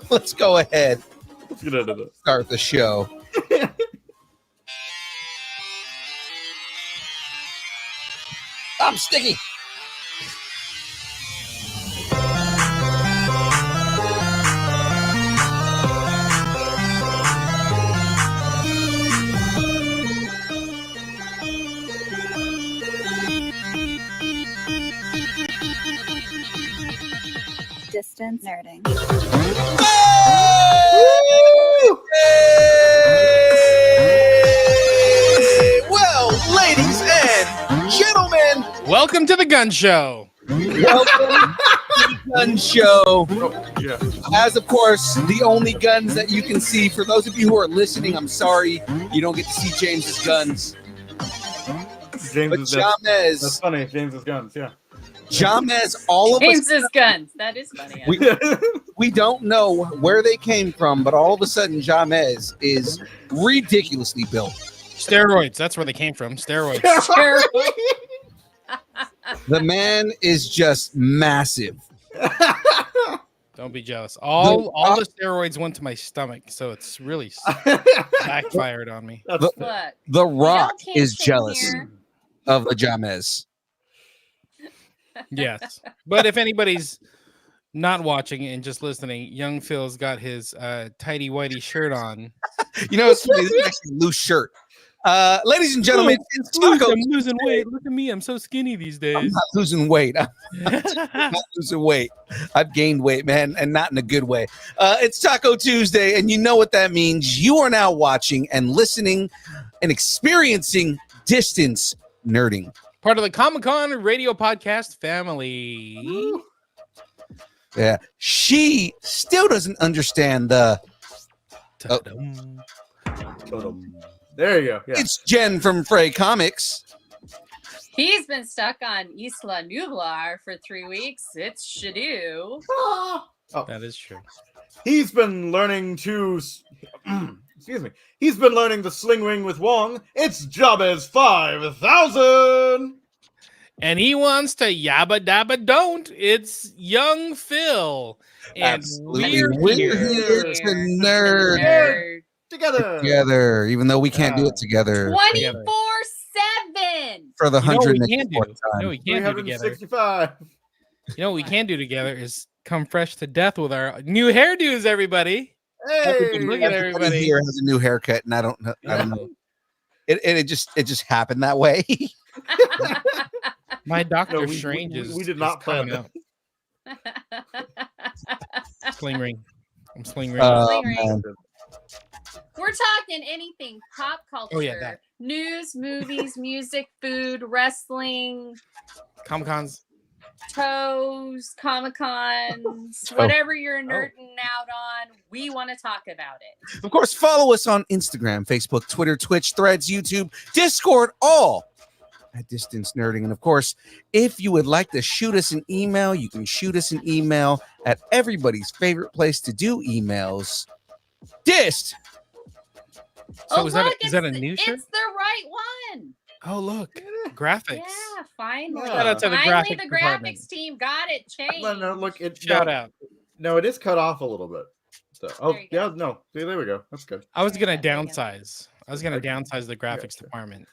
let's go ahead. Let's get into this. Start the show. I'm sticky. Distance nerding. Well, ladies and gentlemen, welcome to the gun show. Welcome to the gun show. Oh, yeah. As of course, the only guns that you can see. For those of you who are listening, I'm sorry you don't get to see James's guns. James's Jamez, that's funny. James's guns, yeah. Jamez, all of James's us. guns. That is funny. We don't know where they came from, but all of a sudden, Jamez is ridiculously built. Steroids. That's where they came from. Steroids. The man is just massive. Don't be jealous. All the steroids went to my stomach, so it's really backfired on me. Look, The Rock can't is sit jealous here. of the Jamez. Yes. But if anybody's not watching and just listening, young Phil's got his tidy whitey shirt on. You know, it's funny. This is actually a loose shirt. Ladies and gentlemen, it's Taco. I'm losing weight. Look at me. I'm so skinny these days. I'm not losing weight. I'm not losing weight. I've gained weight, man, and not in a good way. It's Taco Tuesday, and you know what that means. You are now watching and listening and experiencing distance nerding. Part of the Comic Con radio podcast family. Yeah. She still doesn't understand the... There you go. Yeah. It's Jen from Frey Comics. He's been stuck on Isla Nublar for 3 weeks. It's Shadoo. Oh. That is true. He's been learning to... excuse me. He's been learning to sling ring with Wong. It's Jabez 5000. And he wants to yabba dabba don't. It's young Phil. And Absolutely. we're here. We're to nerd together, even though we can't do it together 24/7 for the You know what we 104th can do? time. You know what we can do together? 365. You know what we can do together is come fresh to death with our new hairdos, everybody. Hey, Look at everybody. Here has a new haircut, and I don't know. It just happened that way. My Doctor No, Strange we is did not is plan coming out. Sling ring. I'm sling ring. Man. We're talking anything pop culture. Oh, yeah, that. News, movies, music, food, wrestling, Comic Cons. toes, Comic-Cons, whatever you're nerding out on, we want to talk about it. Of course, follow us on Instagram, Facebook, Twitter, Twitch, Threads, YouTube, Discord, all at Distance Nerding. And of course, if you would like to shoot us an email, you can shoot us an email at everybody's favorite place to do emails, Dist. So Oh, is look, that a new shirt? It's the right one. Oh, look. Graphics. Yeah, finally. Shout out to the Finally, graphic the department. graphics team got it changed. No, look, it, Shout no, out. No, it is cut off a little bit. So, There you go. yeah, no. See, there we go. That's good. I was going to There you go. downsize. I was going to downsize the graphics Gotcha. department.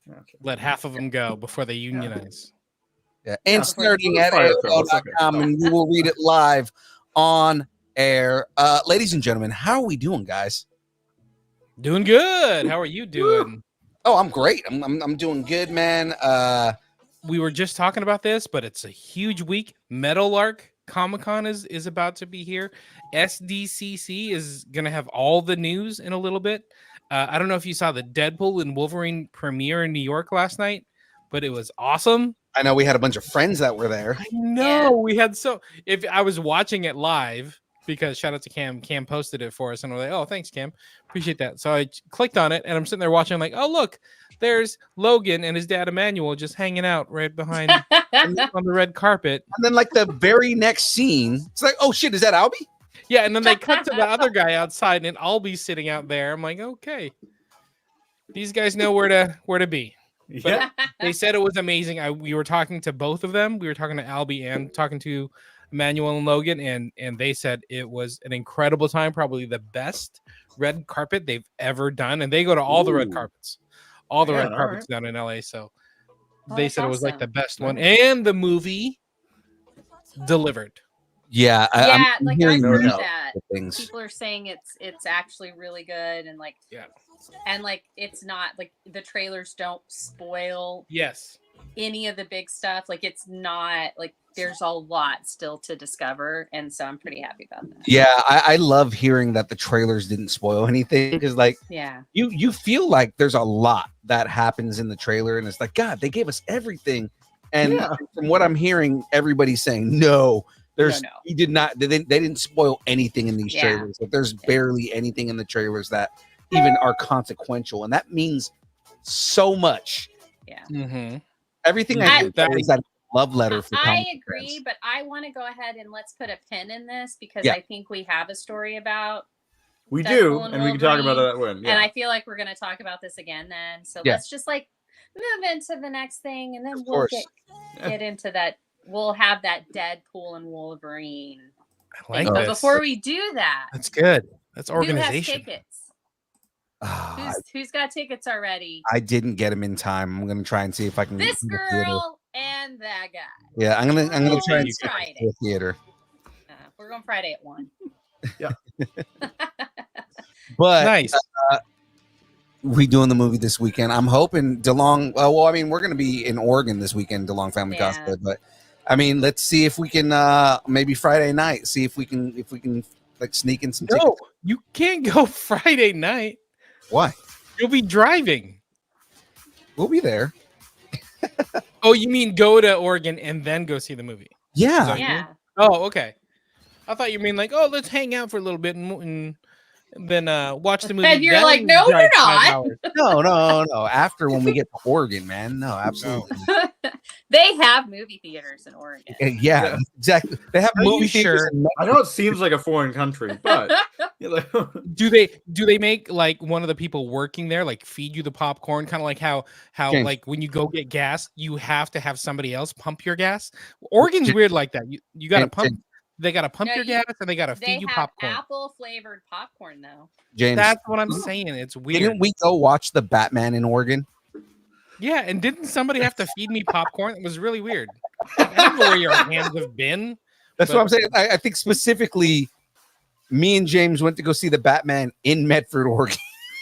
Gotcha. Let half of them go before they unionize. Yeah, and Yeah. nerding at Fire AOL.com, and we will read it live on air. Ladies and gentlemen, how are we doing, guys? Doing good. How are you doing? Oh, I'm great. I'm doing good, man. We were just talking about this, but it's a huge week. Meadowlark Comic Con is about to be here. SDCC is going to have all the news in a little bit. I don't know if you saw the Deadpool and Wolverine premiere in New York last night, but it was awesome. I know we had a bunch of friends that were there. I know we had if I was watching it live, because shout out to Cam posted it for us, and we're like, oh, thanks, Cam, appreciate that. So I clicked on it, and I'm sitting there watching, I'm like, oh, look, there's Logan and his dad Emmanuel just hanging out right behind on the red carpet. And then, like, the very next scene, it's like, oh shit, is that Albie? Yeah, and then they cut to the other guy outside, and I'll be sitting out there. I'm like, okay, these guys know where to be. Yeah. They said it was amazing. We were talking to both of them. We were talking to Albie and talking to Emmanuel and Logan, and they said it was an incredible time, probably the best red carpet they've ever done, and they go to all the red Ooh. carpets, all the Man, red all carpets right. down in LA. So Oh, they that's said it was like the awesome. best one, and the movie delivered. Yeah, Yeah, I'm like hearing No I've heard doubt. that. things. People are saying it's actually really good, and like Yeah. and like it's not like the trailers don't spoil Yes. any of the big stuff. Like it's not like there's a lot still to discover, and so I'm pretty happy about that. Yeah, I love hearing that the trailers didn't spoil anything because, like, Yeah. you feel like there's a lot that happens in the trailer, and it's like, God, they gave us everything. And Yeah. from what I'm hearing, everybody's saying no. There's No. he did not. They didn't spoil anything in these Yeah. trailers. Like, there's barely anything in the trailers that even are consequential, and that means so much. Yeah. Mm-hmm. Everything I- I hear that is that love letter for I comic agree, fans. but I want to go ahead and let's put a pin in this because Yeah. I think we have a story about, We Deadpool do, and and we can talk about Wolverine, that when. Yeah. and I feel like we're going to talk about this again then. So Yeah. let's just like move into the next thing, and then Of we'll course. get into that. We'll have that Deadpool and Wolverine. I like thing. But this. before we do that, That's good. That's who has organization. tickets? Ah, Who's got tickets already? I didn't get him in time. I'm gonna try and see if I can. This get to the theater. girl and that guy. Yeah, I'm gonna try and Going see if I can Friday. get to the theater. We're going Friday at 1. But Nice. we doing the movie this weekend. I'm hoping DeLong. Well, I mean, we're gonna be in Oregon this weekend, DeLong Family Yeah. Cosplay. But I mean, let's see if we can maybe Friday night. See if we can like sneak in some No, tickets. you can't go Friday night. Why? You'll be driving. We'll be there. Oh, you mean go to Oregon and then go see the movie? Yeah. So- Yeah. Oh, okay. I thought you mean like, oh, let's hang out for a little bit and then watch the movie. And you're then like, no, drive we're 5 not. hours. No. After when we get to Oregon, man. No, absolutely. They have movie theaters in Oregon. Yeah, exactly. They have Are you movie theaters. sure? in I know it seems like a foreign country, but you know, Do they make like one of the people working there like feed you the popcorn, kind of like how James. like when you go get gas, you have to have somebody else pump your gas? Oregon's James. weird like that. You got to James, pump. They got to pump No, your gas and they got to They feed you have popcorn. apple flavored popcorn though. James, That's what I'm saying. It's weird. didn't we go watch the Batman in Oregon? Yeah, and didn't somebody have to feed me popcorn? It was really weird. I don't know where your hands have been. That's But- what I'm saying. I think specifically, me and James went to go see the Batman in Medford, Oregon.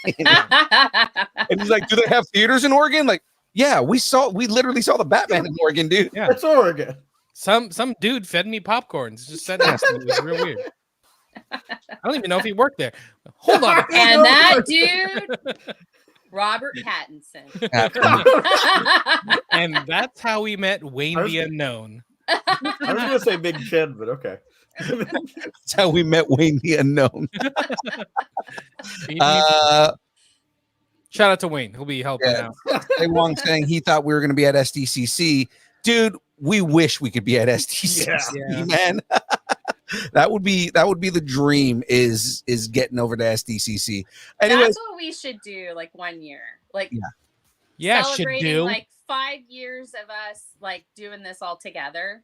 And he's like, "Do they have theaters in Oregon?" Like, yeah, we literally saw the Batman in Oregon, dude. Yeah, it's Oregon. some dude fed me popcorns. Just said next to me. It was real weird. I don't even know if he worked there. Hold on. And that dude, Robert Pattinson. And that's how we met Wayne I was- the Unknown. I was gonna say Big Chen, but okay. That's how we met Wayne the Unknown. Feed me- Shout out to Wayne. He'll be helping Yeah. out. Hey Wong saying he thought we were going to be at SDCC. Dude, we wish we could be at SDCC, Yeah. man. that would be the dream is getting over to SDCC. Anyways, That's what we should do like one year. Like Yeah, should celebrating do. like 5 years of us like doing this all together.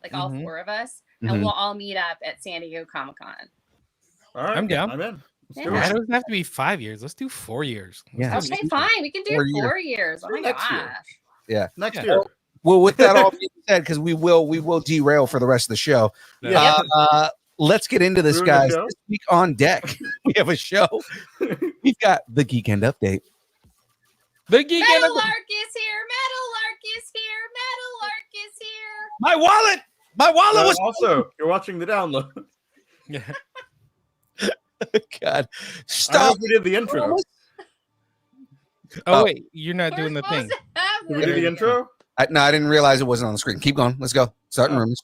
Like all Mhm. 4 of us. Mhm. And we'll all meet up at San Diego Comic Con. All right, I'm down. I'm in. Let's do Yeah. It it. doesn't have to be 5 years. Let's do 4 years. Yeah. Okay, fine. We can do 4 years. 4 years. Oh my Next year. gosh. Next Yeah. year. well, with that all being said, because we will derail for the rest of the show. Yeah. Let's get into this, Ruin the guys. show? This week on deck, we have a show. We've got the Geek End Update. The geek and Meadowlark is here. Meadowlark is here. Meadowlark is here. My wallet was Also, you're watching the download. Yeah. God. I don't know Stop. if we did the intro. Oh wait, you're not We're doing the supposed thing. to have Did we do the intro? No, I didn't realize it wasn't on the screen. Keep going. Let's go. Starting rooms.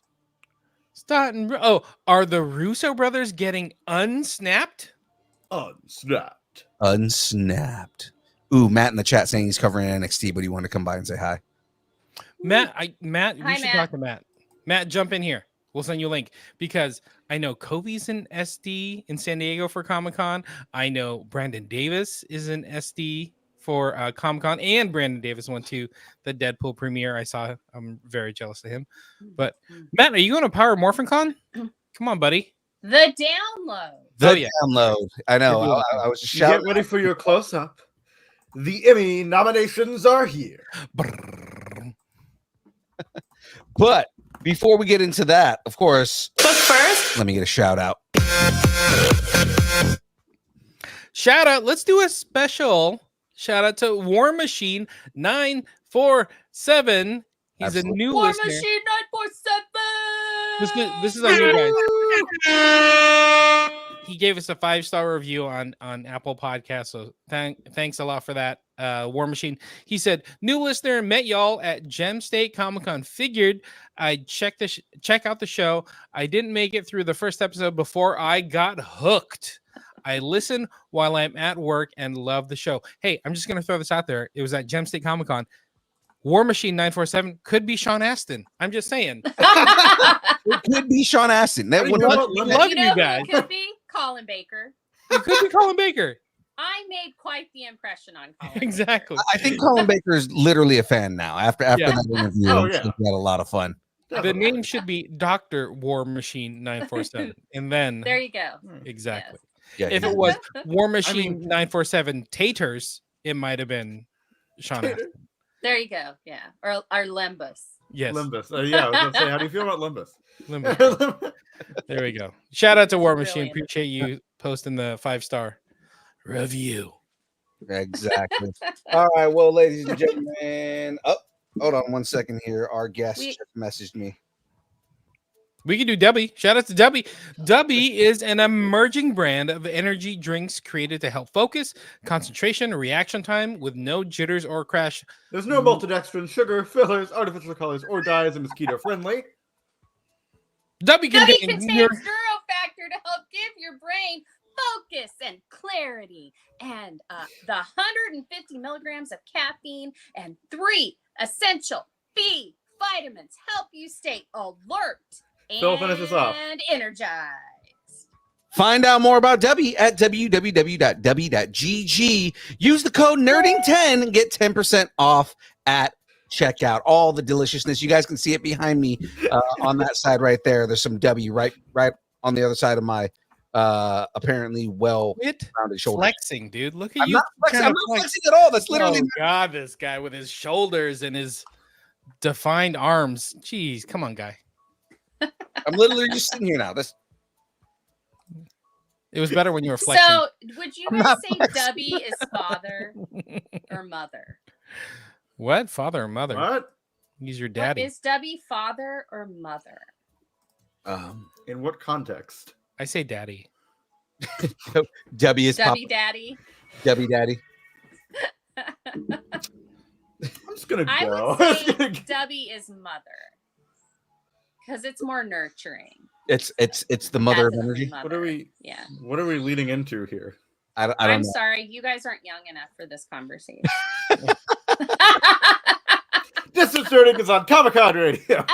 Starting. Oh, are the Russo brothers getting unsnapped? Unsnapped. Unsnapped. Ooh, Matt in the chat saying he's covering NXT, but he wanted to come by and say hi. Matt, we Hi, should Matt. talk to Matt. Matt, jump in here. We'll send you a link because I know Kobe's in SD in San Diego for Comic Con. I know Brandon Davis is in SD for Comic-Con, and Brandon Davis went to the Deadpool premiere. I saw. I'm very jealous of him. But Matt, are you going to Power Morphin Con? Come on, buddy. The download. The download. I know. I was just shouting. Get ready for your close-up. The Emmy nominations are here. But before we get into that, of course, But first, let me get a shout out. Shout out. Let's do a special shout out to War Machine 947. He's Absolutely. a new War listener. Machine 947. This is our new guy. He gave us a 5-star review on Apple Podcasts, so thanks a lot for that, War Machine. He said, new listener, met y'all at Gem State Comic Con. Figured I'd check out the show. I didn't make it through the first episode before I got hooked. I listen while I'm at work and love the show. Hey, I'm just gonna throw this out there. It was at Gem State Comic Con. War Machine 947 could be Sean Astin. I'm just saying. It could be Sean Astin. That would love You you know guys. who it could be? Colin Baker. It could be Colin Baker. I made quite the impression on Colin. Exactly. I think Colin Baker is literally a fan now. After Yeah. that interview, Oh, he yeah. had a lot of fun. The name should be Dr. War Machine 947. And then There you go. exactly. Yeah, If he- it was War Machine 947 Taters, it might have been Sean Astin. There you go. Yeah. Or Limbus. Yes. Limbus. Yeah, I was going to say, how do you feel about Limbus? Limbus. There we go. Shout out to War Machine. Brilliant. Appreciate you posting the 5-star review. exactly. All right, well, ladies and gentlemen, hold on one second here. Our guest We- just messaged me. We can do Debbie. Shout out to Debbie. Debbie is an emerging brand of energy drinks created to help focus, concentration, and reaction time with no jitters or crash. There's no maltodextrin, sugar, fillers, artificial colors, or dyes, and mosquito friendly. Debbie Debbie contains contains your Durofactor to help give your brain focus and clarity, and the 150 milligrams of caffeine and 3 essential B vitamins help you stay alert Phil, finish this off. and energized. Find out more about Debbie at www.debbie.gg. Use the code nerding10 and get 10% off at checkout. All the deliciousness. You guys can see it behind me on that side right there. There's some W right on the other side of my apparently quit well-rounded shoulder. flexing, dude. Look at I'm you. not flexing. trying I'm to not flex. flexing at all. That's literally Oh God, this guy with his shoulders and his defined arms. Jeez, come on, guy. I'm literally just sitting here now. It was better when you were flexing. So, would you I'm rather not say flexing. Debbie is father or mother? What? Father or mother? What? He's your What, daddy. is Debbie father or mother? In what context? I say daddy. Debbie is Debbie daddy. Debbie daddy. I'm just going to I go. would say Debbie is mother because it's more nurturing. It's the mother of Definitely energy. mother. What are we? Yeah. What are we leading into here? I don't I'm know. sorry, you guys aren't young enough for this conversation. Disconcerting is on Comic Con Radio.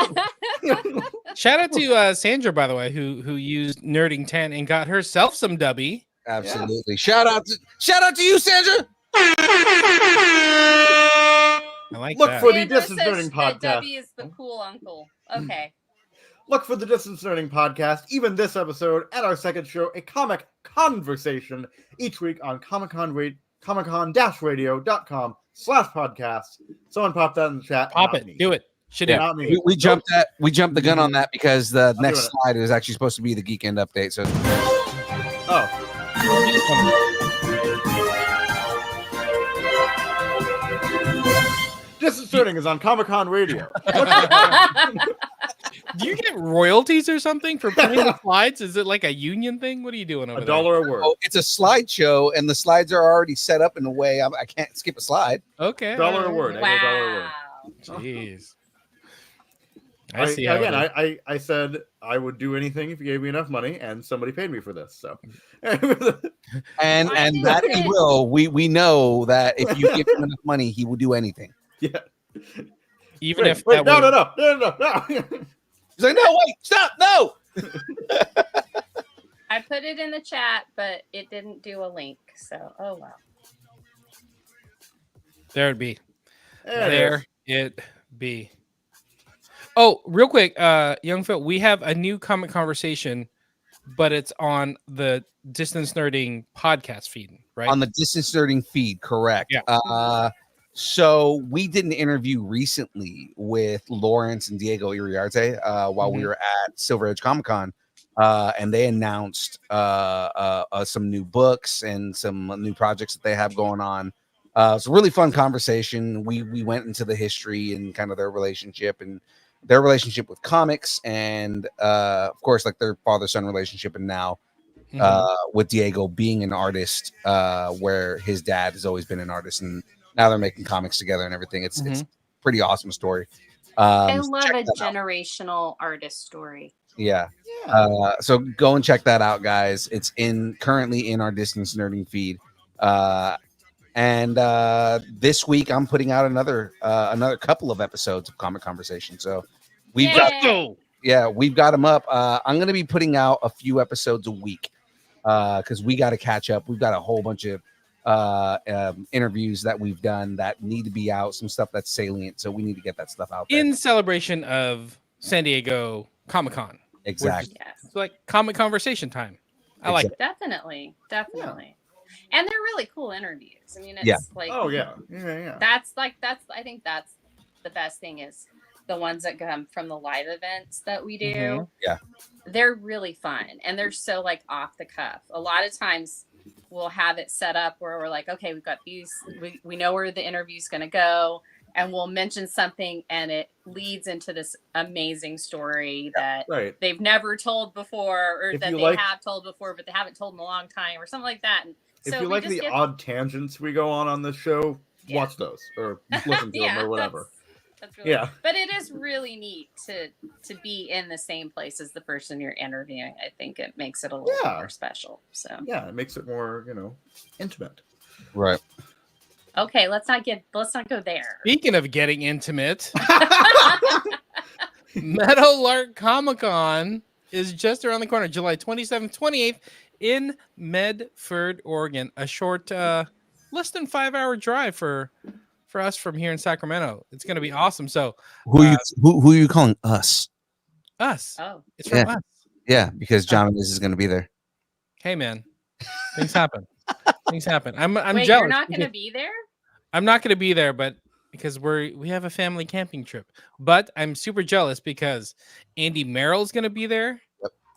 Shout out to Sandra, by the way, who used Nerding 10 and got herself some Debbie. Absolutely. Shout out to you, Sandra. I like Look that. for the Sandra Distance says Learning that Podcast. Debbie is the cool uncle. Okay. Look for the Distance Learning Podcast, even this episode, and our second show, a comic conversation, each week on comiccon-radio.com/podcast. Someone pop that in the chat. Pop not it. me. Do it. Should Yeah. do. Not me. We jumped the gun on that because the I'll next do it. slide is actually supposed to be the Geek End update. So Oh, Distance Learning is on Comic Con Radio. Do you get royalties or something for playing the slides? Is it like a union thing? What are you doing over $1 a word. oh, it's a slideshow, and the slides are already set up in a way I can't skip a slide. there? Okay. $1 a word. I get $1 a word. Wow. Jeez. I see. how Again, it is. I said I would do anything if you gave me enough money, and somebody paid me for this. So, And I think that he that- will. We know that if you give him enough money, he will do anything. yeah. Even Wait, if wait, that no, would- no. He's like, no, wait, stop, no. I put it in the chat, but it didn't do a link. So, oh well. There it be. There it There it be. Oh, real quick, young Phil, we have a new comic conversation, but it's on the Distance Nerding podcast feed, right? On the Distance Nerding feed, correct. Yeah. So we did an interview recently with Lawrence and Diego Iriarte while we were at Silver Edge Comic Con, and they announced some new books and some new projects that they have going on. It's a really fun conversation. We went into the history and kind of their relationship with comics, and of course, like their father-son relationship, and now with Diego being an artist, where his dad has always been an artist, and now they're making comics together and everything. It's a pretty awesome story. I So love check a that out. generational artist story. Yeah. Yeah. So go and check that out, guys. It's currently in our Distance Nerding feed. And this week I'm putting out another couple of episodes of Comic Conversation. So we've got them up. I'm going to be putting out a few episodes a week because we got to catch up. We've got a whole bunch of interviews that we've done that need to be out, some stuff that's salient, so we need to get that stuff out there. In celebration of San Diego Comic Con. Exactly. Yes. It's like comic conversation time. I like it. Definitely. And they're really cool interviews. I mean, it's Yeah. like, Oh yeah. I think that's the best thing is the ones that come from the live events that we do. Yeah. They're really fun and they're so like off the cuff. A lot of times we'll have it set up where we're like, okay, we've got these, we know where the interview's going to go, and we'll mention something and it leads into this amazing story that they've never told before, or that they have told before, but they haven't told in a long time, or something like that. And if so you like the odd tangents we go on this show, watch those or listen to them or whatever. That's really but it is really neat to be in the same place as the person you're interviewing. I think it makes it a little more special. So it makes it more, intimate. Right. Okay, let's not go there. Speaking of getting intimate, Meadowlark Comic Con is just around the corner, July 27th, 28th in Medford, Oregon. A short, less than 5-hour drive for us from here in Sacramento. It's going to be awesome. So who are you calling us? Us. Oh, it's from us. Yeah, because John is going to be there. Hey man, things happen. Things happen. I'm Wait, jealous. You're not going to be there? I'm not going to be there, but because we have a family camping trip. But I'm super jealous because Andy Merrill's going to be there,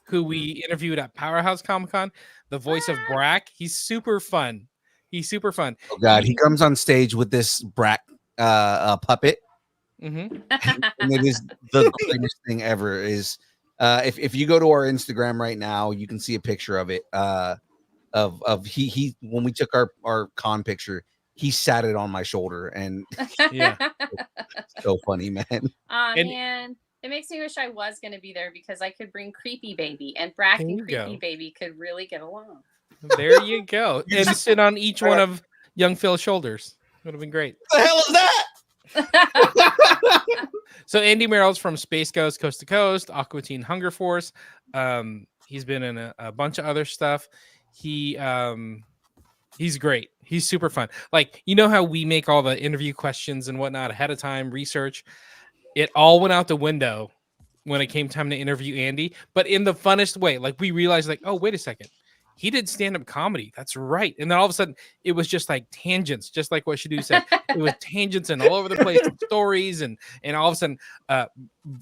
who we interviewed at Powerhouse Comic Con, the voice of Brack. He's super fun. Oh God, he comes on stage with this Brack puppet, and it is the greatest thing ever. Is if you go to our Instagram right now, you can see a picture of it. Of he when we took our con picture, he sat it on my shoulder, and so funny, man. Man, it makes me wish I was going to be there because I could bring Creepy Baby, and Brack and Creepy Baby could really get along. There you go. And sit on each one of young Phil's shoulders. Would have been great. What the hell is that? So Andy Merrill's from Space Ghost Coast to Coast, Aqua Teen Hunger Force. He's been in a bunch of other stuff. He's great. He's super fun. Like, you know how we make all the interview questions and whatnot ahead of time, research. It all went out the window when it came time to interview Andy, but in the funnest way. Like, we realized, like, oh, wait a second. He did stand-up comedy. That's right. And then all of a sudden, it was just like tangents, just like what Shadu said. It was tangents and all over the place, stories, and all of a sudden,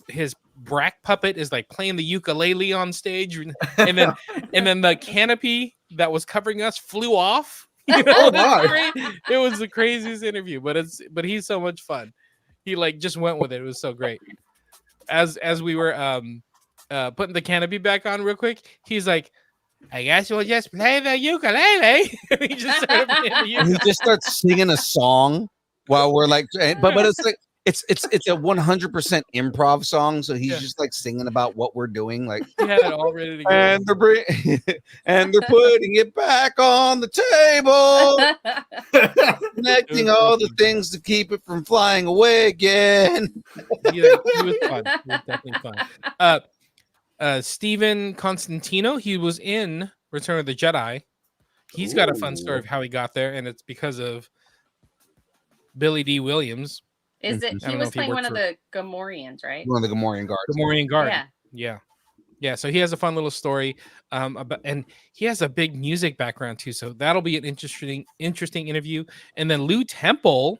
his Brack puppet is like playing the ukulele on stage, and then the canopy that was covering us flew off. You know, it was the craziest interview, but he's so much fun. He like just went with it. It was so great. As we were putting the canopy back on real quick, he's like, I guess we'll just play the ukulele. He just started playing the ukulele. He just starts singing a song while we're like, but it's like it's a 100% improv song. So he's just like singing about what we're doing, like he had it all ready to go. And they're putting it back on the table, connecting all the things to keep it from flying away again. He was fun. He was definitely fun. Steven Constantino, he was in Return of the Jedi. He's got a fun story of how he got there, and it's because of Billy D. Williams, Is Mhm. it? I He don't know was if he playing one worked of the Gamorreans, right? One of the Gamorrean guards. Gamorrean guard. Yeah. Yeah. So he has a fun little story, and he has a big music background too. So that'll be an interesting interview. And then Lou Temple,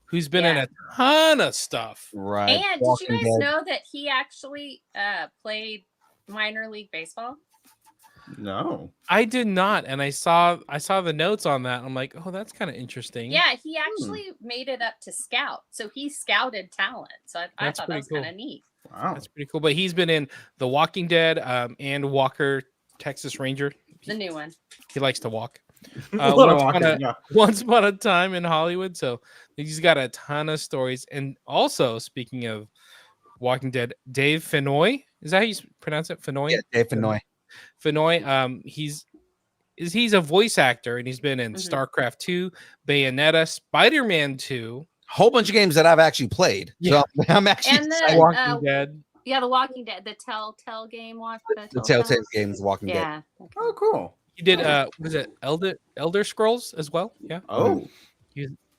who's been in Yeah. a ton of stuff. Right. And did you Walking guys Dead. know that he actually played minor league baseball? No. I did not, and I saw the notes on that. I'm like, oh, that's kind of interesting. Yeah, he actually made it up to scout. So he scouted talent. So I That's thought that pretty was cool. kind of neat. Wow. That's pretty cool. But he's been in The Walking Dead and Walker, Texas Ranger. The new one. He likes to walk. What a Once upon walking, yeah. Once Upon a Time in Hollywood. So he's got a ton of stories. And also, speaking of Walking Dead, Dave Fennoy, is that how you pronounce it? Fennoy? Yeah, Dave Fennoy. Fennoy. He's a voice actor, and he's been in Mhm. StarCraft 2, Bayonetta, Spider-Man 2, Whole bunch of games that I've actually played. Yeah. So I'm actually And excited. the Walking Dead. yeah, The Walking Dead, the Telltale game. The Telltale games, Walking Dead. Yeah. Oh, cool. He did what is it? Elder Scrolls as well? Yeah. Oh.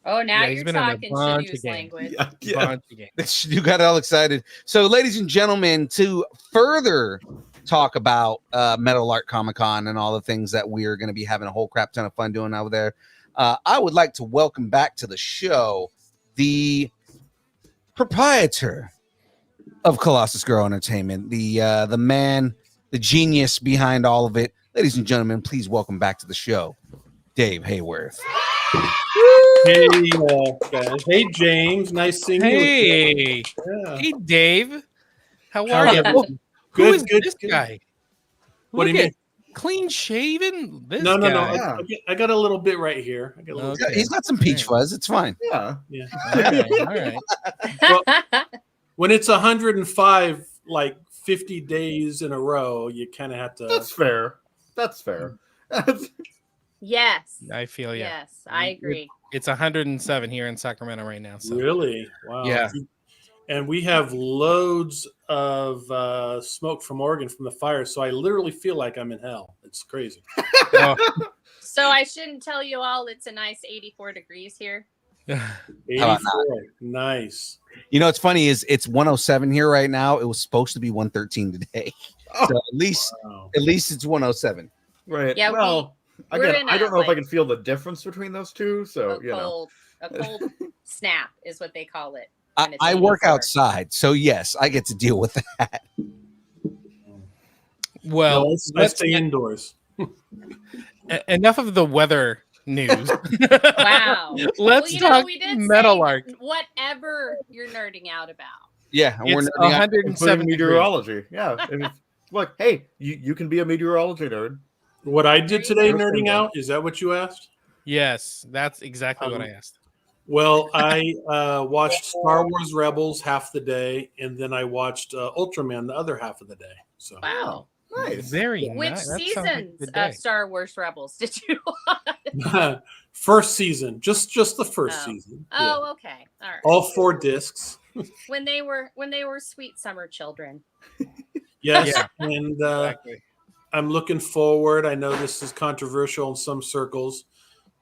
Oh, now Yeah, he's you're been in a talking bunch of Shadoo's games. language. Yeah. Bunch of games. You got all excited. So, ladies and gentlemen, to further talk about Meadowlark Comic Con and all the things that we're going to be having a whole crap ton of fun doing over there, I would like to welcome back to the show the proprietor of Colossus Girl Entertainment, the man, the genius behind all of it. Ladies and gentlemen, please welcome back to the show, Dave Haworth. Hey, guys. Hey, James. Nice seeing you. Hey, Yeah. hey, Dave. How How are are you? you? Who Good, is good, this good. guy? What do you Look mean? at clean shaven. This No. guy. Yeah. I got a little bit right here. I got a little Okay. Yeah, he's got some peach fuzz. It's fine. Yeah. yeah. All right. When it's 105, like 50 days in a row, you kind of have to. That's fair. That's fair. Yes. I feel you. Yes, I agree. It's 107 here in Sacramento right now. So Really? Wow. Yeah. And we have loads of smoke from Oregon from the fire, so I literally feel like I'm in hell. It's crazy. Oh, So I shouldn't tell you all it's a nice 84 degrees here. 84. Nice. You know, what's funny is it's 107 here right now. It was supposed to be 113 today. So at least Wow. it's 107. Right. Yeah, Well, we're again, in I a, don't know if I like- can feel the difference between those two. So, A cold snap is what they call it. I, when it's I work 84. outside, so yes, I get to deal with that. well, No, I stay indoors. enough of the weather news. Wow. Let's well, talk we did Meadowlark. say whatever you're nerding out about. Yeah, and we're It's nerding out. including 107 degrees. meteorology. Yeah. And look, hey, you can be a meteorology nerd. What I did today, There you go. nerding out, is that what you asked? Yes, that's exactly what I asked. Well, I watched Star Wars Rebels half the day, and then I watched Ultraman the other half of the day. So Wow. Nice. Very Which nice. That sounds like a seasons good day. of Star Wars Rebels did you watch? first season, just the first Oh. season. Oh, okay. All right. All 4 discs. When they were sweet summer children. Yes, Yeah. and Exactly. I'm looking forward. I know this is controversial in some circles,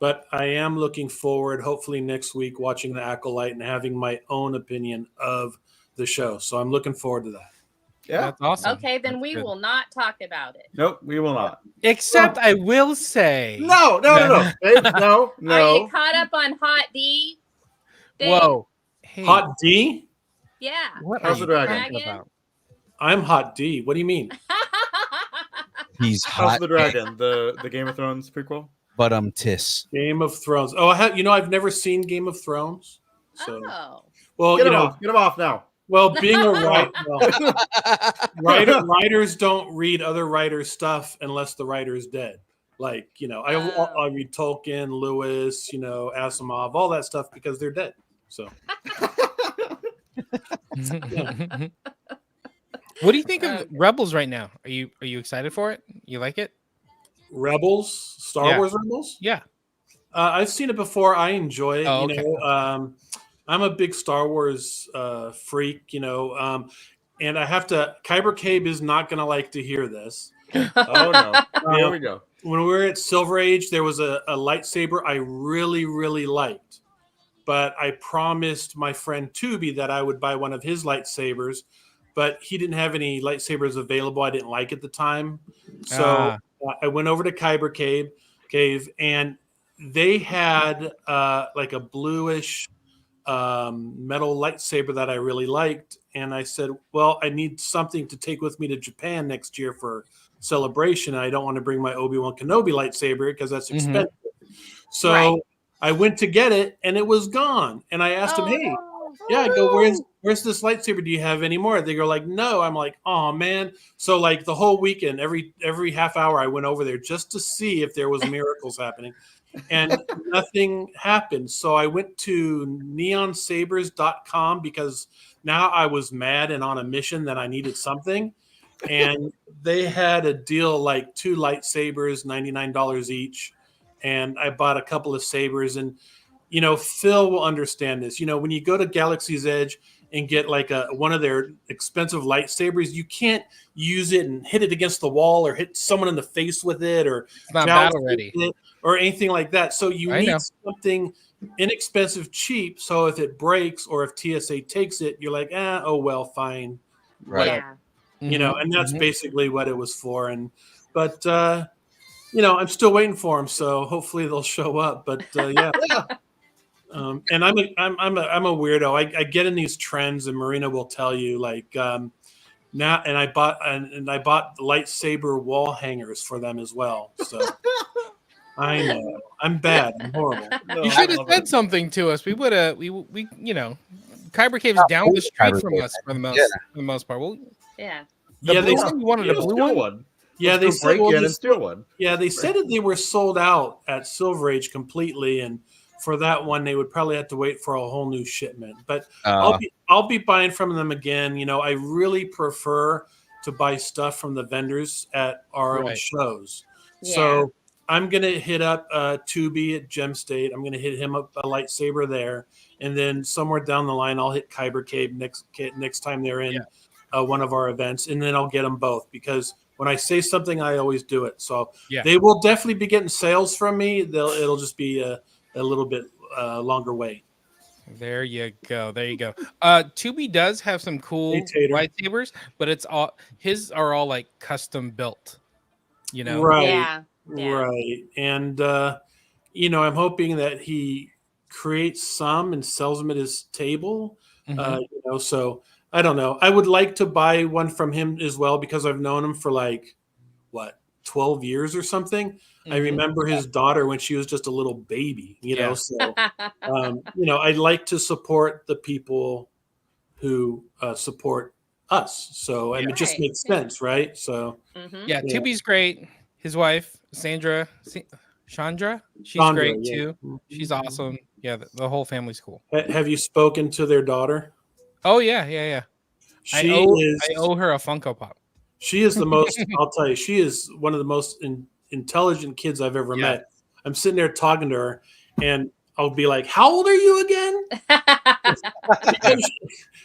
but I am looking forward, hopefully next week, watching The Acolyte and having my own opinion of the show. So I'm looking forward to that. Yeah. That's awesome. Okay, then That's we good. will not talk about it. Nope, we will not. Except I will say. No. Hey, no. Are you caught up on Hot D? Dave? Whoa. Hey, Hot D? Yeah. what How's are the you dragon? talking about? I'm Hot D. What do you mean? He's House hot, of the Dragon, the Game of Thrones prequel. but tis. Game of Thrones. Oh, I've never seen Game of Thrones. So, Oh. well, Get him off now. well, being a writers don't read other writers' stuff unless the writer's dead. Like, I read Tolkien, Lewis, Asimov, all that stuff because they're dead. So What do you think of Rebels right now? Are you excited for it? You like it? Rebels, Star Yeah. Wars Rebels. Yeah. I've seen it before. I enjoy it. Oh, okay. I'm a big Star Wars freak, and I have to. Kyber Cabe is not going to like to hear this. Oh no. Here we go. When we were at Silver Age, there was a lightsaber I really, really liked. but I promised my friend Tubi that I would buy one of his lightsabers, but he didn't have any lightsabers available I didn't like at the time. So I went over to Kyber Cave, and they had like a bluish metal lightsaber that I really liked. And I said, well, I need something to take with me to Japan next year for celebration. I don't want to bring my Obi-Wan Kenobi lightsaber because that's expensive. So I went to get it and it was gone. And I asked him, hey, I go, where's this lightsaber? Do you have any more? They go like, no. I'm like, oh man. So like the whole weekend, every half hour I went over there just to see if there was miracles happening. And nothing happened. So I went to neonsabers.com because now I was mad and on a mission that I needed something. And they had a deal like 2 lightsabers, $99 each. And I bought a couple of sabers. And, you know, Phil will understand this. You know, when you go to Galaxy's Edge and get like one of their expensive lightsabers, you can't use it and hit it against the wall or hit someone in the face with it or it's not battle ready or anything like that. So you need something inexpensive, cheap. So if it breaks or if TSA takes it, you're like, oh, well, fine. Right. You know, and that's basically what it was for. But you know, I'm still waiting for them. So hopefully they'll show up. But yeah. And I'm a weirdo. I get in these trends, and Marina will tell you like now. And I bought lightsaber wall hangers for them as well. So I know I'm bad. I'm horrible. No, You should have said something to us. We would have. We you know, Kyber Cave's down the street from us for the most part. Well, Yeah. They said you wanted a blue one. Yeah, they said and steal one. Yeah, they said that they were sold out at Silver Age completely, and for that one, they would probably have to wait for a whole new shipment. But I'll be buying from them again. You know, I really prefer to buy stuff from the vendors at our own shows. Yeah. So I'm gonna hit up Tubi at Gem State. I'm gonna hit him up a lightsaber there, and then somewhere down the line, I'll hit Kyber Cave next time they're in one of our events, and then I'll get them both because when I say something, I always do it. So they will definitely be getting sales from me. It'll just be a little bit longer wait. There you go. Tubi does have some cool lightsabers, but it's all his are all like custom built. You know, right? Right. And you know, I'm hoping that he creates some and sells them at his table. You know, so I don't know. I would like to buy one from him as well because I've known him for like 12 years or something. I remember his daughter when she was just a little baby, you know, so, you know, I'd like to support the people who support us. So, I mean, it just makes sense, right? So, Tubi's great. His wife, Chandra, she's great too. She's awesome. Yeah, the whole family's cool. Have you spoken to their daughter? Oh, yeah. I owe her a Funko Pop. She is the most, I'll tell you, she is one of the most intelligent kids I've ever met. I'm sitting there talking to her, and I'll be like, how old are you again?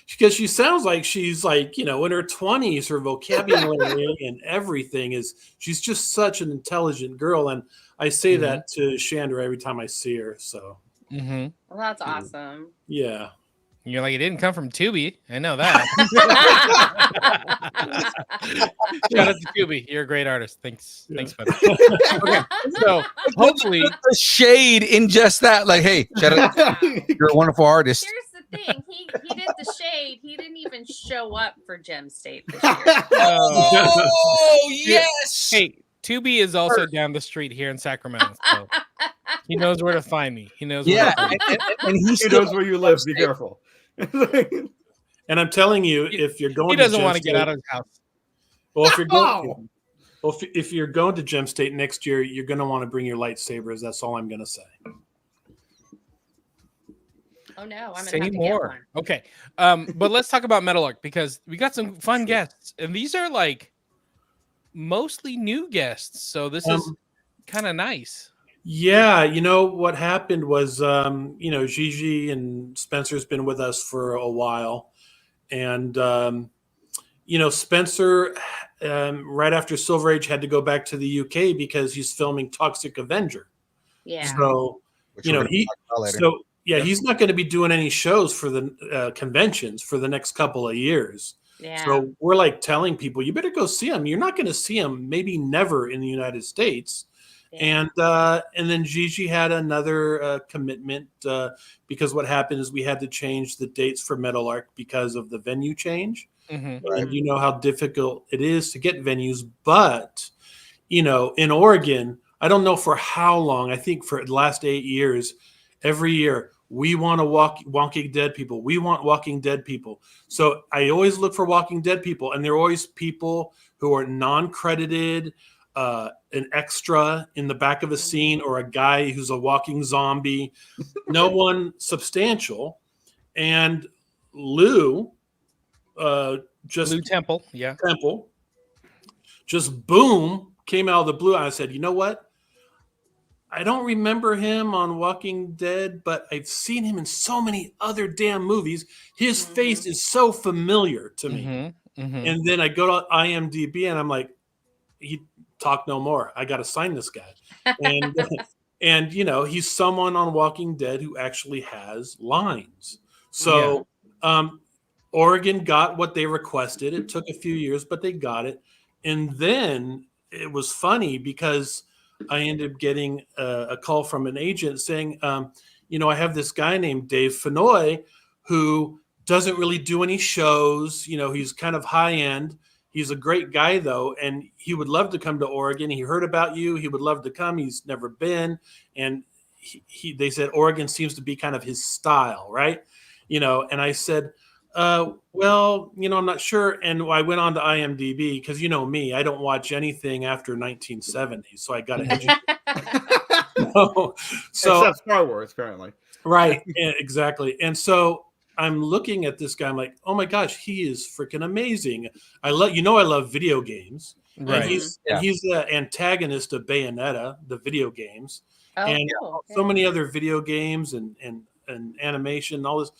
Because she sounds like she's like, you know, in her 20s. Her vocabulary and everything she's just such an intelligent girl. And I say that to Chandra every time I see her. So, well, that's awesome. Yeah. You're like, it didn't come from Tubi. I know that. Shout out to Tubi. You're a great artist. Thanks, buddy. Okay, so hopefully the shade in just that. Like, hey, shout out. You're a wonderful artist. Here's the thing. He did the shade. He didn't even show up for Gem State this year. Oh, yes. Hey, Tubi is also down the street here in Sacramento. So he knows where to find me. He knows where to find me. And he knows where you live. Be careful. And I'm telling you, if you're going, he doesn't want to get out of his house. Well, if you're going to Gem State next year, you're going to want to bring your lightsabers. That's all I'm going to say. Oh no, I'm Say gonna have to more. get one. Okay, but let's talk about Meadowlark because we got some fun guests, and these are like mostly new guests. So this is kind of nice. Yeah, you know what happened was, you know, Gigi and Spencer's been with us for a while, and you know, Spencer, right after Silver Age, had to go back to the UK because he's filming Toxic Avenger. Yeah. So you know Yeah, he's not going to be doing any shows for the conventions for the next couple of years. Yeah. So we're like telling people, you better go see him. You're not going to see him, maybe never in the United States. Yeah. And then Gigi had another commitment because what happened is we had to change the dates for Meadowlark because of the venue change. Mm-hmm. And you know how difficult it is to get venues. But, you know, in Oregon, I don't know for how long, I think for the last 8 years, every year, we want to Walking Dead people. We want Walking Dead people. So I always look for Walking Dead people. And there are always people who are non-credited, an extra in the back of a scene, or a guy who's a walking zombie. No one substantial. And Lou, just Lou Temple, yeah. Temple, just boom, came out of the blue. I said, you know what? I don't remember him on Walking Dead, but I've seen him in so many other damn movies. His face is so familiar to me. Mm-hmm. Mm-hmm. And then I go to IMDb and I'm like, he talk no more. I got to sign this guy. And and you know, he's someone on Walking Dead who actually has lines. So Oregon got what they requested. It took a few years, but they got it. And then it was funny because I ended up getting a call from an agent saying, you know, I have this guy named Dave Fenoy who doesn't really do any shows. You know, he's kind of high end. He's a great guy, though, and he would love to come to Oregon. He heard about you. He would love to come. He's never been. And they said Oregon seems to be kind of his style, right? You know, and I said, well, you know, I'm not sure. And I went on to IMDb because, you know me, I don't watch anything after 1970. So I got to educate. So Except Star Wars, apparently. Right. Exactly. And so I'm looking at this guy. I'm like, oh my gosh, he is freaking amazing. I love video games. Right. And he's the antagonist of Bayonetta, the video games, Oh, and cool. so many other video games and animation and all this.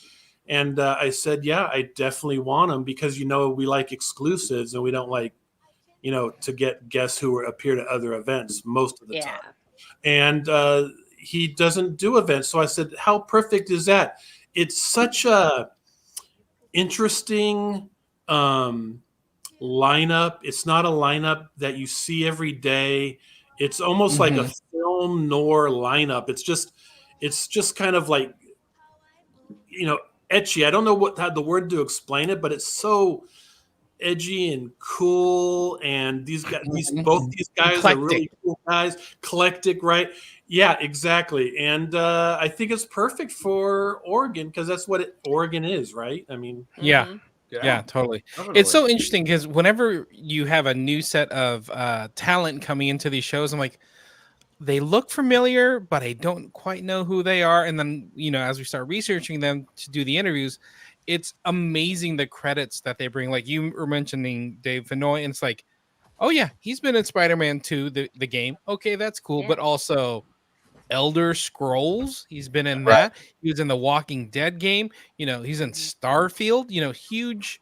And I said, yeah, I definitely want him because, you know, we like exclusives and we don't like, you know, to get guests who appear to other events most of the time. And he doesn't do events. So I said, how perfect is that? It's such a interesting lineup. It's not a lineup that you see every day. It's almost like a film noir lineup. It's just kind of like, you know, etchy. I don't know how the word to explain it, but it's so edgy and cool. And both these guys Eclectic. are really cool guys. Eclectic, right? Yeah, exactly. And I think it's perfect for Oregon because that's what Oregon is, right? I mean, Yeah, totally. It's so interesting because whenever you have a new set of talent coming into these shows, I'm like, they look familiar, but I don't quite know who they are. And then, you know, as we start researching them to do the interviews, it's amazing the credits that they bring. Like you were mentioning Dave Fenoy, and it's like, oh yeah, he's been in Spider-Man 2, the game. Okay, that's cool. Yeah. But also Elder Scrolls, he's been in that. He was in the Walking Dead game. You know, he's in Starfield. You know, huge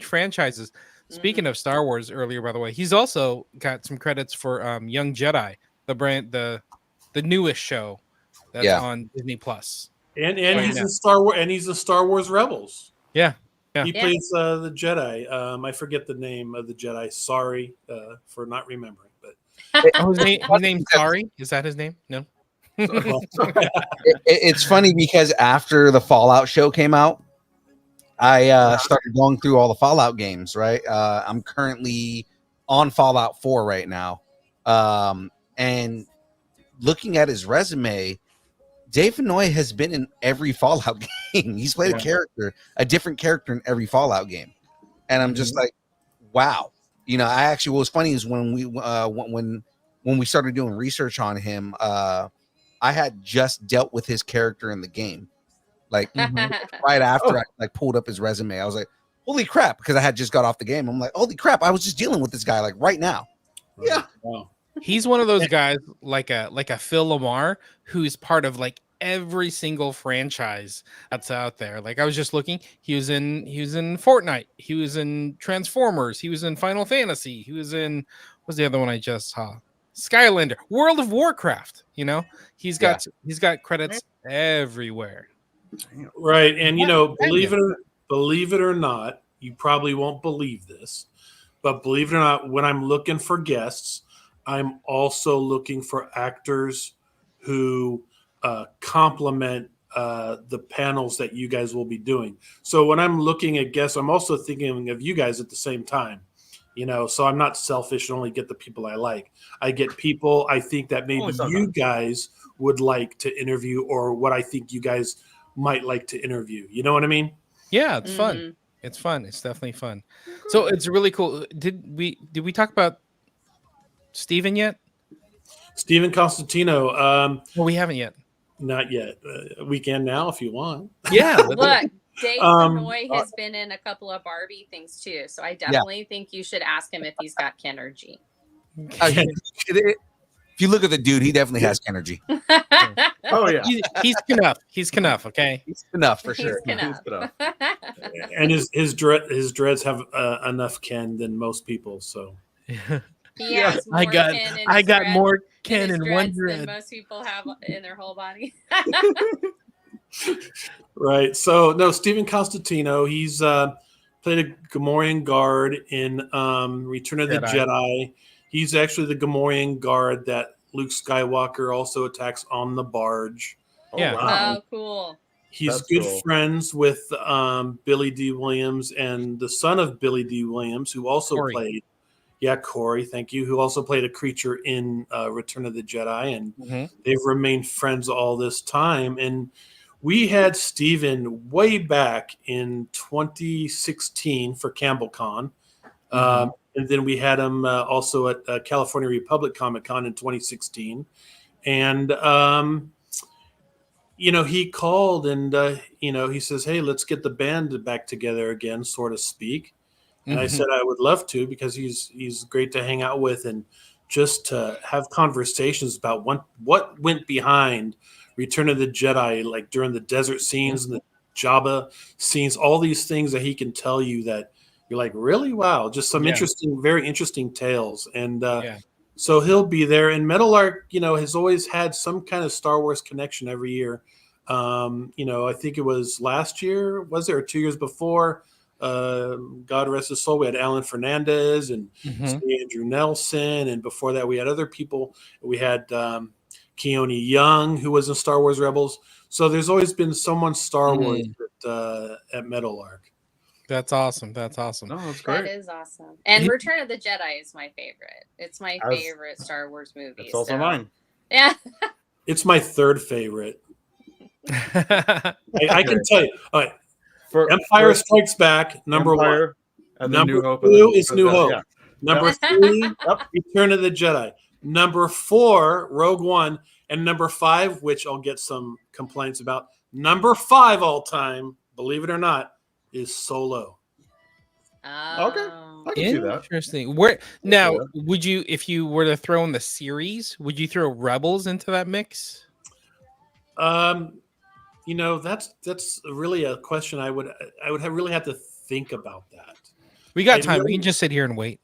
franchises. Speaking of Star Wars earlier, by the way, he's also got some credits for Young Jedi, the newest show that's on Disney Plus. And he's in Star Wars, and he's in Star Wars Rebels. Yeah. He plays the Jedi. I forget the name of the Jedi. Sorry for not remembering. But his name's Sorry. Is that his name? No. It's funny because after the Fallout show came out, I started going through all the Fallout games. Right, I'm currently on Fallout 4 right now, and looking at his resume, Dave Fenoy has been in every Fallout game. He's played a different character in every Fallout game, and I'm just like, wow. You know, what was funny is when we started doing research on him, I had just dealt with his character in the game, like right after I pulled up his resume. I was like, holy crap, because I had just got off the game. I'm like, holy crap, I was just dealing with this guy like right now. Yeah. Wow. He's one of those guys like a Phil Lamar who's part of like every single franchise that's out there. Like I was just looking, he was in Fortnite, he was in Transformers, he was in Final Fantasy, he was in what's the other one I just saw? Skylander, World of Warcraft. You know, he's got credits everywhere. Right. And, believe believe it or not, you probably won't believe this, but believe it or not, when I'm looking for guests, I'm also looking for actors who complement the panels that you guys will be doing. So when I'm looking at guests, I'm also thinking of you guys at the same time. So I'm not selfish and only get the people I like. I get people I think that maybe you guys would like to interview, or what I think you guys might like to interview. You know what I mean? Yeah, it's fun. It's fun. It's definitely fun. So it's really cool. Did we talk about Steven yet? Steven Constantino. Well, we haven't yet. Not yet. We can now if you want. Yeah. Look, Dave Benoit has been in a couple of Barbie things too, so I definitely think you should ask him if he's got Kenergy. If you look at the dude, he definitely has energy. Oh yeah, He's Knuff. He's Knuff. Okay. He's enough for sure. He's Knuff. And his dreads have enough Ken than most people. So He has more I got Ken in I his got dread- more in Ken his in one dreads dread. than most people have in their whole body. right. So no, Steven Constantino. He's played a Gamorrean guard in Return of the Jedi. He's actually the Gamorrean guard that Luke Skywalker also attacks on the barge. Yeah. Oh, cool. He's That's good cool. friends with Billy D. Williams and the son of Billy D. Williams, who also Corey. played, Corey, thank you, who also played a creature in Return of the Jedi. And they've remained friends all this time. And we had Steven way back in 2016 for CampbellCon. And then we had him also at California Republic Comic Con in 2016. And, he called and, he says, hey, let's get the band back together again, so to speak. And I said I would love to, because he's great to hang out with and just to have conversations about what went behind Return of the Jedi, like during the desert scenes and the Jabba scenes, all these things that he can tell you that you're like, really? Wow. Just some very interesting tales. And so he'll be there. And Meadowlark, has always had some kind of Star Wars connection every year. I think it was last year, was there, or 2 years before? God rest his soul. We had Alan Fernandez and Andrew Nelson. And before that, we had other people. We had Keone Young, who was in Star Wars Rebels. So there's always been someone Star Wars at Meadowlark. That's awesome. That's awesome. No, that's great. That is awesome. And Return of the Jedi is my favorite. It's my favorite Star Wars movie. It's also mine. Yeah. It's my third favorite. I can tell you. All right. Empire Strikes Back, number one. And Number New Hope, two is New Hope. Yeah. Number three, Return of the Jedi. Number 4, Rogue One. And number 5, which I'll get some complaints about. Number 5 all time, believe it or not, is Solo. Okay. I can see that. Interesting. Where now would you, if you were to throw in the series, would you throw Rebels into that mix? That's really a question I would really have to think about that. We got time. We can just sit here and wait.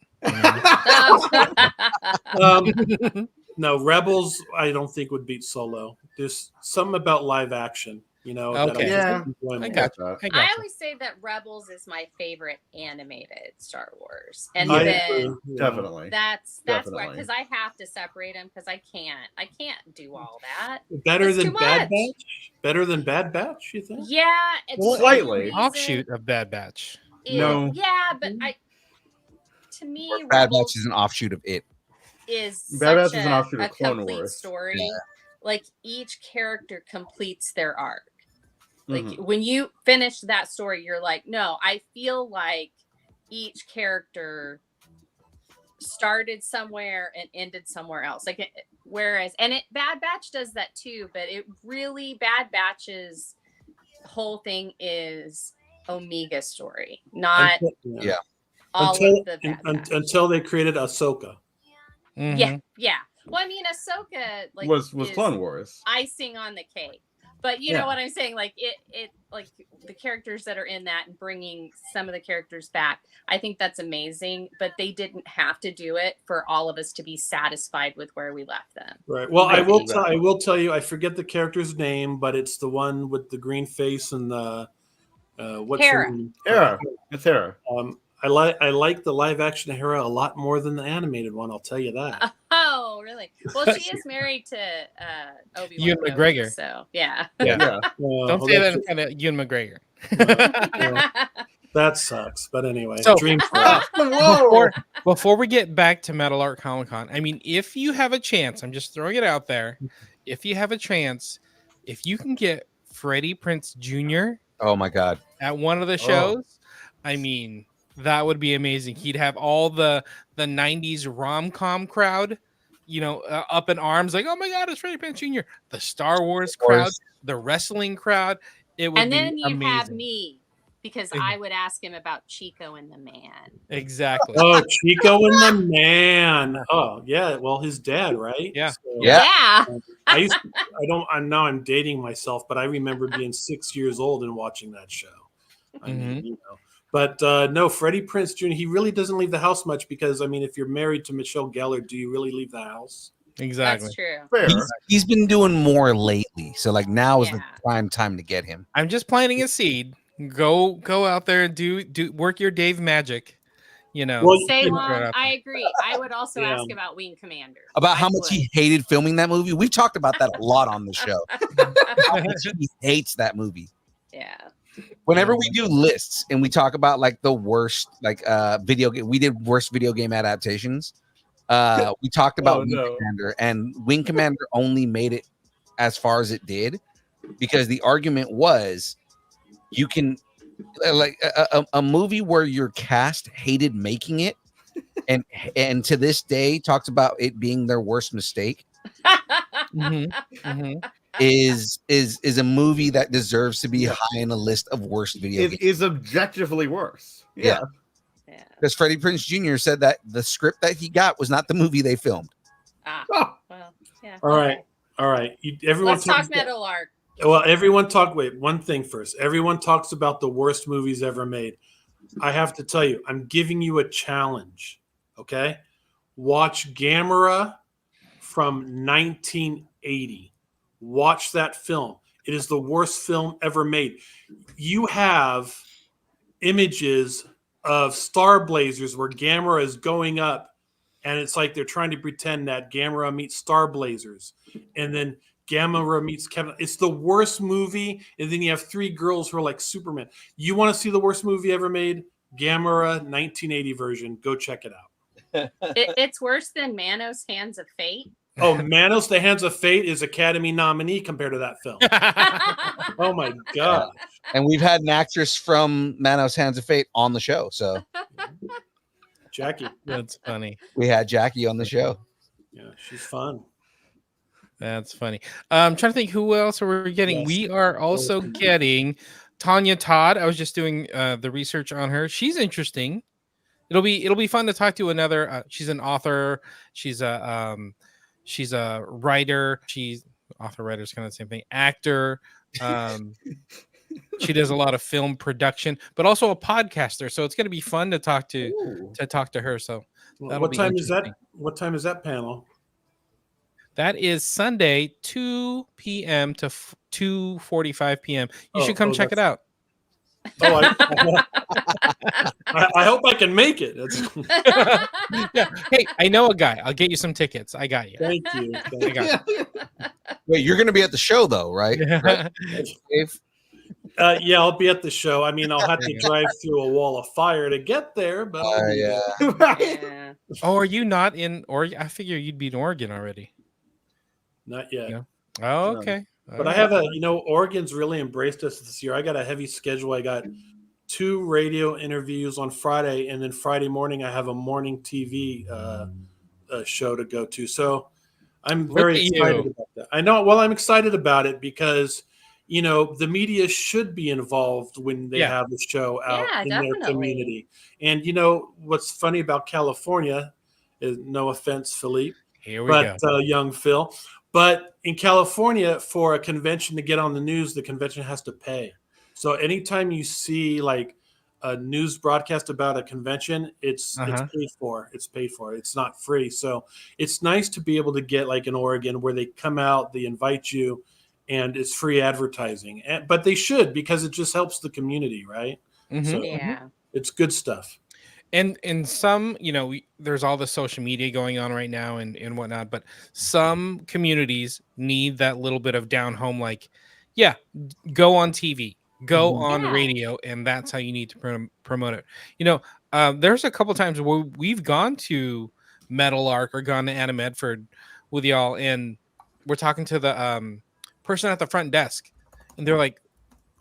No, Rebels I don't think would beat Solo. There's something about live action, Okay. that I got you. I always say that Rebels is my favorite animated Star Wars, and I then agree. Definitely. that's Definitely. why, because I have to separate them, because I can't do all that. Better It's than too Bad much. Batch? Better than Bad Batch, you think? Yeah, it's Well, the slightly. reason Offshoot of Bad Batch. No. Yeah, but to me, Bad Rebels Batch is an offshoot of it. is Bad Batch such is an offshoot a of Clone complete Wars. story. Yeah. Like each character completes their arc. Like Mhm. when you finish that story, you're like, no, I feel like each character started somewhere and ended somewhere else. Like whereas, and Bad Batch does that too, but it really, Bad Batch's whole thing is Omega's story, not all of the Bad Batch. Until they created Ahsoka. Yeah. Well, I mean, Ahsoka was is Clone Wars. icing on the cake. But you Yeah. know what I'm saying? Like it like the characters that are in that and bringing some of the characters back. I think that's amazing, but they didn't have to do it for all of us to be satisfied with where we left them. Right. Well, I Maybe will. that I will tell you. I forget the character's name, but it's the one with the green face and the what's her Hera. name? Hera. It's Hera. I like the live action Hera a lot more than the animated one. I'll tell you that. Oh, really? Well, she is married to Obi-Wan Ewan Kenobi, McGregor. So yeah. Yeah. Yeah. Don't say that in front of Ewan McGregor. That sucks. But anyway, So- dream. Before we get back to Meadowlark Comic Con, I mean, if you have a chance, I'm just throwing it out there. If you have a chance, if you can get Freddie Prinze Jr. Oh my God. at one of the shows, I mean, that would be amazing. He'd have all the 90s rom-com crowd, up in arms, like, oh my God, it's Freddie Prinze Jr. The Star Wars crowd, the wrestling crowd. It would And then be you amazing. have me, because I would ask him about Chico and the Man. Exactly. Oh, Chico and the Man. Oh, yeah. Well, his dad, right? Yeah. So, Yeah. Now I'm dating myself, but I remember being 6 years old and watching that show. I mean, But no, Freddie Prinze Jr., he really doesn't leave the house much because, I mean, if you're married to Michelle Gellar, do you really leave the house? Exactly. That's true. Fair. He's been doing more lately. So like now is the Yeah. prime time to get him. I'm just planting a seed. Go out there and do work your Dave magic. Well, Say you know, long, I agree. I would also Yeah. ask about Wing Commander. About how I much he would. hated filming that movie. We've talked about that a lot on the show. How much he hates that movie. Yeah. Whenever we do lists and we talk about like the worst video game, we did worst video game adaptations. We talked about Wing Commander, and Wing Commander only made it as far as it did because the argument was you can like a movie where your cast hated making it and to this day talks about it being their worst mistake is a movie that deserves to be high in a list of worst video games. It is objectively worse. Yeah. Yeah. Because Freddie Prinze Jr. said that the script that he got was not the movie they filmed. Ah, Oh, well, yeah. All right. All right. Everyone Let's talk talks- Meadowlark. Well, wait, one thing first. Everyone talks about the worst movies ever made. I have to tell you, I'm giving you a challenge. Okay? Watch Gamera from 1980. Watch that film. It is the worst film ever made. You have images of Star Blazers where Gamera is going up, and it's like they're trying to pretend that Gamera meets Star Blazers. And then Gamera meets Kevin. It's the worst movie. And then you have three girls who are like Superman. You want to see the worst movie ever made? Gamera 1980 version. Go check it out. It's worse than Manos Hands of Fate. Oh, Manos, The Hands of Fate is Academy nominee compared to that film. Oh my God. And we've had an actress from Manos Hands of Fate on the show. So Jackie. That's funny. we had Jackie on the show. Yeah, she's fun. That's funny. I'm trying to think who else are we getting. Yes. We are also getting Tanya Todd. I was just doing the research on her. She's interesting. It'll be fun to talk to another. She's an author. She's a writer. Author, writer is kind of the same thing. Actor. She does a lot of film production, but also a podcaster. So it's going to be fun to talk to her. So that'll What be time is that? interesting. What time is that panel? That is Sunday, 2 p.m. to 2:45 p.m. You should come check it out. Oh, I hope I can make it. Yeah. Hey, I know a guy. I'll get you some tickets. I got you. Thank you. I got you. Wait, you're going to be at the show though, right? Right, Dave? Yeah, I'll be at the show. I mean, I'll have to drive through a wall of fire to get there, but I'll be Yeah. there. Yeah. Oh, are you not in Oregon? I figure you'd be in Oregon already. Not yet. Yeah. Oh, okay. But I have Oregon's really embraced us this year. I got a heavy schedule. I got 2 radio interviews on Friday, and then Friday morning I have a morning TV show to go to. So I'm very excited about that. I know. Well, I'm excited about it because, the media should be involved when they have the show out in definitely. their community. And what's funny about California is, no offense, Philippe, Here we go. young Phil. But in California, for a convention to get on the news, the convention has to pay. So anytime you see like a news broadcast about a convention, it's paid for. It's paid for. It's not free. So it's nice to be able to get like in Oregon where they come out, they invite you, and it's free advertising. But they should, because it just helps the community, right? So it's good stuff. And some, there's all the social media going on right now and whatnot, but some communities need that little bit of down home, like, go on TV, go on radio, and that's how you need to promote it. There's a couple times where we've gone to Meadowlark or gone to Anna Medford with y'all, and we're talking to the person at the front desk, and they're like,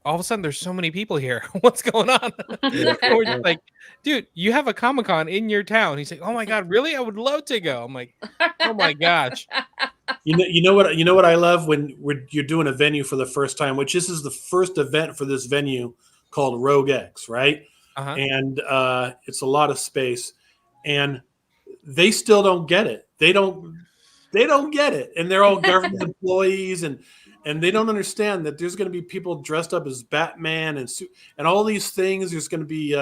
all of a sudden there's so many people here. What's going on? We're just like, dude, you have a Comic-Con in your town. He's like, oh my God, really? I would love to go. I'm like, oh my gosh. You know what I love when you're doing a venue for the first time, which this is the first event for this venue called Rogue X, right? And it's a lot of space, and they still don't get it. They don't get it, and they're all government employees, and they don't understand that there's going to be people dressed up as Batman and all these things. There's going to be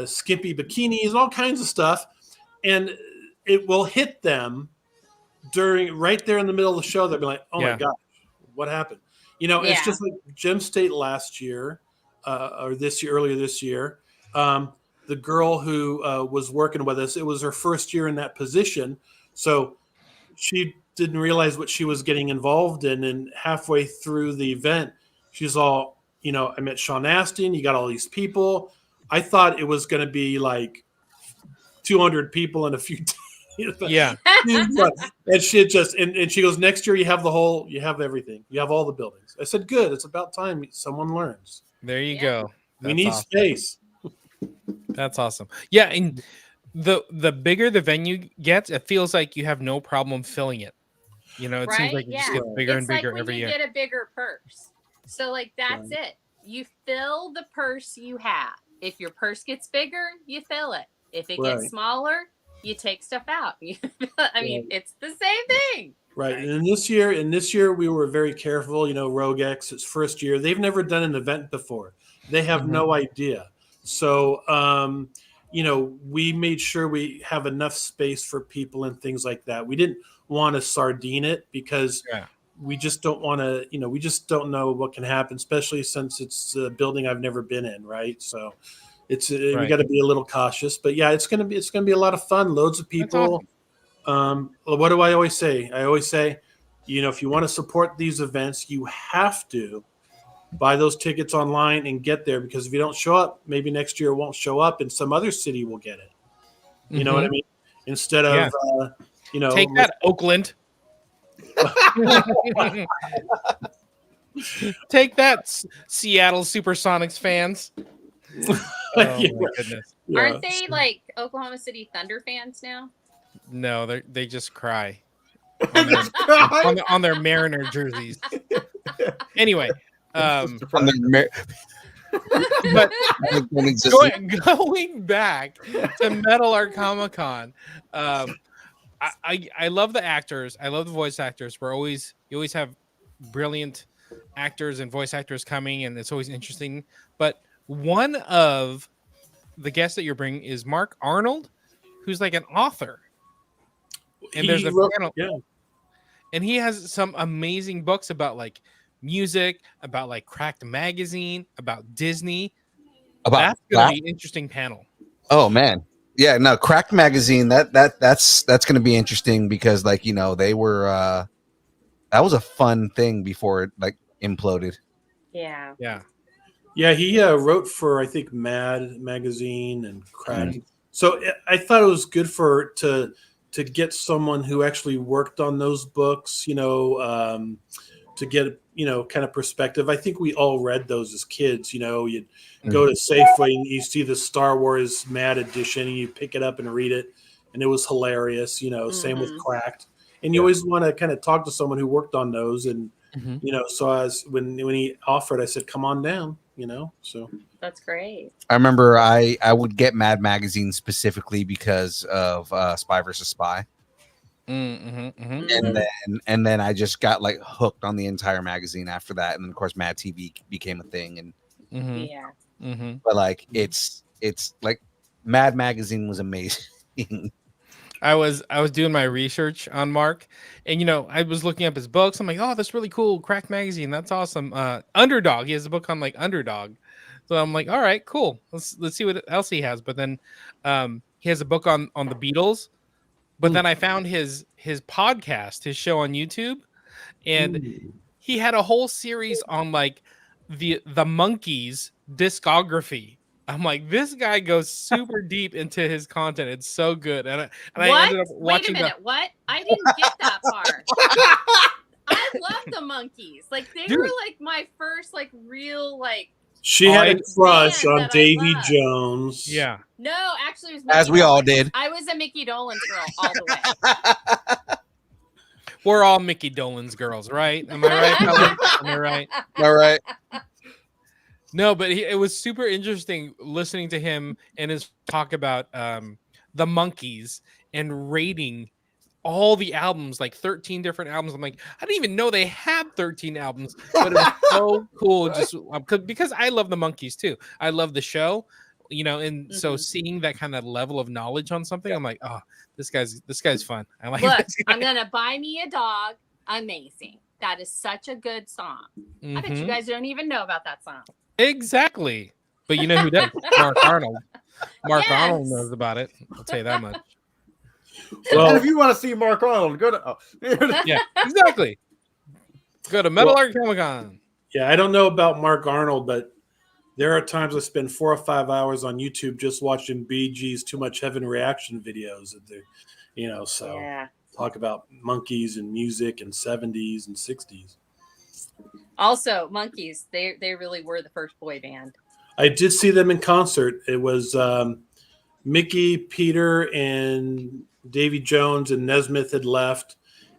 skimpy bikinis and all kinds of stuff, and it will hit them right there in the middle of the show. They'll be like, "Oh my God, what happened?" It's just like Gem State last year or earlier this year. The girl who was working with us, it was her first year in that position, so she didn't realize what she was getting involved in, and halfway through the event, she's all, I met Sean Astin, you got all these people. I thought it was going to be like 200 people in a few days. And she and she goes, next year you have everything. You have all the buildings. I said, good. It's about time someone learns. There you go. We need space. That's awesome. Yeah. And the bigger the venue gets, it feels like you have no problem filling it. It seems like it just gets bigger and bigger every year. You get a bigger purse. So like that's it. You fill the purse you have. If your purse gets bigger, you fill it. If it gets smaller, you take stuff out. I mean, it's the same thing. Right. And this year we were very careful. Rogue X, its first year. They've never done an event before. They have no idea. So we made sure we have enough space for people and things like that. We didn't want to sardine it because we just don't want to, we just don't know what can happen, especially since it's a building I've never been in. Right. So we got to be a little cautious, but it's going to be a lot of fun. Loads of people. What do I always say? I always say, if you want to support these events, you have to buy those tickets online and get there, because if you don't show up, maybe next year it won't show up and some other city will get it. You know what I mean? Instead of, take that, Oakland. Take that, Seattle Supersonics fans. Oh my goodness. Aren't they like Oklahoma City Thunder fans now? No, they just cry on their Mariner jerseys. Anyway, but going back to Meadowlark Comic Con, I love the actors. I love the voice actors. You always have brilliant actors and voice actors coming, and it's always interesting. But one of the guests that you're bringing is Mark Arnold, who's like an author. And there's a panel, and he has some amazing books about like music, about like Cracked Magazine, about Disney. That's gonna be an interesting panel. Oh man. Yeah, no, Cracked Magazine, that's gonna be interesting because they were that was a fun thing before it like imploded. Yeah. He wrote for, I think, Mad Magazine and Cracked. So I thought it was good to get someone who actually worked on those books, to get kind of perspective. I think we all read those as kids. You'd go to Safeway and you see the Star Wars Mad edition and you pick it up and read it, and it was hilarious. Same with Cracked. And you always want to kind of talk to someone who worked on those. And so when he offered, I said, "Come on down." So that's great. I remember I would get Mad Magazine specifically because of Spy vs. Spy. And then I just got like hooked on the entire magazine after that, and then of course Mad TV became a thing, and Yeah. but like it's like Mad Magazine was amazing. I was doing my research on Mark, and I was looking up his books. I'm like, oh, that's really cool. Crack Magazine, that's awesome. Underdog, he has a book on like Underdog. So I'm like, all right, cool. Let's see what else he has. But then he has a book on the Beatles. But then I found his podcast, his show on YouTube, and he had a whole series on like the Monkees discography. I'm like, this guy goes super deep into his content. It's so good. And I ended up watching. Wait a minute. What? I didn't get that part. I love the Monkees. Like they were like my first like real like. She had a crush on that I Davy love. Jones. Yeah. No, actually, it was Mickey As we all Dolenz. did. I was a Mickey Dolenz girl all the way. We're all Mickey Dolenz girls, right? Am I right? Colin? Am I right? All right. No, but it was super interesting listening to him and his talk about the Monkees and rating all the albums, like 13 different albums. I'm like, I didn't even know they had 13 albums, but it was so cool just because I love the Monkees too. I love the show, and so seeing that kind of level of knowledge on something, I'm like, oh, this guy's fun. I like Look, this guy. I'm gonna buy me a dog. Amazing. That is such a good song. I bet you guys don't even know about that song. Exactly. But you know who does? Mark Arnold. Mark Yes. Arnold knows about it. I'll tell you that much. And Well, if you want to see Mark Arnold, go to. Yeah, exactly. Go to Meadowlark Comic Con. yeah, I don't know about Mark Arnold, but there are times I spend 4 or 5 hours on YouTube just watching BG's Too Much Heaven reaction videos. So Yeah. talk about monkeys and music and 70s and 60s. Also, Monkees. They really were the first boy band. I did see them in concert. It was Mickey, Peter, and Davy Jones and Nesmith had left.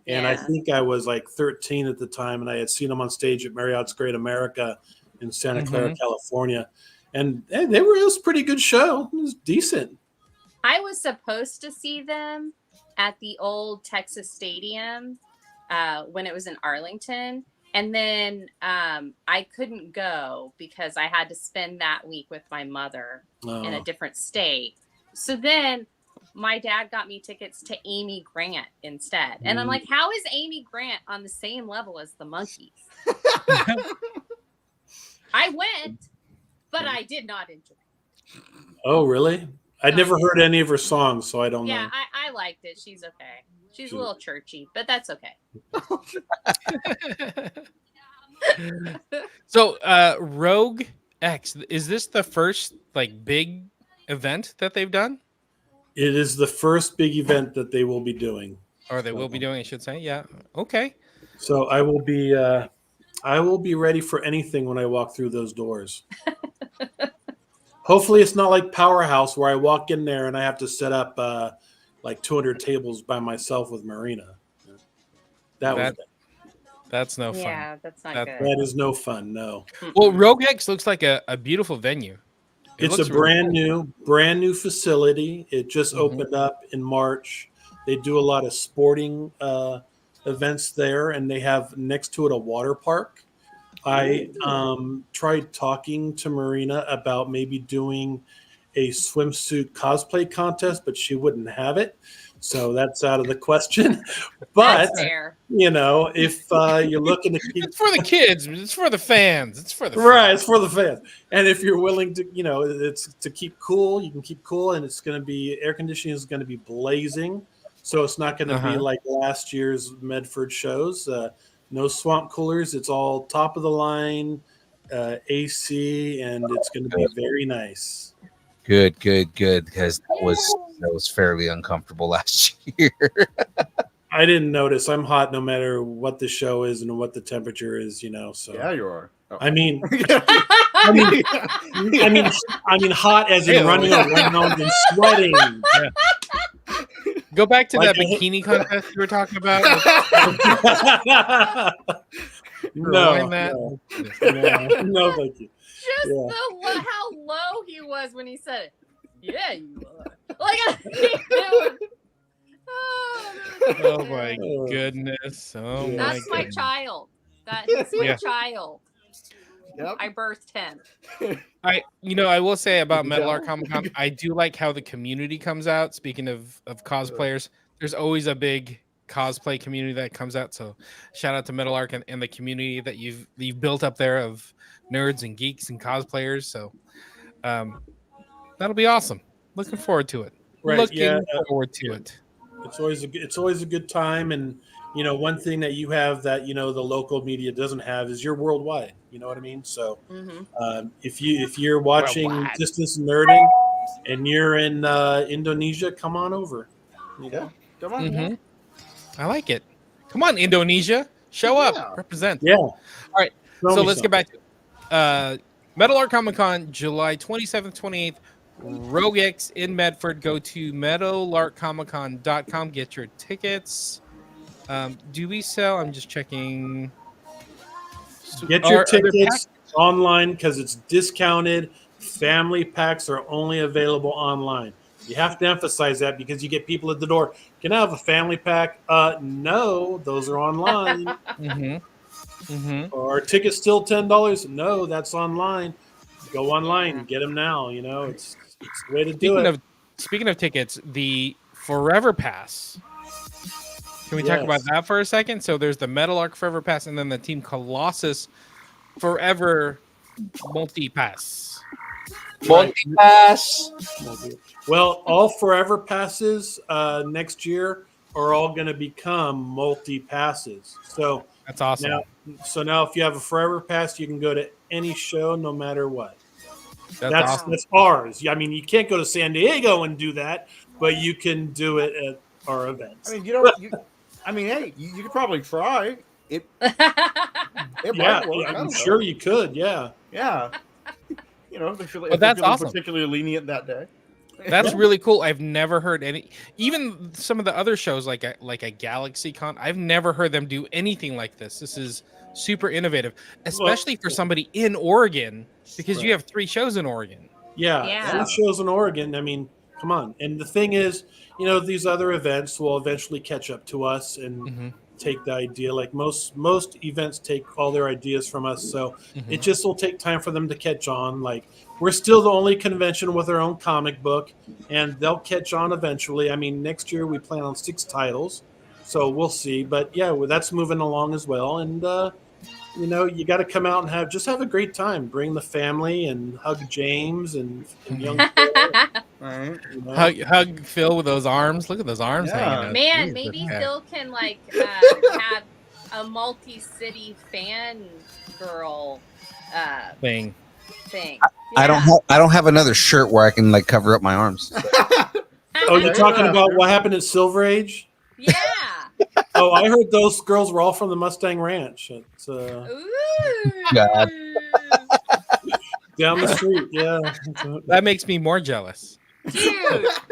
And I Yeah. think I was like 13 at the time, and I had seen them on stage at Marriott's Great America in Santa Clara, California. And it was a pretty good show. It was decent. I was supposed to see them at the old Texas Stadium when it was in Arlington. And then I couldn't go because I had to spend that week with my mother in a different state. So then my dad got me tickets to Amy Grant instead. And I'm like, how is Amy Grant on the same level as the Monkees? I went, but I did not enjoy it. Oh, really? I'd never heard any of her songs, so I don't Yeah, know. I liked it. She's okay. She's a little churchy, but that's okay. So, Rogue X, is this the first like big event that they've done, It is the first big event that they will be doing. or they will be doing? I should say, yeah. Okay. So I will be ready for anything when I walk through those doors. Hopefully, it's not like Powerhouse where I walk in there and I have to set up like 200 tables by myself with Marina. That's no fun. Yeah, that's not That- good. That is no fun. No, Well, Rogue X looks like a beautiful venue. It it's looks a really brand new facility. It just opened up in March. They do a lot of sporting events there, and they have next to it a water park. I tried talking to Marina about maybe doing a swimsuit cosplay contest, but she wouldn't have it. So that's out of the question. But, That's fair. if you're looking to keep It's for the kids. It's for the fans. It's for the right, fans. it's for the fans. And if you're willing to, it's to keep cool, you can keep cool, and it's going to be air conditioning is going to be blazing. So it's not going to be like last year's Medford shows. No swamp coolers. It's all top of the line AC, and it's going to be very nice. Good, because that was fairly uncomfortable last year. I didn't notice. I'm hot no matter what the show is and what the temperature is. So Yeah, you are. Oh. I mean, hot as in running around and sweating. Go back to that Like- bikini contest you were talking about. No, Rewind that. no, thank you. Just Yeah. how low he was when he said it. Yeah, you are. Like, Oh my goodness. Oh my That's my goodness. child. That is my Yeah. child. Yep. I birthed him. I will say about Yeah. Meadowlark Comic Con, I do like how the community comes out. Speaking of cosplayers, there's always a big cosplay community that comes out. So shout out to Meadowlark and the community that you've built up there of nerds and geeks and cosplayers. So that'll be awesome. Looking forward to it. Right, Looking forward to it. It's always a good time, and one thing that you have that the local media doesn't have is you're worldwide. You know what I mean? So if you're watching Worldwide. Distance Nerding and you're in Indonesia, come on over. Yeah. Come on. man. I like it. Come on, Indonesia, show up, Yeah. represent. Yeah. All right. Throw So me let's get back to Meadowlark Comic Con, July 27th, 28th. Rogue X in Medford. Go to meadowlarkcomiccon.com. Get your tickets. Do we sell? I'm just checking. Get your Are there tickets online because it's discounted. Family packs are only available online. You have to emphasize that because you get people at the door. Can I have a family pack? No, those are online. Are tickets still $10? No, that's online. Go online, get them now. It's the way to do it. Speaking of tickets, the Forever Pass. Can we talk about that for a second? So there's the Meadowlark Forever Pass, and then the Team Colossus Forever Multi Pass. Multi-pass. Well, all Forever Passes next year are all going to become multi passes. So That's awesome. now, if you have a Forever Pass, you can go to any show, no matter what. That's awesome. That's ours. I mean, you can't go to San Diego and do that, but you can do it at our events. I mean, hey, you could probably try. It Yeah, might work. I I'm don't sure know. you could. Yeah. Yeah. If they're Well, that's feeling awesome. particularly lenient that day. That's really cool. I've never heard any, even some of the other shows like a Galaxy Con. I've never heard them do anything like this. This is super innovative, especially for somebody in Oregon, because you have 3 shows in Oregon. Yeah. 3 shows in Oregon. I mean, come on. And the thing is, these other events will eventually catch up to us and take the idea. Like most events take all their ideas from us, so it just will take time for them to catch on. Like, we're still the only convention with our own comic book, and they'll catch on eventually. I mean, next year we plan on 6 titles, so we'll see. But yeah, that's moving along as well. And you got to come out and have a great time. Bring the family and hug James and young Right. Hug Phil with those arms. Look at those arms Yeah. hanging out. Man, Jesus, maybe heck. Phil can have a multi-city fan girl thing. thing. I don't have another shirt where I can cover up my arms. Oh, you're talking about what happened at Silver Age? Yeah. Oh, I heard those girls were all from the Mustang Ranch. It's Ooh. God. down the street. Yeah. That makes me more jealous. Dude,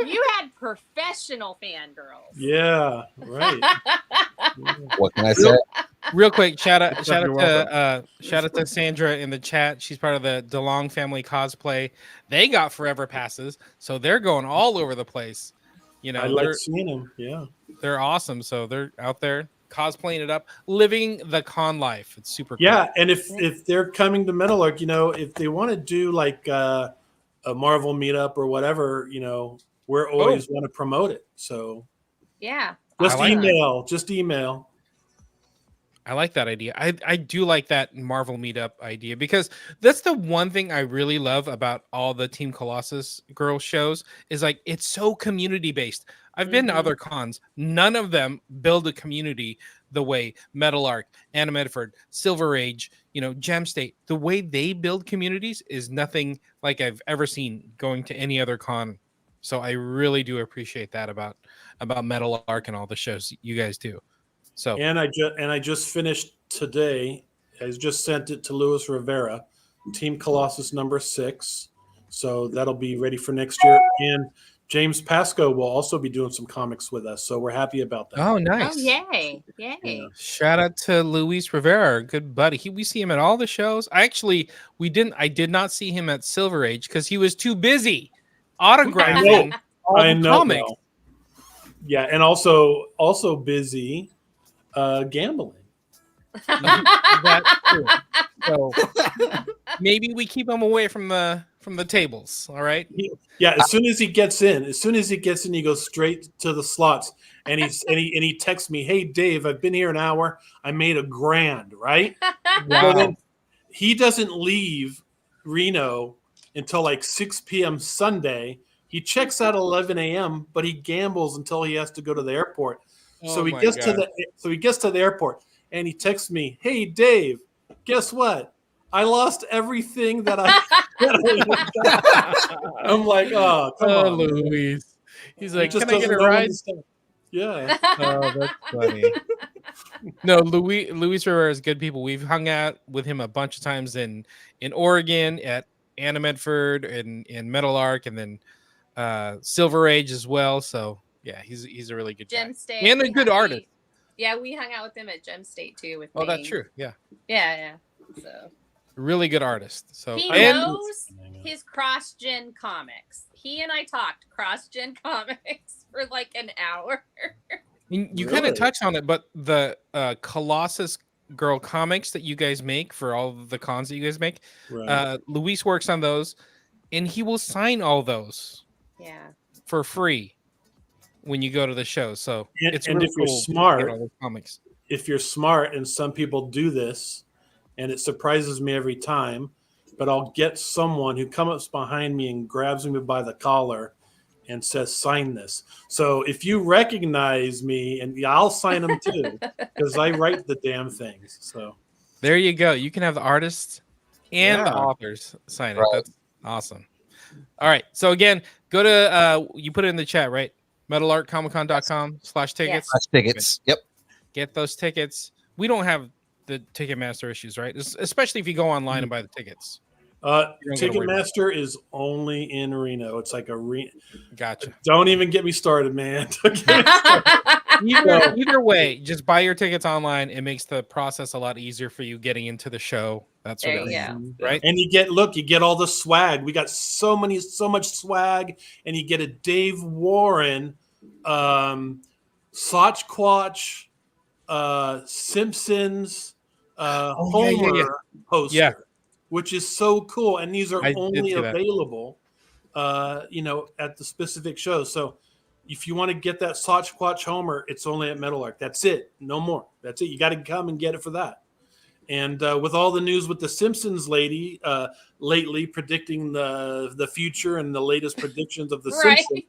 you had professional fangirls. Yeah. Right. What can I say? Real quick, shout out You're to Sandra in the chat. She's part of the DeLong family cosplay. They got Forever Passes, so they're going all over the place. I like seeing them. Yeah. They're awesome. So they're out there cosplaying it up, living the con life. It's super cool. Yeah, and if they're coming to Meadowlark, if they want to do like a Marvel meetup or whatever, we're always want to promote it. So Yeah. just I like email. Just email. I like that idea. I do like that Marvel meetup idea because that's the one thing I really love about all the Team Colossus girl shows is it's so community based. I've been to other cons. None of them build a community the way Meadowlark, Anna Medford, Silver Age, Gem State. The way they build communities is nothing like I've ever seen going to any other con. So I really do appreciate that about Meadowlark and all the shows you guys do. So And I just finished today. I just sent it to Luis Rivera, Team Colossus number 6. So that'll be ready for next year. And James Pasco will also be doing some comics with us. So we're happy about that. oh, nice. Oh, yay. Yay. Yeah. Shout out to Luis Rivera, our good buddy. We see him at all the shows. I did not see him at Silver Age because he was too busy autographing all I the know. comics. Yeah, and also busy gambling. That's true. So maybe we keep him away from the tables. All right. Yeah, as soon as he gets in, he goes straight to the slots, and he texts me, "Hey Dave, I've been here an hour. I made $1,000." Right? So then he doesn't leave Reno until like 6 p.m. Sunday. He checks out 11 a.m., but he gambles until he has to go to the airport. So he gets to the airport, and he texts me, "Hey Dave, guess what? I lost everything that I." I'm like, "Oh, come on, Luis." He's like, just "Can I get a doesn't know when ride?" to stop. Yeah. Oh, that's funny. No, Luis Rivera is good people. We've hung out with him a bunch of times in Oregon at Anna Medford and in Meadowlark, and then Silver Age as well. So yeah, he's a really good guy. Gem State and a good artist. Yeah, we hung out with him at Gem State too. With Oh, that's Bing. true. Yeah, Yeah. So really good artist. So he and knows his cross-gen comics. He and I talked cross-gen comics for like an hour. you kind of touched on it, but the Colossus Girl comics that you guys make for all the cons that you guys make, Right. Luis works on those, and he will sign all those for free when you go to the show. So it's and really if you're cool to smart, get all those comics. If you're smart, and some people do this, and it surprises me every time, but I'll get someone who comes behind me and grabs me by the collar and says, "Sign this." So if you recognize me, and I'll sign them too, because I write the damn things. So there you go. You can have the artists and the authors sign it. Right. That's awesome. All right. So again, go to you put it in the chat, right? Meadowlarkcomiccon.com/tickets. Tickets. Yep. Get those tickets. We don't have the Ticketmaster issues, right? Especially if you go online and buy the tickets. Ticketmaster is only in Reno. It's like a Gotcha. Don't even get me started, man. Either way, just buy your tickets online. It makes the process a lot easier for you getting into the show. That sort of thing, right? And you get all the swag. We got so much swag, and you get a Dave Warren, Sasquatch, Simpsons, Homer poster, which is so cool. And these are only available, at the specific shows. So if you want to get that Sasquatch Homer, it's only at Meadowlark. That's it. No more. That's it. You got to come and get it for that. And with all the news with the Simpsons lady lately predicting the future and the latest predictions of the Simpsons,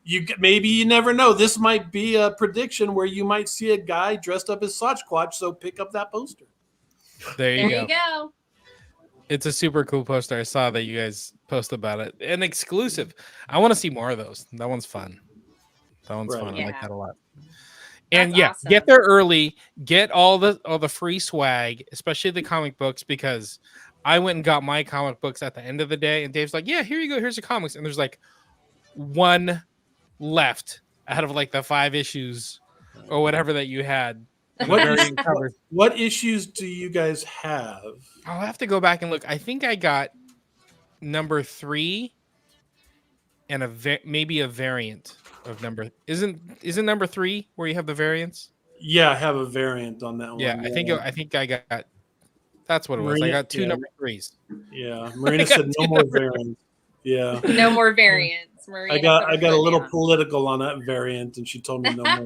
you never know. This might be a prediction where you might see a guy dressed up as Sasquatch. So pick up that poster. There you go. It's a super cool poster. I saw that you guys post about it. An exclusive. I want to see more of those. That one's fun. Fun. I like that a lot. And awesome. Get there early. Get all the free swag, especially the comic books, because I went and got my comic books at the end of the day, and Dave's like, "Yeah, here you go. Here's the comics." And there's like one left out of like the 5 issues or whatever that you had. What issues do you guys have? I'll have to go back and look. I think I got number 3 and maybe a variant of number. Isn't number 3 where you have the variants? Yeah, I have a variant on that one. Yeah, I think I got. That's what it was. I got 2 number 3s. Yeah, Marina said no more variants. Yeah, no more variants. Marina, I got a little political on that variant, and she told me no more.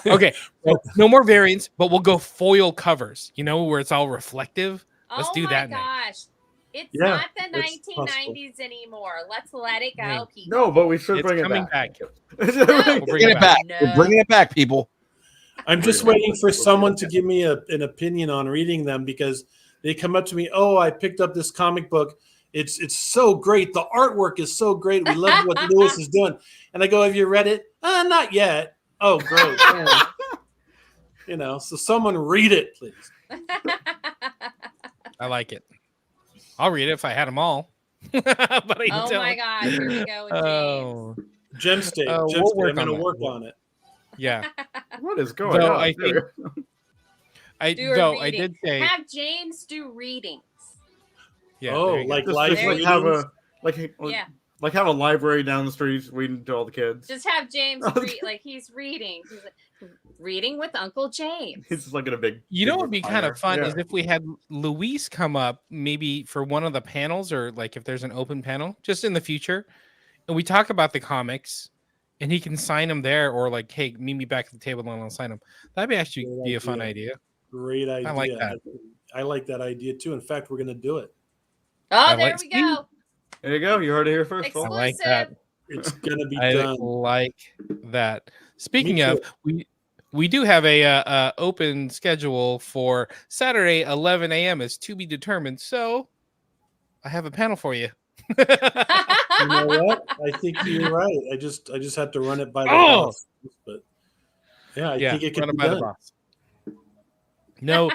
Okay. So no more variants, but we'll go foil covers. Where it's all reflective. Let's do that. Oh my gosh. It's not the 1990s anymore. Let's let it go, people. No, but we should bring it back. We'll bring it back. We're bringing it back, people. I'm just waiting for someone to give me an opinion on reading them, because they come up to me, "Oh, I picked up this comic book. It's so great. The artwork is so great. We love what Lewis is doing." And I go, "Have you read it?" Not yet. Oh, great. So someone read it, please. I like it. I'll read it if I had them all. But I don't. My God. Here we go with James. Gem State. I'm going to work on it. Yeah. What is going on? I did say have James do readings. Yeah. Oh, like live readings? Like have a library down the street reading to all the kids. Just have James read, like he's reading. He's like, reading with Uncle James. He's just like in a big. You know what would be kind fire. of fun Yeah. is if we had Luis come up maybe for one of the panels, or like if there's an open panel just in the future, and we talk about the comics, and he can sign them there, or like, hey, meet me back at the table and I'll sign them. That'd be actually Great be a fun idea. idea. Great idea. I like that. I like that idea too. In fact, we're going to do it. Oh, I there like- we go. There you go. You heard it here first. folks. I like that. It's going to be I done. like that. Speaking Me of, too. we do have a open schedule for Saturday 11 a.m. is to be determined. So I have a panel for you. You know what? I think you're right. I just have to run it by the Oh! boss. But yeah, I think it can run be by the done. boss. No,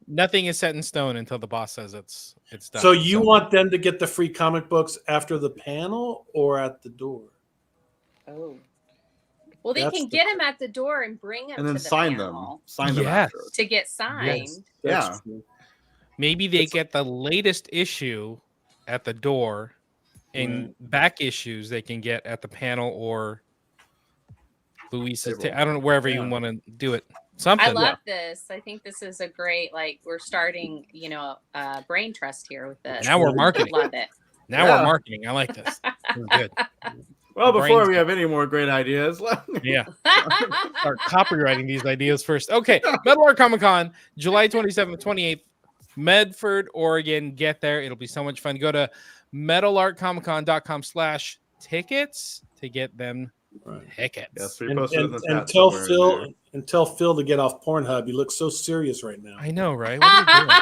nothing is set in stone until the boss says it's done. So you want them to get the free comic books after the panel or at the door? Oh. Well, they That's can the- get him at the door and bring him And then to the sign panel them. Sign them Yes. after. to get signed. Yes, that's Yeah. true. maybe they get the latest issue at the door, and back issues they can get at the panel or Luis's. Table. I don't know, wherever you Yeah. want to do it. Something. I love this. I think this is a great, like, we're starting, brain trust here with this. Now we're marketing. Love it. Now Yeah. we're marketing. I like this. This is good. Well, The before brains- we have any more great ideas, Yeah. Start copywriting these ideas first. Okay. Meadowlark Comic Con, July 27th, 28th, Medford, Oregon. Get there. It'll be so much fun. Go to meadowlarkcomiccon.com/tickets to get them Right. tickets. yes, we And, posted it in and, the chat and tell somewhere in Phil there. and tell Phil to get off Pornhub. He looks so serious right now. I know, right? What are you doing?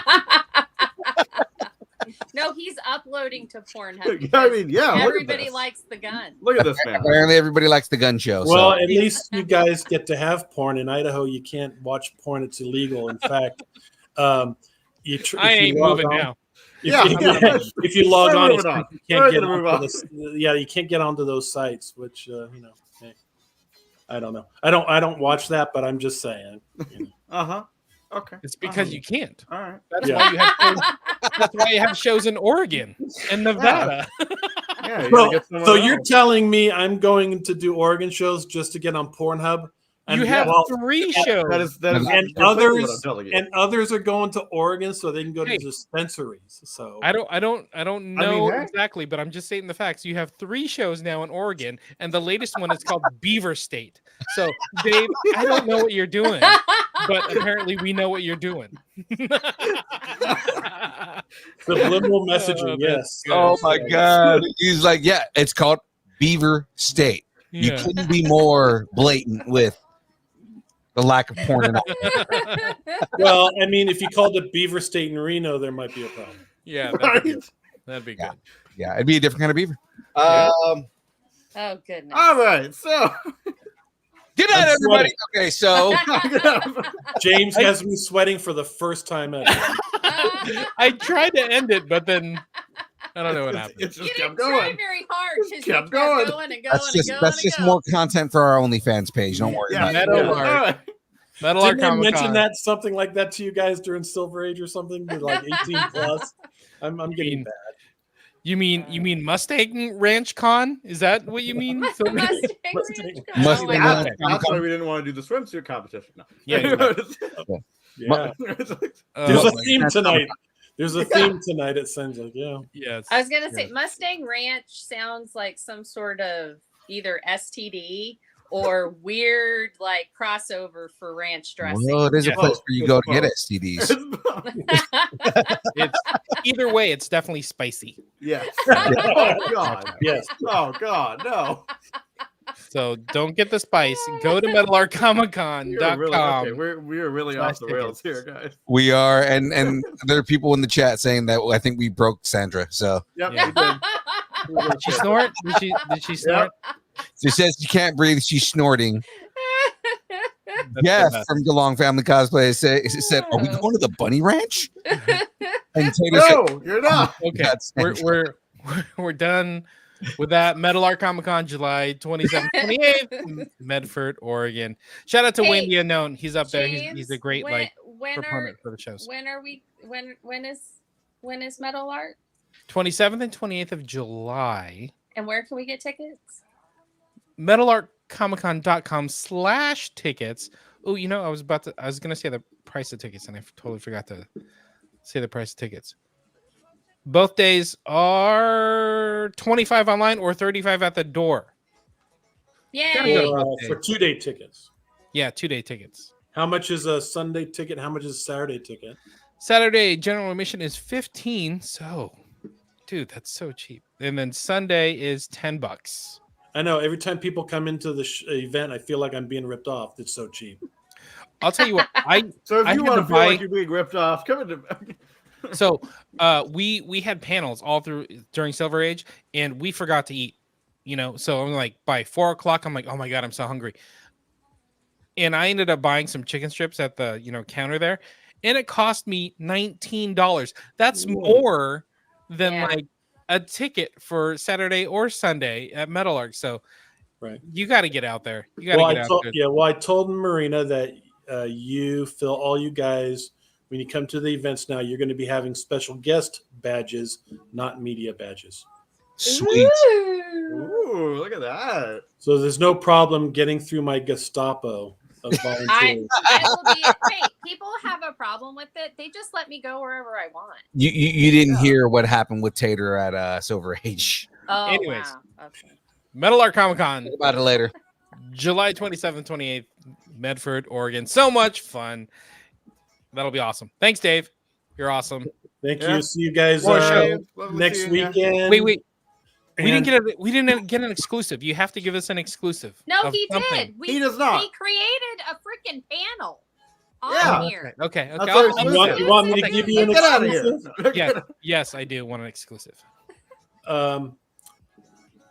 No, he's uploading to Pornhub. I mean, yeah. Look at Everybody this. likes the gun. Look at this man. Apparently, everybody likes the gun show. Well, So at least you guys get to have porn. In Idaho, you can't watch porn; it's illegal. In fact, you I ain't moving now. Yeah, yeah. If you log We're on, moving on. you We're can't get gonna move onto you can't get onto those sites. Which hey, I don't know. I don't watch that, but I'm just saying. Uh huh. Okay. It's because you can't. All right. That's Yeah. why you have shows, that's why you have shows in Oregon and Nevada. Yeah. You So, gotta get somewhere so you're else. telling me I'm going to do Oregon shows just to get on Pornhub? You have well, 3 shows. that is and exactly what others I'm telling you. and others are going to Oregon so they can go to Hey. dispensaries. So I don't know hey. exactly, but I'm just stating the facts. You have 3 shows now in Oregon, and the latest one is called Beaver State. So, Dave, I don't know what you're doing, but apparently we know what you're doing. subliminal messaging, Oh, yes. that's good. oh my god, he's like, yeah, it's called Beaver State. You Yeah. couldn't be more blatant with the lack of porn. And all. Well, I mean, if you called it Beaver State in Reno, there might be a problem. Yeah, Right? that'd be Yeah. good. Yeah, it'd be a different kind of beaver. Yeah. Oh, goodness. All right. So. Good night, I'm everybody. Okay, so James has me sweating for the first time ever. I tried to end it, but then I don't know what happened. It You just didn't kept try going. very hard. Just Just kept kept going. going and going that's just more content for our OnlyFans page. Don't worry Yeah. about it. Meadowlark. All right. Meadowlark Didn't I Comic mention Con. that something like that to you guys during Silver Age or something? You're like 18 plus. I'm getting mean- bad. You mean Mustang Ranch Con? Is that what you mean? So- Mustang Mustang. Ranch. Mustang Oh my Ranch. God. That's why we didn't want to do the swimsuit competition. No. Yeah, Yeah. There's Uh, a theme tonight. There's a theme tonight. It sounds like, yeah. yes. I was gonna say Mustang Ranch sounds like some sort of either STD or weird like crossover for ranch dressing. Well, it is Yeah. a place where you go to get Both. STDs. It's either way, it's definitely spicy. Yes. Oh God. Yes. Oh God. No. So don't get the spice. Go to You're really, meadowlarkcomiccon.com. okay, we're really off the Slash rails tickets. here, guys. We are, and there are people in the chat saying that I think we broke Sandra. So Yep. Yeah. we did. Did she snort? Did she snort? she says she can't breathe. She's snorting. That's Jeff the best. from the Long Family Cosplay said, "Are we going to the Bunny Ranch?" And Taylor said, No, you're not. Okay, That's we're done with that. Meadowlark Comic Con, July 27th, 28th, Medford, Oregon. Shout out to Hey, Wendy Unknown. He's up there. He's James, a great when, like when are proponent for the shows. when are we when is Meadowlark? 27th and 28th of July And where can we get tickets? Meadowlarkcomiccon.com/tickets. Oh, I was gonna say the price of tickets, and I totally forgot to say the price of tickets. Both days are $25 online or $35 at the door. Yay! For 2-day tickets. Yeah, 2-day tickets. How much is a Sunday ticket? How much is a Saturday ticket? Saturday general admission is $15. So, dude, that's so cheap. And then Sunday is $10. I know. Every time people come into the event, I feel like I'm being ripped off. It's so cheap. I'll tell you what. So if I you had want to to feel buy- like you're being ripped off, come into. So we had panels all through during Silver Age, and we forgot to eat. So I'm like, by 4:00, I'm like, oh my god, I'm so hungry. And I ended up buying some chicken strips at the counter there, and it cost me $19. That's more than like a ticket for Saturday or Sunday at Meadowlark. So Right. you got to get out there. You got to get out there. Yeah, well, I told Marina that all you guys, when you come to the events now, you're going to be having special guest badges, not media badges. Sweet. Ooh, look at that. So there's no problem getting through my Gestapo of volunteers. I will be. Hey, people have a problem with it. They just let me go wherever I want. You didn't hear what happened with Tater at Silver Age. Oh, Anyways. wow. Okay. Meadowlark Comic Con, Talk about it later. July 27th, 28th, Medford, Oregon. So much fun. That'll be awesome. Thanks, Dave. You're awesome. Thank Yeah. you. See you guys More show. Lovely next seeing ya. weekend. Wait. We And- didn't get an exclusive. You have to give us an exclusive. No, of he something. did. He does not. We created a freaking panel on Yeah. here. Okay. That's I'll- what I'll- You want me to give you an Get out of here. exclusive? Yes, I do want an exclusive.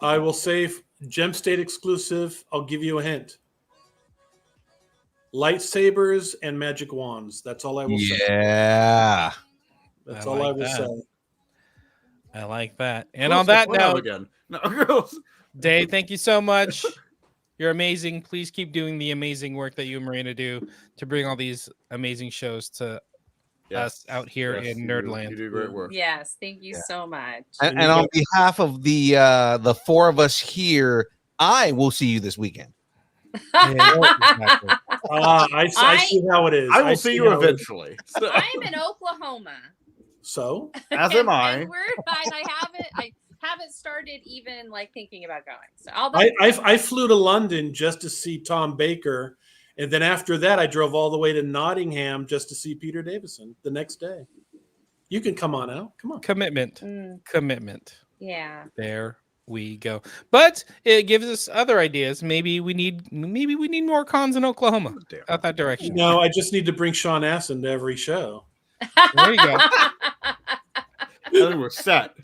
I will say Gem State exclusive. I'll give you a hint. Lightsabers and magic wands. That's all I will say. Yeah. That's I all like I will that. say. I like that. And Who's on the that one out note, again. No, girls. Dave, thank you so much. You're amazing. Please keep doing the amazing work that you and Marina do to bring all these amazing shows to us out here Yes, in you Nerdland. do great work. Yes, thank you so much. And on behalf of the four of us here, I will see you this weekend. Exactly. I see how it is. I will see you how it is. eventually. So, I'm in Oklahoma. So as am I. And I haven't started even like thinking about going. So I'll I flew to London just to see Tom Baker, and then after that, I drove all the way to Nottingham just to see Peter Davison the next day. You can come on out. Come on. Commitment. Mm, Commitment. yeah. There we go. But it gives us other ideas. Maybe we need more cons in Oklahoma. Damn. Out that direction. No, I just need to bring Sean Astin to every show. There you go. I think we're set.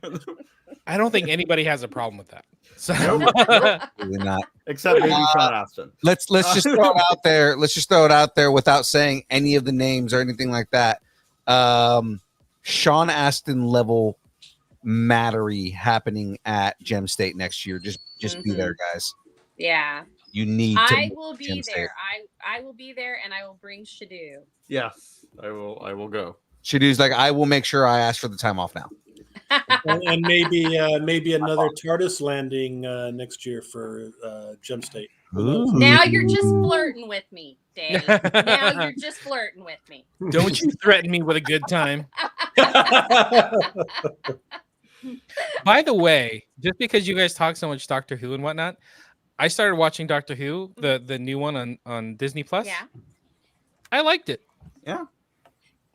I don't think anybody has a problem with that. So Really not. Except maybe Sean Astin. Let's just throw it out there. Let's just throw it out there without saying any of the names or anything like that. Sean Astin level mattery happening at Gem State next year. Just be there, guys. Yeah. You need to. I will be Gem State. there. I will be there and I will bring Shadu. Yes, I will go. Shadu's like, I will make sure I ask for the time off now. And maybe another TARDIS landing next year for Gem State. Now you're just flirting with me, Dave. Now you're just flirting with me. don't you threaten me with a good time. By the way, just because you guys talk so much Doctor Who and whatnot, I started watching Doctor Who, the new one on Disney Plus. Yeah. I liked it. Yeah.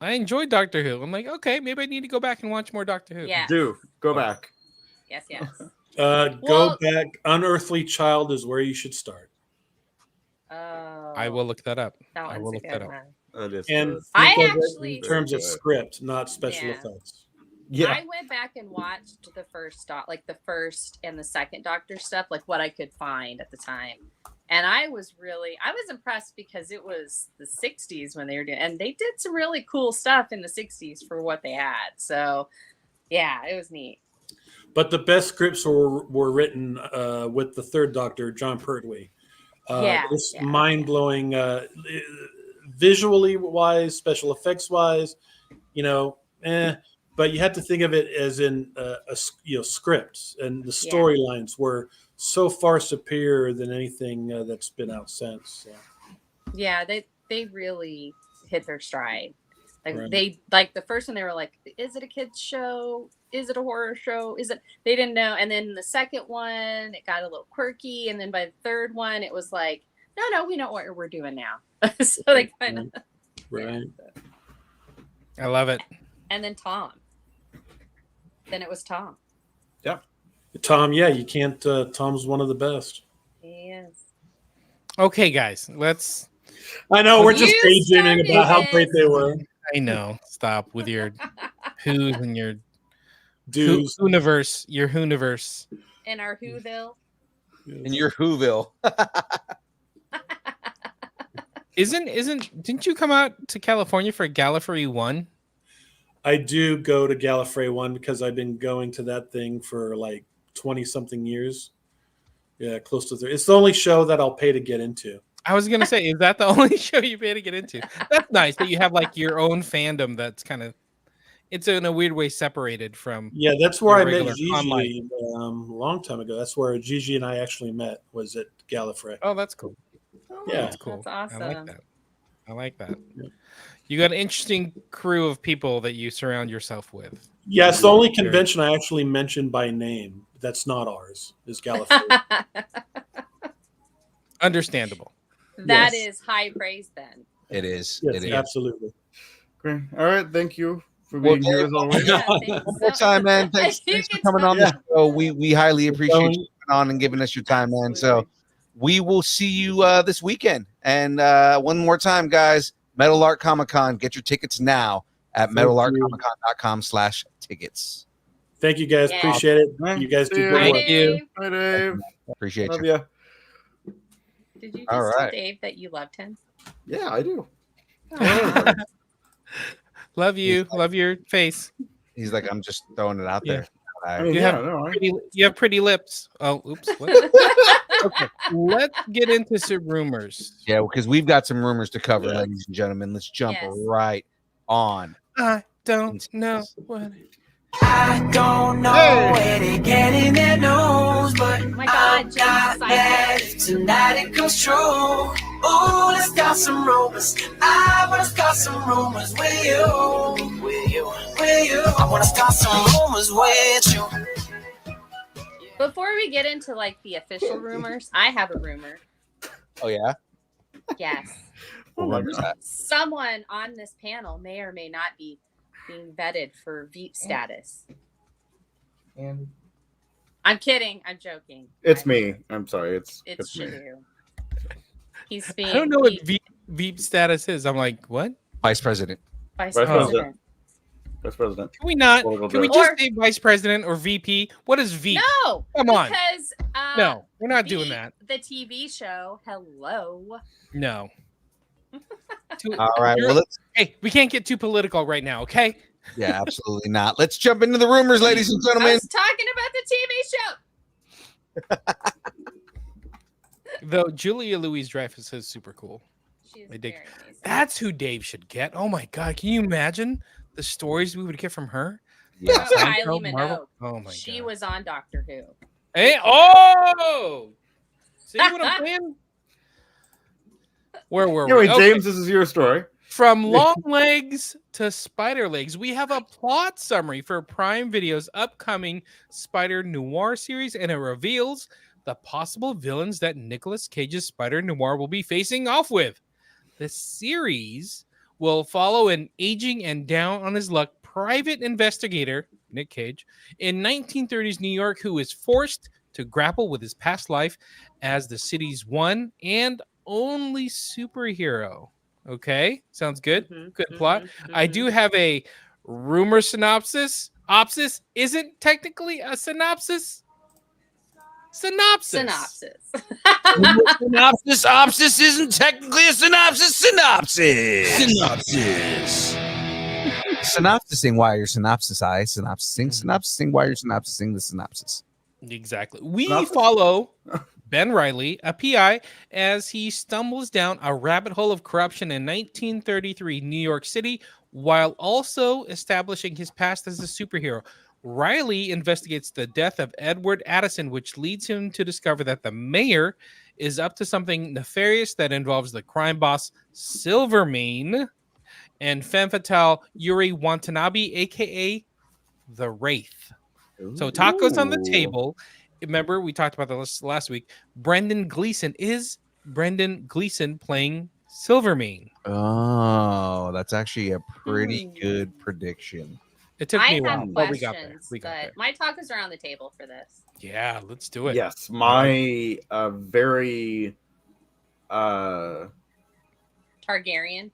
I enjoyed Doctor Who. I'm like, okay, maybe I need to go back and watch more Doctor Who. Yeah. Do go back. Yes, yes. Go Well- back. Unearthly Child is where you should start. Oh. I will look that up. That I one's will a look good that up. one. That is And good. I think of it actually- in terms of Very good. script, not special Yeah. effects. Yeah. I went back and watched the first and the second Doctor stuff, like what I could find at the time. And I was impressed because it was the 60s when they were doing, and they did some really cool stuff in the 60s for what they had. So yeah, it was neat. But the best scripts were written with the third Doctor, John Pertwee. It's Yeah. mind-blowing, visually wise, special effects wise. but you have to think of it as in scripts, and the storylines were so far superior than anything that's been out since. So. Yeah, they really hit their stride. Like Right. they like the first one they were like, is it a kids show? Is it a horror show? Is it? They didn't know. And then the second one, it got a little quirky. And then by the third one, it was like, no, we know what we're doing now. So they kind of Right. I love it. And then Tom. Then it was Tom. Tom, yeah, you can't. Tom's one of the best. He is. Okay, guys, let's. I know we're just You daydreaming about how started great they were. I know. Stop with your who's and your Dudes. Whoniverse. Your Whoniverse. In our Whoville. In your Whoville. Didn't you come out to California for Gallifrey 1? I do go to Gallifrey 1 because I've been going to that thing for like 20 something years. Yeah, close to 30. It's the only show that I'll pay to get into. I was gonna say, is that the only show you pay to get into? That's nice that you have like your own fandom. That's kind of, it's in a weird way separated from. Yeah, that's where I Your met regular Gigi online. a long time ago. That's where Gigi and I actually met, was at Gallifrey. Oh, that's cool. Yeah. That's cool. That's awesome. I like that. I like that. Yeah. You got an interesting crew of people that you surround yourself with. Yeah, it's the only convention I actually mentioned by name. That's not ours, is Gallifrey. Understandable. That Yes. is high praise then. It is. Yes, It is. absolutely. Great. All right. Thank you for Well, being here as always. Yeah, One more time, man. Thanks for coming on the show. We highly appreciate you coming on and giving us your time, man. So we will see you this weekend. And one more time, guys, Meadowlark Comic Con. Get your tickets now at Thank you. meadowlarkcomiccon.com/tickets. Thank you, guys. Yeah. Appreciate it. Right. You guys do See good ya. Thank work. you. Hi, Dave. Appreciate Love you. ya. Did you just All tell right. Dave that you loved him? Yeah, I do. Love you. Love your face. He's like, I'm just throwing it out there. I mean, You yeah, have no, I- You have pretty lips. Oh, oops. What? Okay, let's get into some rumors. Yeah, because we've got some rumors to cover, Yeah. ladies and gentlemen. Let's jump Yes. right on. I don't know what. I don't know Hey. where they getting their news, but Oh my God, Jen's got that excited. if tonight it comes true. Ooh, let's start some rumors. I wanna start some rumors with you. I wanna start some rumors with you. Before we get into like the official rumors, I have a rumor. Oh, yeah? Yes. Oh What my rumor is God. that? Someone on this panel may or may not be being vetted for Veep status. I'm kidding. I'm joking. It's me. I'm sorry. It's It's me. Shadu. He's being I don't know what Veep status is. I'm like, what? Vice President. vice Vice president. president. Vice president. Can we not? Political Can we director. just say vice president or VP? What is Veep? No, Come on. because No, we're not doing Veep, that. The TV show. Hello. No. All right. You're- Well, let's. Hey, we can't get too political right now, okay? Yeah, absolutely not. Let's jump into the rumors, ladies and I gentlemen. was talking about the TV show. Though Julia Louis-Dreyfus is super cool. She's I dig- very amazing. That's who Dave should get. Oh my god, can you imagine the stories we would get from her? Yeah. Oh, Kylie Seinfeld, Minogue. Marvel? Oh my She god. was on Doctor Who. Hey, oh! See what I'm saying? Where were Anyway, we? Okay. James, this is your story. From long legs to spider legs, we have a plot summary for Prime Video's upcoming Spider Noir series, and it reveals the possible villains that Nicolas Cage's Spider Noir will be facing off with. The series will follow an aging and down on his luck private investigator, Nick Cage, in 1930s New York, who is forced to grapple with his past life as the city's one and only superhero. Okay, sounds good. Mhm, Good mhm, plot. I mhm. do have a rumor synopsis. Opsis isn't technically a synopsis. Synopsis. Synopsis. Synopsis. Opsis isn't technically a synopsis. Synopsis. Synopsising while you're synopsising. Synopsising while you're synopsising the synopsis. Exactly. We Synopsis? follow Ben Reilly, a PI, as he stumbles down a rabbit hole of corruption in 1933 New York City, while also establishing his past as a superhero. Riley investigates the death of Edward Addison, which leads him to discover that the mayor is up to something nefarious that involves the crime boss Silvermane and femme fatale Yuri Watanabe, aka the Wraith. So tacos on the Ooh. table. Remember, we talked about this last week. Brendan Gleeson playing Silvermane. Oh, that's actually a pretty Hmm. good prediction. It took I me a while, have but we got there. questions, We got but there. my tacos are on the table for this. Yeah, let's do it. Yes, my very Targaryen.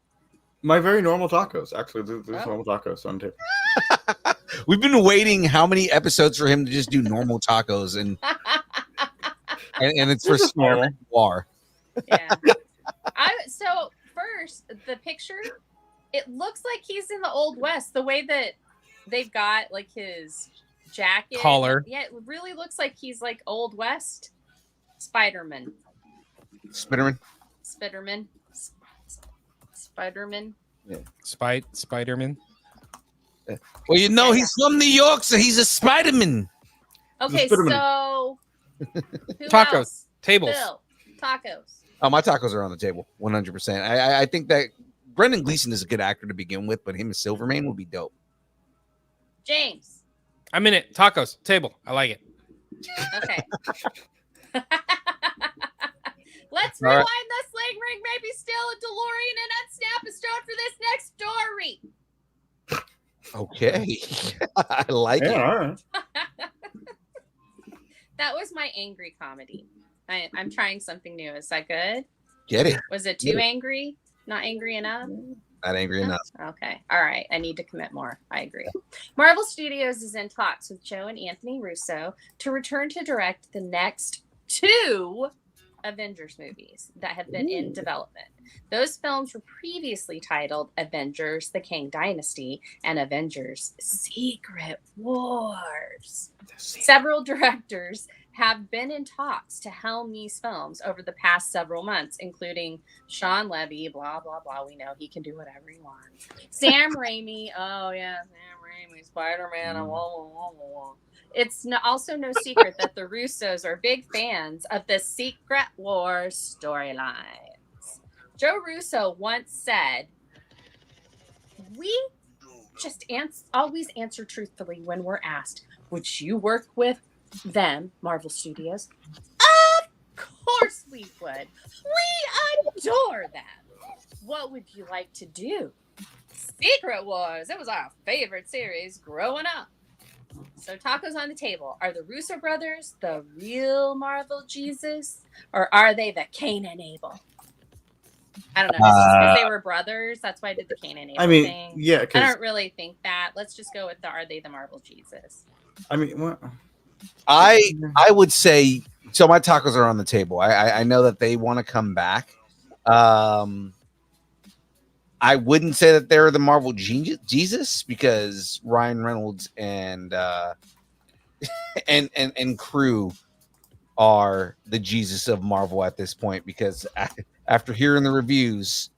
my very normal tacos. Actually, there's Oh. normal tacos on the table. We've been waiting how many episodes for him to just do normal tacos, and it's for This is normal. Spiderman Noir. Yeah. So first, the picture, it looks like he's in the Old West. The way that they've got like his jacket, Collar. Yeah, it really looks like he's like Old West Spiderman. Spiderman. Spiderman. Spiderman. Spiderman. Well, you know Yeah, he's from New York, so he's a Spiderman. Okay, Spiderman. so who Tacos. else? Tables. Bill. Tacos. Oh, my tacos are on the table, 100%. I think that Brendan Gleeson is a good actor to begin with, but him as Silvermane would be dope. James. I'm in it. Tacos. Table. I like it. Okay. Let's All right. rewind the sling ring, maybe steal a DeLorean and unsnap a stone for this next story. Okay. I like Yeah, it. all right. That was my angry comedy. I'm trying something new. Is that good? Get it. Was it too angry? Not angry enough? Not angry enough. Okay. All right. I need to commit more. I agree. Marvel Studios is in talks with Joe and Anthony Russo to return to direct the next 2 Avengers movies that have been in development. Those films were previously titled Avengers: The Kang Dynasty and Avengers: Secret Wars. Several directors have been in talks to helm these films over the past several months, including Sean Levy, blah, blah, blah. We know he can do whatever he wants. Sam Raimi, oh yeah, Sam Raimi, Spider-Man, and blah, blah, blah, blah. It's also no secret that the Russos are big fans of the Secret Wars storylines. Joe Russo once said, "We just always answer truthfully when we're asked, would you work with them, Marvel Studios? Of course we would. We adore them. What would you like to do? Secret Wars. It was our favorite series growing up." So tacos on the table. Are the Russo brothers the real Marvel Jesus? Or are they the Cain and Abel? I don't know. It's just because they were brothers. That's why I did the Cain and Abel I mean, thing. yeah, I because don't really think that. Let's just go with the are they the Marvel Jesus? I mean, what? I would say so. My tacos are on the table. I know that they want to come back. I wouldn't say that they're the Marvel Jesus because Ryan Reynolds and crew are the Jesus of Marvel at this point. Because after hearing the reviews,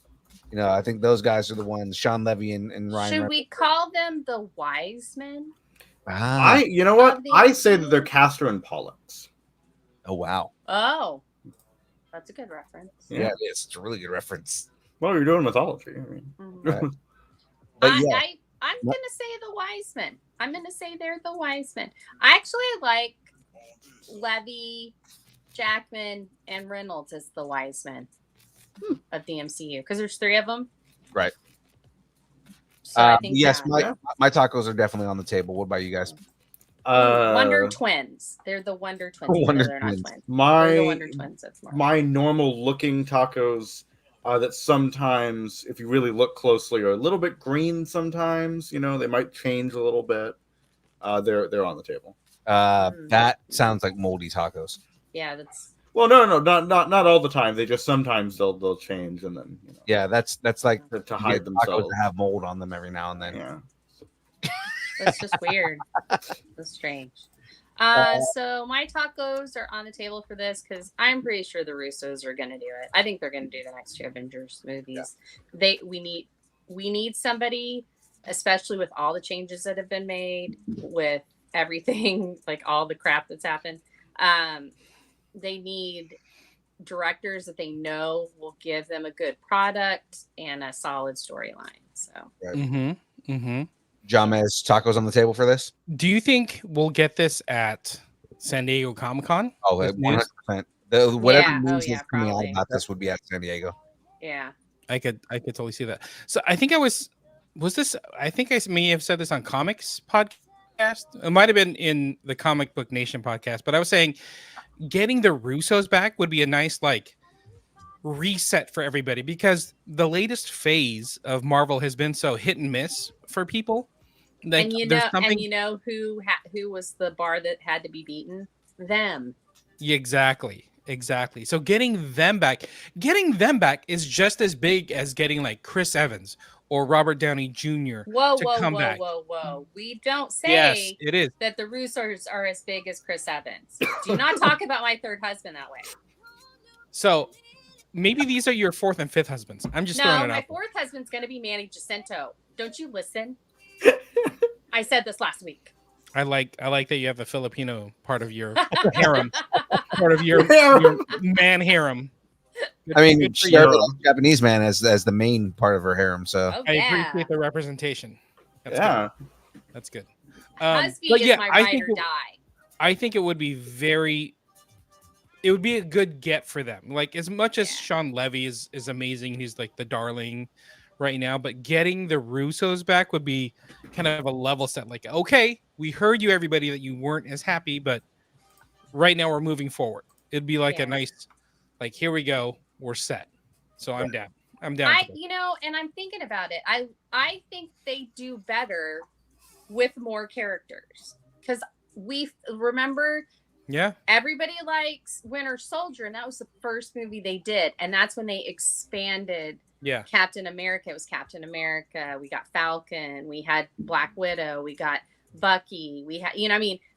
you know, I think those guys are the ones. Sean Levy and Ryan. Should Reynolds. we call them the wise men? You know what? Of the I say that MCU? they're Castor and Pollux. Oh wow! Oh, that's a good reference. Yeah, it is. It's a really good reference. Well, you're doing mythology. I mean, Mhm. Right. But yeah, I'm gonna say the wise men. I'm gonna say they're the wise men. I actually like Levy, Jackman, and Reynolds as the wise men of the MCU because there's 3 of them. Right. So I think yes, that. my tacos are definitely on the table. What about you guys? Wonder Twins. They're the Wonder Twins. even though Wonder they're Twins. not twins. They're the Wonder my Twins. That's more. my normal looking tacos that sometimes, if you really look closely, are a little bit green. Sometimes, you know, they might change a little bit. They're on the table. That sounds like moldy tacos. Yeah, that's. Well, no, not all the time. They just sometimes they'll change and then, you know, Yeah, that's like to you hide get tacos themselves. that have mold on them every now and then. Yeah. That's just weird. That's strange. So my tacos are on the table for this because I'm pretty sure the Russos are going to do it. I think they're going to do the next two Avengers movies. We need somebody, especially with all the changes that have been made with everything, like all the crap that's happened. They need directors that they know will give them a good product and a solid storyline. So. Mm-hmm. Mm-hmm. James, tacos on the table for this? Do you think we'll get this at San Diego Comic Con? Oh, 100%. Whatever Yeah. news Yeah, is coming out probably. about this would be at San Diego. Yeah. I could totally see that. So I think I think I may have said this on Comics podcast. It might have been in the Comic Book Nation podcast, but I was saying getting the Russos back would be a nice like reset for everybody because the latest phase of Marvel has been so hit and miss for people. Like, And you know who was the bar that had to be beaten? Them. Yeah, exactly. So getting them back is just as big as getting like Chris Evans or Robert Downey Jr. Whoa. We don't say Yes, it is. that the Russos are as big as Chris Evans. Do not talk about my third husband that way. So maybe these are your fourth and fifth husbands. I'm just throwing it No, my out. fourth husband's going to be Manny Jacinto. Don't you listen? I said this last week. I like that you have a Filipino part of your harem, part of your man harem. I mean, Good for she already you. has a Japanese man as the main part of her harem. So Oh, I yeah. appreciate the representation. That's Yeah. good. That's good. Husby But is yeah, my I ride think or die. I think it would be a good get for them. Like as much as Sean Levy is amazing, he's like the darling right now, but getting the Russos back would be kind of a level set. Like, okay, we heard you, everybody, that you weren't as happy, but right now we're moving forward. It'd be like a nice, like, here we go, we're set. So I'm down. I'm down. And I'm thinking about it. I think they do better with more characters because we remember. Yeah. Everybody likes Winter Soldier, and that was the first movie they did, and that's when they expanded. Yeah. Captain America. It was Captain America. We got Falcon. We had Black Widow. We got Bucky. We had,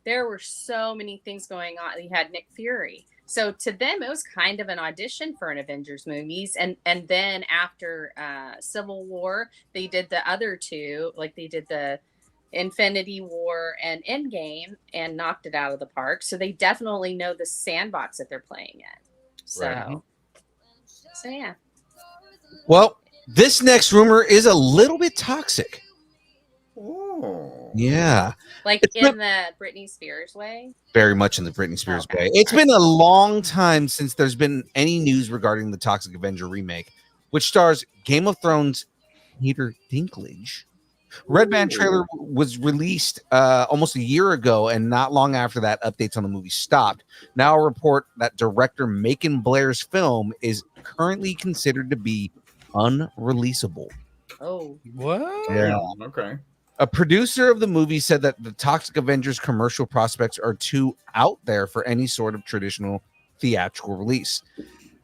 there were so many things going on. We had Nick Fury. So to them, it was kind of an audition for an Avengers movies. And then after Civil War, they did the other two, like they did the Infinity War and Endgame and knocked it out of the park. So they definitely know the sandbox that they're playing in. So yeah. Well, this next rumor is a little bit toxic. Oh. Yeah. Like in the Britney Spears way? Very much in the Britney Spears way. It's been a long time since there's been any news regarding the Toxic Avenger remake, which stars Game of Thrones Peter Dinklage. Red Band trailer was released almost a year ago, and not long after that, updates on the movie stopped. Now, a report that director Macon Blair's film is currently considered to be unreleasable. Oh, what? Yeah. Okay. A producer of the movie said that the Toxic Avengers commercial prospects are too out there for any sort of traditional theatrical release.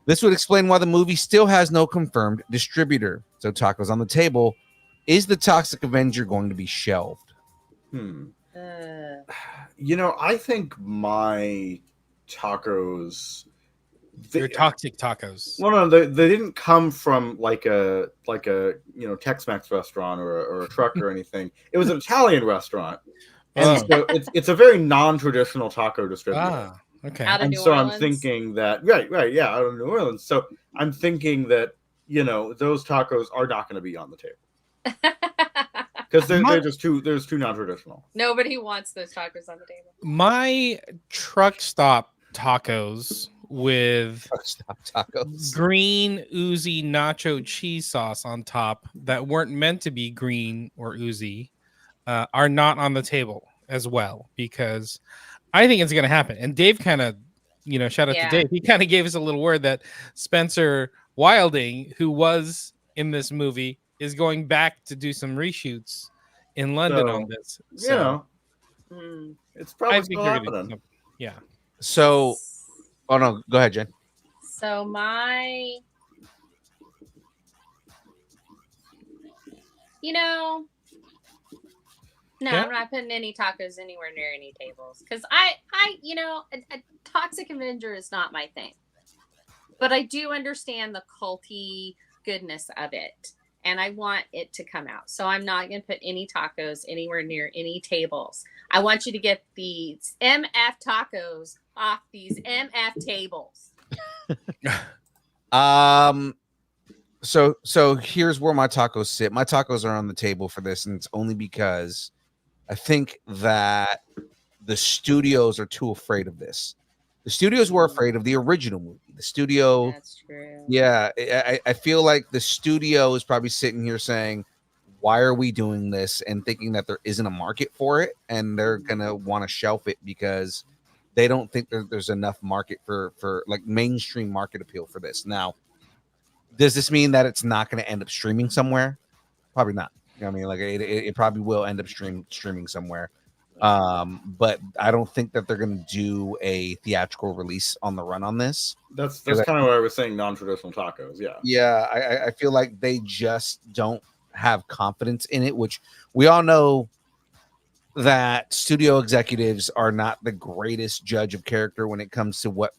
This would explain why the movie still has no confirmed distributor. So, tacos on the table. Is the Toxic Avenger going to be shelved? I think my tacos. Your toxic tacos. Well, no, they didn't come from like a Tex-Mex restaurant or a truck or anything. It was an Italian restaurant, and so it's a very non-traditional taco distributor. Okay. Out of And New so Orleans? I'm thinking that yeah, out of New Orleans. So I'm thinking that those tacos are not going to be on the table because they're just too non-traditional. Nobody wants those tacos on the table. My truck stop tacos with green oozy nacho cheese sauce on top that weren't meant to be green or oozy are not on the table as well, because I think it's going to happen. And Dave kind of, shout out to Dave. He kind of gave us a little word that Spencer Wilding, who was in this movie, is going back to do some reshoots in London on this. So it's probably I think still they're gonna happening. yeah. So, oh no, go ahead, Jen. So my, No, Yeah. I'm not putting any tacos anywhere near any tables because I, a Toxic Avenger is not my thing. But I do understand the culty goodness of it, and I want it to come out. So I'm not going to put any tacos anywhere near any tables. I want you to get these MF tacos off these MF tables. So here's where my tacos sit. My tacos are on the table for this, and it's only because I think that the studios are too afraid of this. The studios were afraid of the original movie. The studio, That's true. yeah, I feel like the studio is probably sitting here saying, why are we doing this? And thinking that there isn't a market for it, and they're gonna want to shelf it because they don't think there's enough market for like mainstream market appeal for this. Now, does this mean that it's not going to end up streaming somewhere? Probably not. You know what I mean, like it probably will end up streaming somewhere. But I don't think that they're going to do a theatrical release on the run on this. That's kind of what I was saying. Non-traditional tacos. Yeah. Yeah, I feel like they just don't have confidence in it, which we all know that studio executives are not the greatest judge of character when it comes to what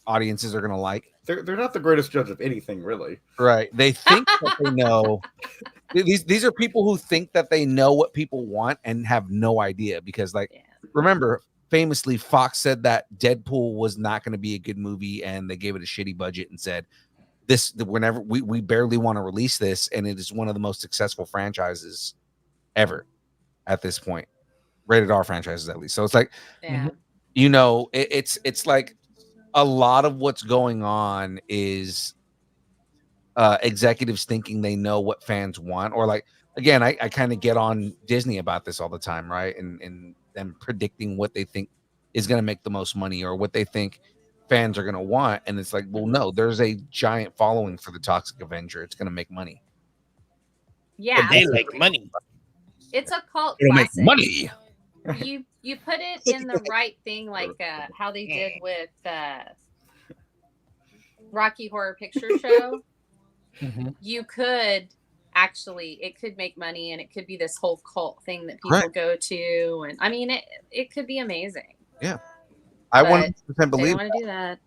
audiences are going to like. They're not the greatest judge of anything, really. Right. They think that they know. These are people who think that they know what people want and have no idea because, like, remember, famously, Fox said that Deadpool was not going to be a good movie, and they gave it a shitty budget and said, whenever we barely want to release this, and it is one of the most successful franchises ever at this point, rated R franchises at least. So it's like, you know, it's like a lot of what's going on is executives thinking they know what fans want, or like, again, I kind of get on Disney about this all the time, right? And them predicting what they think is going to make the most money or what they think fans are going to want. And it's like, well, no, there's a giant following for the Toxic Avenger. It's going to make money. Yeah, They like money. it's a cult It'll make classic. money. You put it in the right thing, like how they did with Rocky Horror Picture Show. You could actually, it could make money, and it could be this whole cult thing that people go to, and I mean, it could be amazing. Yeah, I 100% They believe. don't want to do that.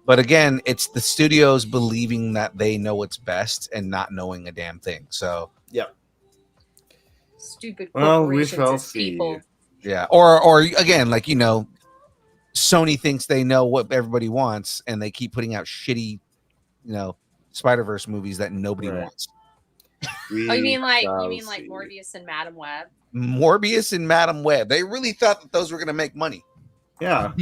But again, it's the studios believing that they know what's best and not knowing a damn thing. So yeah, stupid. Well, we corporations shall and see. people. yeah, or again, like, you know, Sony thinks they know what everybody wants, and they keep putting out shitty, you know, Spider-Verse movies that nobody wants. Oh, you mean like Morbius and Madam Web? Morbius and Madam Web. They really thought that those were going to make money. Yeah.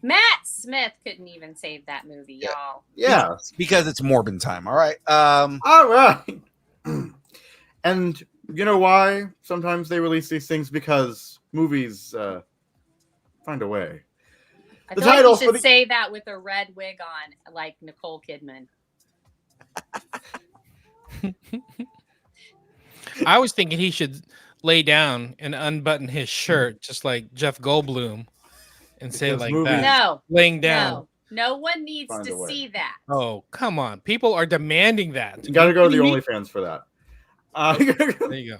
Matt Smith couldn't even save that movie, y'all. Yeah. Because it's Morbin time. All right. All right. And you know why sometimes they release these things? Because movies find a way. I The feel like title you for should the- say that with a red wig on, like Nicole Kidman. I was thinking he should lay down and unbutton his shirt, just like Jeff Goldblum, and say it Because like movies- that. No, Laying down. no one needs Find a to way. see that. Oh, come on. People are demanding that. You got to go to the Kidding me? OnlyFans for that. There you go.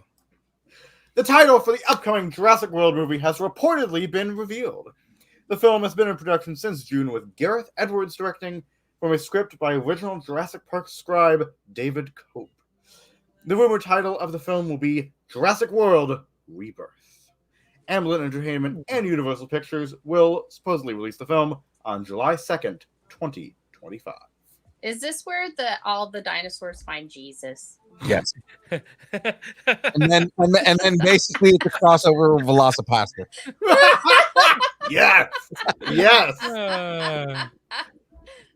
The title for the upcoming Jurassic World movie has reportedly been revealed. The film has been in production since June, with Gareth Edwards directing, from a script by original Jurassic Park scribe David Cope. The rumored title of the film will be Jurassic World Rebirth. Amblin Entertainment and Universal Pictures will supposedly release the film on July 2nd, 2025. Is this where all the dinosaurs find Jesus? Yes. and then basically it's a crossover with Velocipaster. Yes! Yes!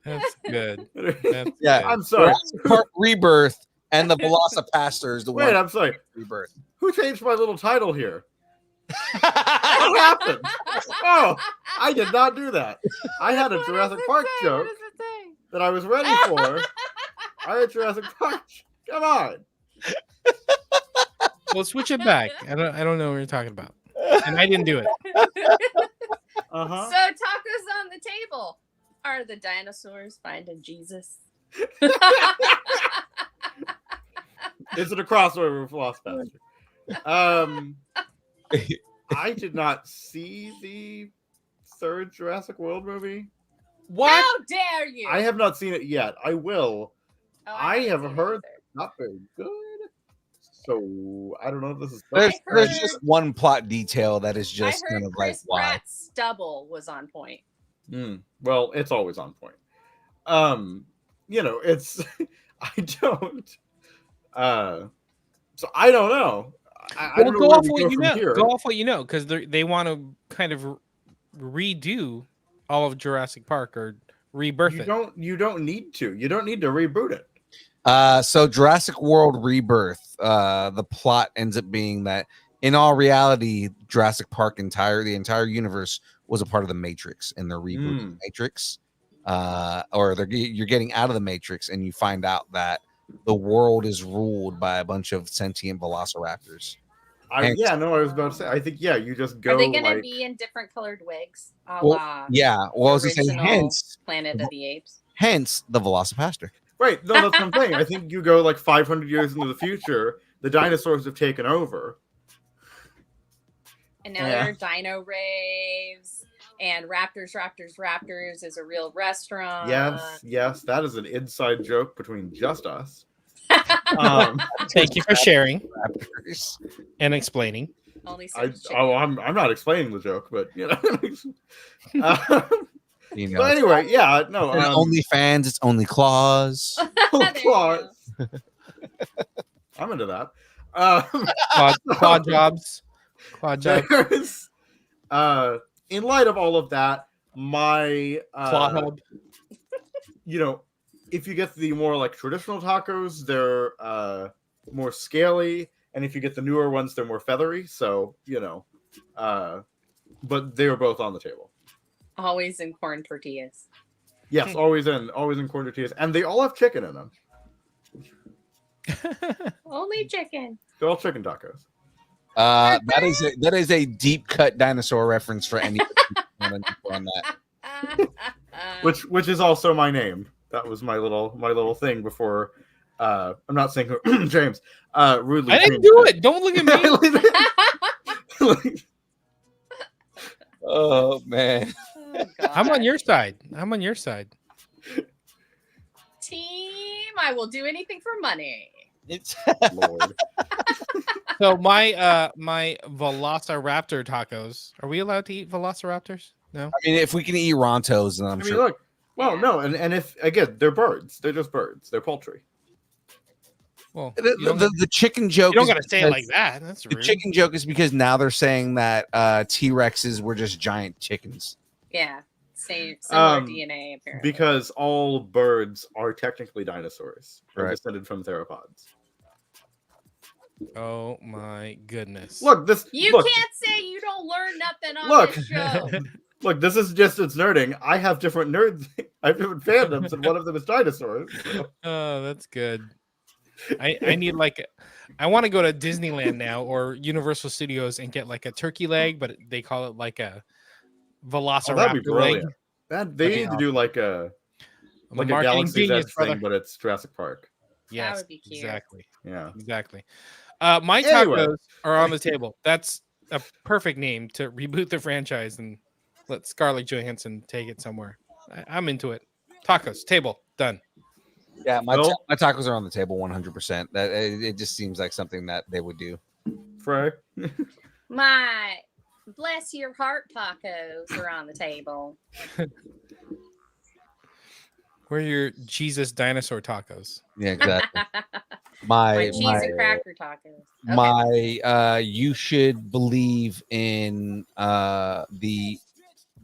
That's good. That's Yeah. good. I'm sorry. Jurassic Park Rebirth and the Velocipaster is the Wait, one. I'm sorry. Rebirth. Who changed my little title here? What happened? Oh, I did not do that. I had a Jurassic Park joke that I was ready for. I had Jurassic Park. Come on. Well, switch it back. I don't know what you're talking about. And I didn't do it. Uh-huh. So tacos on the table. Are the dinosaurs finding Jesus? Is it a crossover with Velocipaster? I did not see the third Jurassic World movie. What? How dare you? I have not seen it yet. I will. Oh, I haven't have seen it heard either. it's not very good. So I don't know if this is. There's heard- just one plot detail that is just I heard kind of like Chris why. Pratt's stubble was on point. Well, it's always on point. It's I don't. So I don't know. I Well, don't know go where off we what go you from know. here. Go off what you know, because they want to kind of redo all of Jurassic Park or rebirth You it. don't need to. You don't need to reboot it. So Jurassic World Rebirth, the plot ends up being that in all reality, Jurassic Park the entire universe was a part of the Matrix, and they're rebooting the Matrix. You're getting out of the Matrix, and you find out that the world is ruled by a bunch of sentient velociraptors. I was about to say. I think you just go. Are they going to like, be in different colored wigs? A Well, la yeah. Well, I was gonna say, original Planet of the Apes. hence the Velocipaster. Right? No, that's what I'm saying. I think you go like 500 years into the future. The dinosaurs have taken over. And now there are dino raves and Raptors is a real restaurant. Yes, that is an inside joke between just us. Thank you for sharing Raptors. and explaining. Only I'm serves chicken. not explaining the joke, but You know, but anyway, and only fans. It's only claws. There you go. I'm into that. Quad jobs. Quad jobs. There's, in light of all of that, my Claw hub. if you get the more like traditional tacos, they're more scaly, and if you get the newer ones, they're more feathery. So but they were both on the table. Always in corn tortillas. Yes, always in corn tortillas, and they all have chicken in them. Only chicken. They're all chicken tacos. That is a deep cut dinosaur reference for any on that. Which is also my name. That was my little thing before. I'm not saying who, James. Rudely. I didn't do it. Don't look at me. Oh man. Oh, I'm on God. your side. I'm on your side. Team. I will do anything for money. It's Lord. So my my Velociraptor tacos. Are we allowed to eat Velociraptors? No. I mean, if we can eat Rontos, then I'm I mean, sure. look. Well, Yeah. no, and if again, they're birds. They're just birds. They're poultry. Well, The chicken joke. you don't is got to say it because- like that. That's The rude. chicken joke is because now they're saying that T-Rexes were just giant chickens. Yeah. Similar Um, DNA apparently. Because all birds are technically dinosaurs. They're Right. descended from theropods. Oh my goodness. Look, You look, can't say you don't learn nothing on Look. this show. Look, this is just it's nerding. I have different nerds. I have different fandoms, and one of them is dinosaurs. So. Oh, that's good. I need I want to go to Disneyland now or Universal Studios and get like a turkey leg, but they call it like a Oh, Velociraptor that'd be leg. brilliant. They That'd be need to do like a I'm a like a marketing Galaxy's genius, Edge brother. thing, but it's Jurassic Park. Yes, would be cute. exactly. Yeah. Exactly. My Anyway. tacos are on the table. That's a perfect name to reboot the franchise and let Scarlett Johansson take it somewhere. I'm into it. Tacos, table, done. Yeah, my Well- my tacos are on the table 100%. That it just seems like something that they would do. Frey. My bless your heart tacos are on the table. Where are your Jesus dinosaur tacos? Yeah, exactly. My cheese and cracker tacos. Okay. my you should believe in the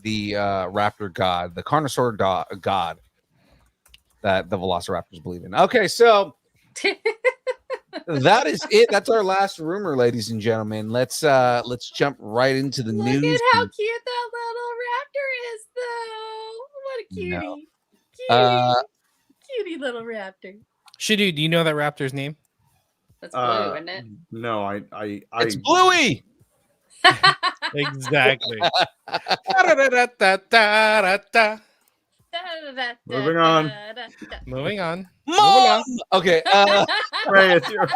raptor god, the carnosaur god that the velociraptors believe in. Okay, so that is it. That's our last rumor, ladies and gentlemen. Let's jump right into the Look news. at how cute that little raptor is, though. What a cutie. No. Cutie. Cutie little raptor. Shadu, do you know that raptor's name? That's blue, isn't it? No, I It's Bluey. Exactly. Da-da-da-da-da-da-da. Moving on. Moving on. Mom! Okay. Ray, it's your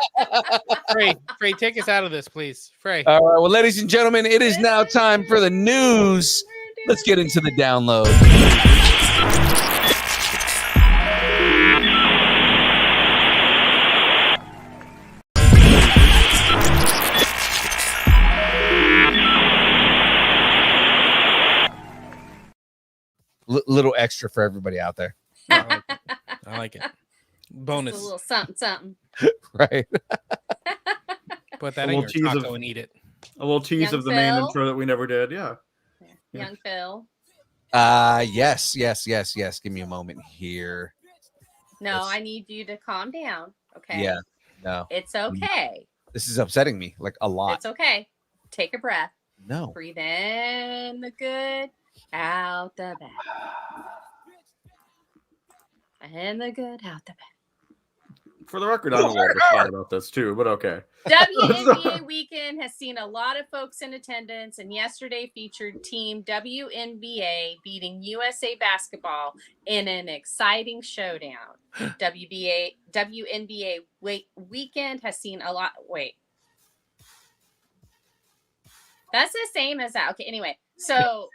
Frey, take us out of this, please. Frey. All right. Well, ladies and gentlemen, it is now time for the news. Let's get into the download. Little extra for everybody out there. I like it. Bonus. Just a little something, something. Right. Put that A in little your tease taco of- and eat it. a little tease Young of the main Phil. intro that we never did. Yeah. Young Phil. Yes. Give me a moment here. No, Yes. I need you to calm down. Okay. Yeah. No. It's okay. This is upsetting me like a lot. It's okay. Take a breath. No. Breathe in the good, out the bad. In the good, out the bad. For the record, I'm a little bit sad about this too, but okay. WNBA weekend has seen a lot of folks in attendance, and yesterday featured Team WNBA beating USA Basketball in an exciting showdown. WNBA weekend has seen a lot. Wait, that's the same as that. Okay, anyway, so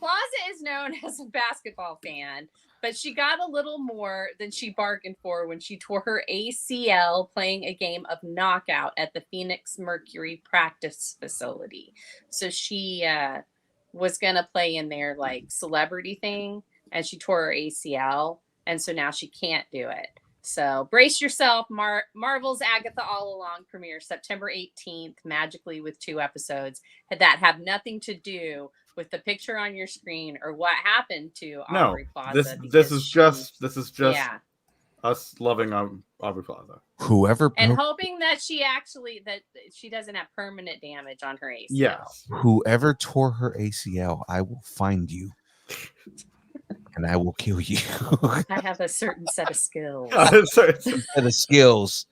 Plaza is known as a basketball fan, but she got a little more than she bargained for when she tore her ACL playing a game of knockout at the Phoenix Mercury practice facility. So she was going to play in their like celebrity thing, and she tore her ACL. And so now she can't do it. So brace yourself. Marvel's Agatha All Along premieres September 18th, magically with 2 episodes that have nothing to do with the picture on your screen or what happened to No, Aubrey Plaza. this is just yeah, us loving Aubrey Plaza. Whoever and broke, hoping that she doesn't have permanent damage on her ACL. Yes. whoever tore her ACL, I will find you. And I will kill you. I have a certain set of skills. Sorry, The skills.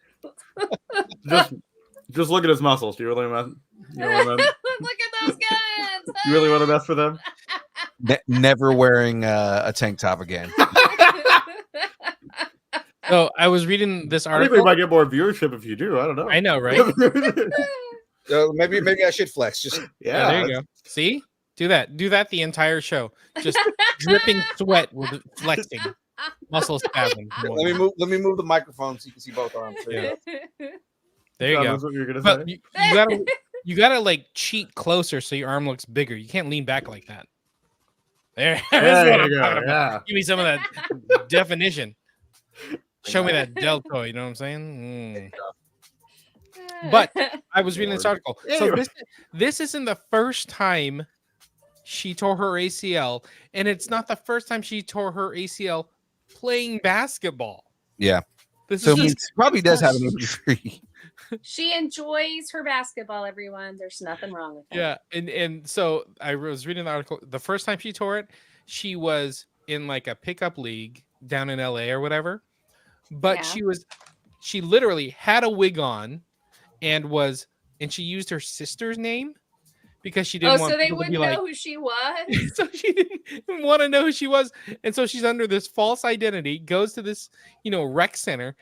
just look at his muscles. Do you really want? Look at those guns. You really want to mess with them? Never wearing a tank top again. So I was reading this I think we article. might get more viewership if you do. I don't know. I know, right? Maybe I should flex. Just Yeah, there you go. See? Do that the entire show. Just dripping sweat with flexing. Muscle spasm. let me move the microphone so you can see both arms. Yeah. There you John, go. that's what you're gonna But say? you gotta like cheat closer so your arm looks bigger. You can't lean back like that. There. That's what There I'm you go. talking about. Yeah. Give me some of that definition. Show me that deltoid, you know what I'm saying? But I was reading this article. So Anyway. this isn't the first time she tore her ACL, and it's not the first time she tore her ACL playing basketball. Yeah. This So is he just, probably does have an injury. She enjoys her basketball, everyone. There's nothing wrong with that. yeah, and so I was reading the article. The first time she tore it, she was in like a pickup league down in LA or whatever. But Yeah. she literally had a wig on and she used her sister's name because she didn't want so they people to be wouldn't like, know who she was. so she didn't want to know who she was. And so she's under this false identity, goes to this, rec center,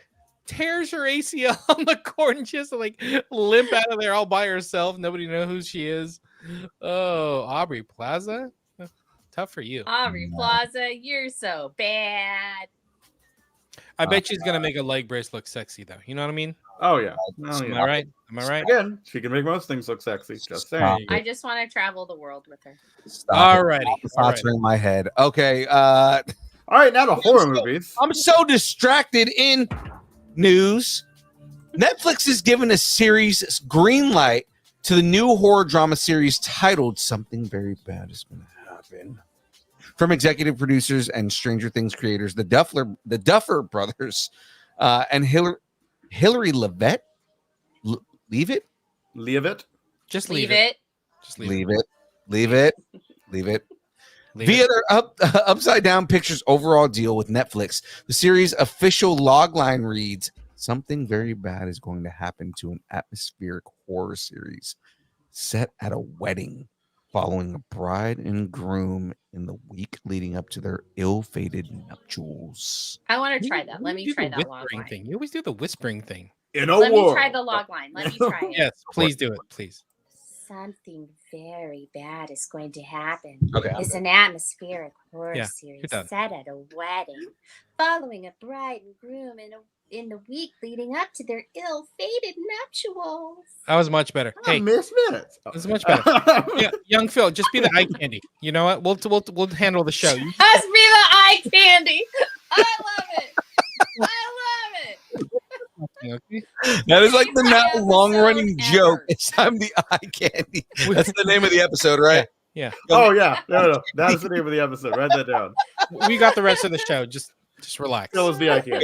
tears her ACL on the court, and she has to like limp out of there all by herself. Nobody know who she is. Oh, Aubrey Plaza. Tough for you. Aubrey Plaza, you're so bad. I bet she's gonna make a leg brace look sexy though. You know what I mean? Oh yeah. Am I right? Am I right? Again, she can make most things look sexy. Just Stop. saying. I just want to travel the world with her. Stop it. Alrighty. Thoughts are in my head. Okay. All right, now to horror movies. I'm so distracted in news. Netflix has given a series green light to the new horror drama series titled "Something Very Bad Is Going to Happen." From executive producers and Stranger Things creators, the Duffler Brothers, and Hilary Levett. Leave it. Leave it. Just Leave it. Just leave Leave it. it. Leave it. Leave it. Leave Via it. their Upside Down Pictures overall deal with Netflix, the series' official logline reads, "Something very bad is going to happen to an atmospheric horror series set at a wedding." following a bride and groom in the week leading up to their ill-fated nuptials. I want to try that. Let me do try the that log whispering line. thing. You always do the whispering thing. In a Let me world. try the log line. Let me try it. Yes, please do it, please. Something very bad is going to happen. Okay. It's an atmospheric horror Yeah, series you're done. set at a wedding, following a bride and groom in the week leading up to their ill-fated nuptials. That was much better. I Hey, missed minutes. this is much better. Yeah, young Phil, just be the eye candy. You know what? We'll handle the show. You- Us be the eye candy. I love it. I love it. okay? That is like the Favorite now episode long-running ever. joke. It's time the eye candy. That's the name of the episode, right? Yeah, Oh yeah, no. That's the name of the episode. Write that down. we got the rest of the show. Just relax. Still is the idea.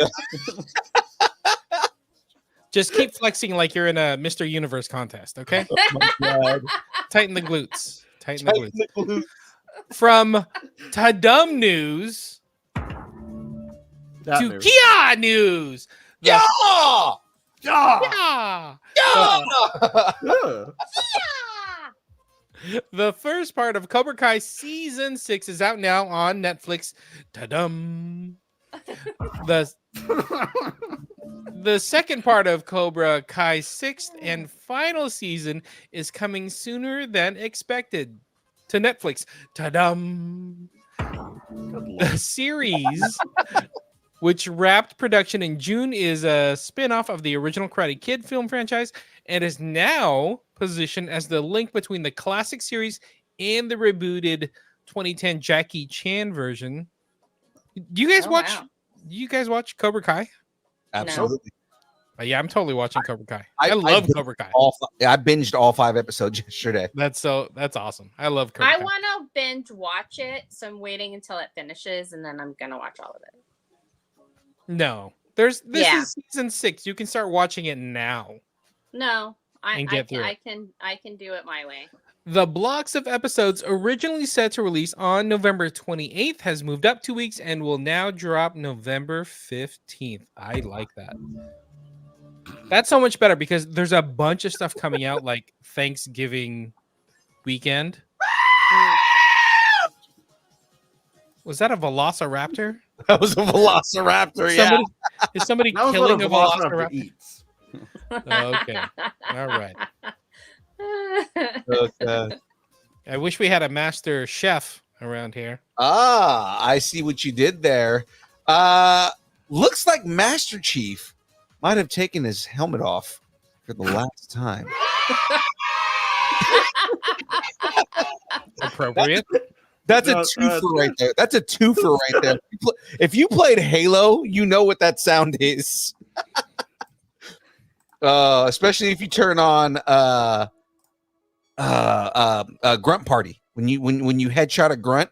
Just keep flexing like you're in a Mr. Universe contest, okay? Tighten the glutes. Tighten the glutes. From Tadum News That to news. Kia News. The- Yeah! Yeah. Yeah. The first part of Cobra Kai season 6 is out now on Netflix. Tadum. The second part of Cobra Kai's 6th and final season is coming sooner than expected to Netflix. Tadum. The series, which wrapped production in June, is a spin-off of the original Karate Kid film franchise and is now positioned as the link between the classic series and the rebooted 2010 Jackie Chan version. Do you guys Oh, watch? wow. Do you guys watch Cobra Kai? Absolutely. Yeah, I'm totally watching Cobra Kai. I I love did Cobra Kai. I binged all 5 episodes yesterday. That's awesome. I love Cobra I Kai. want to binge watch it, so I'm waiting until it finishes, and then I'm gonna watch all of it. No, this Yeah. is season 6. You can start watching it now. No, And get through I can do it my way. The blocks of episodes originally set to release on November 28th has moved up 2 weeks and will now drop November 15th. I like that. That's so much better because there's a bunch of stuff coming out like Thanksgiving weekend. Was that a velociraptor? That was a velociraptor, yeah. Is somebody That was killing what a a velociraptor velociraptor? eats. Okay. All right. Okay. I wish we had a master chef around here. Ah, I see what you did there. Looks like Master Chief might have taken his helmet off for the last time. Appropriate. That's a No, twofer right there. That's a twofer right there. If you played Halo, you know what that sound is. Especially if you turn on Grunt Party when you headshot a grunt.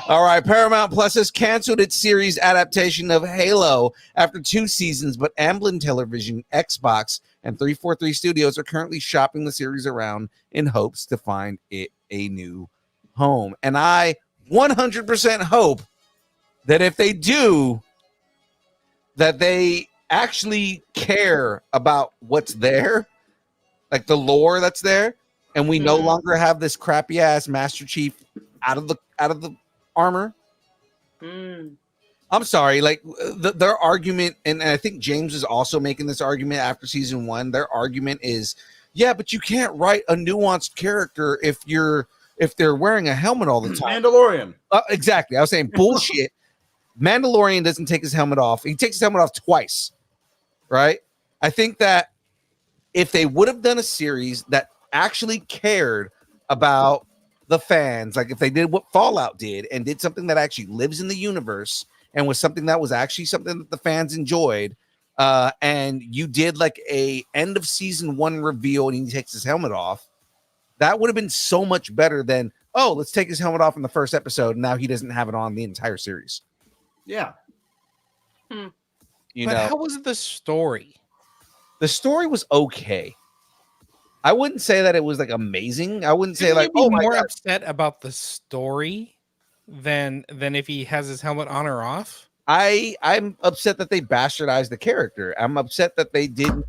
All right, Paramount Plus has canceled its series adaptation of Halo after 2 seasons, but Amblin Television, Xbox, and 343 Studios are currently shopping the series around in hopes to find it a new home. And I 100% hope that if they do, that they actually care about what's there, like the lore that's there, and we no longer have this crappy ass Master Chief out of the armor. I'm sorry, like their argument, and I think James is also making this argument after season 1. Their argument is, yeah, but you can't write a nuanced character if they're wearing a helmet all the time. Mandalorian. Exactly. I was saying bullshit. Mandalorian doesn't take his helmet off. He takes his helmet off twice, right? I think that if they would have done a series that actually cared about the fans, like if they did what Fallout did and did something that actually lives in the universe and was something that was actually something that the fans enjoyed, and you did like a end of season 1 reveal and he takes his helmet off, that would have been so much better than, oh, let's take his helmet off in the first episode and now he doesn't have it on the entire series. Yeah. You But know, how was the story? the story was okay. I wouldn't say that it was like amazing. I wouldn't say Shouldn't like, you oh be my more God. upset about the story than if he has his helmet on or off. I'm upset that they bastardized the character. I'm upset that they didn't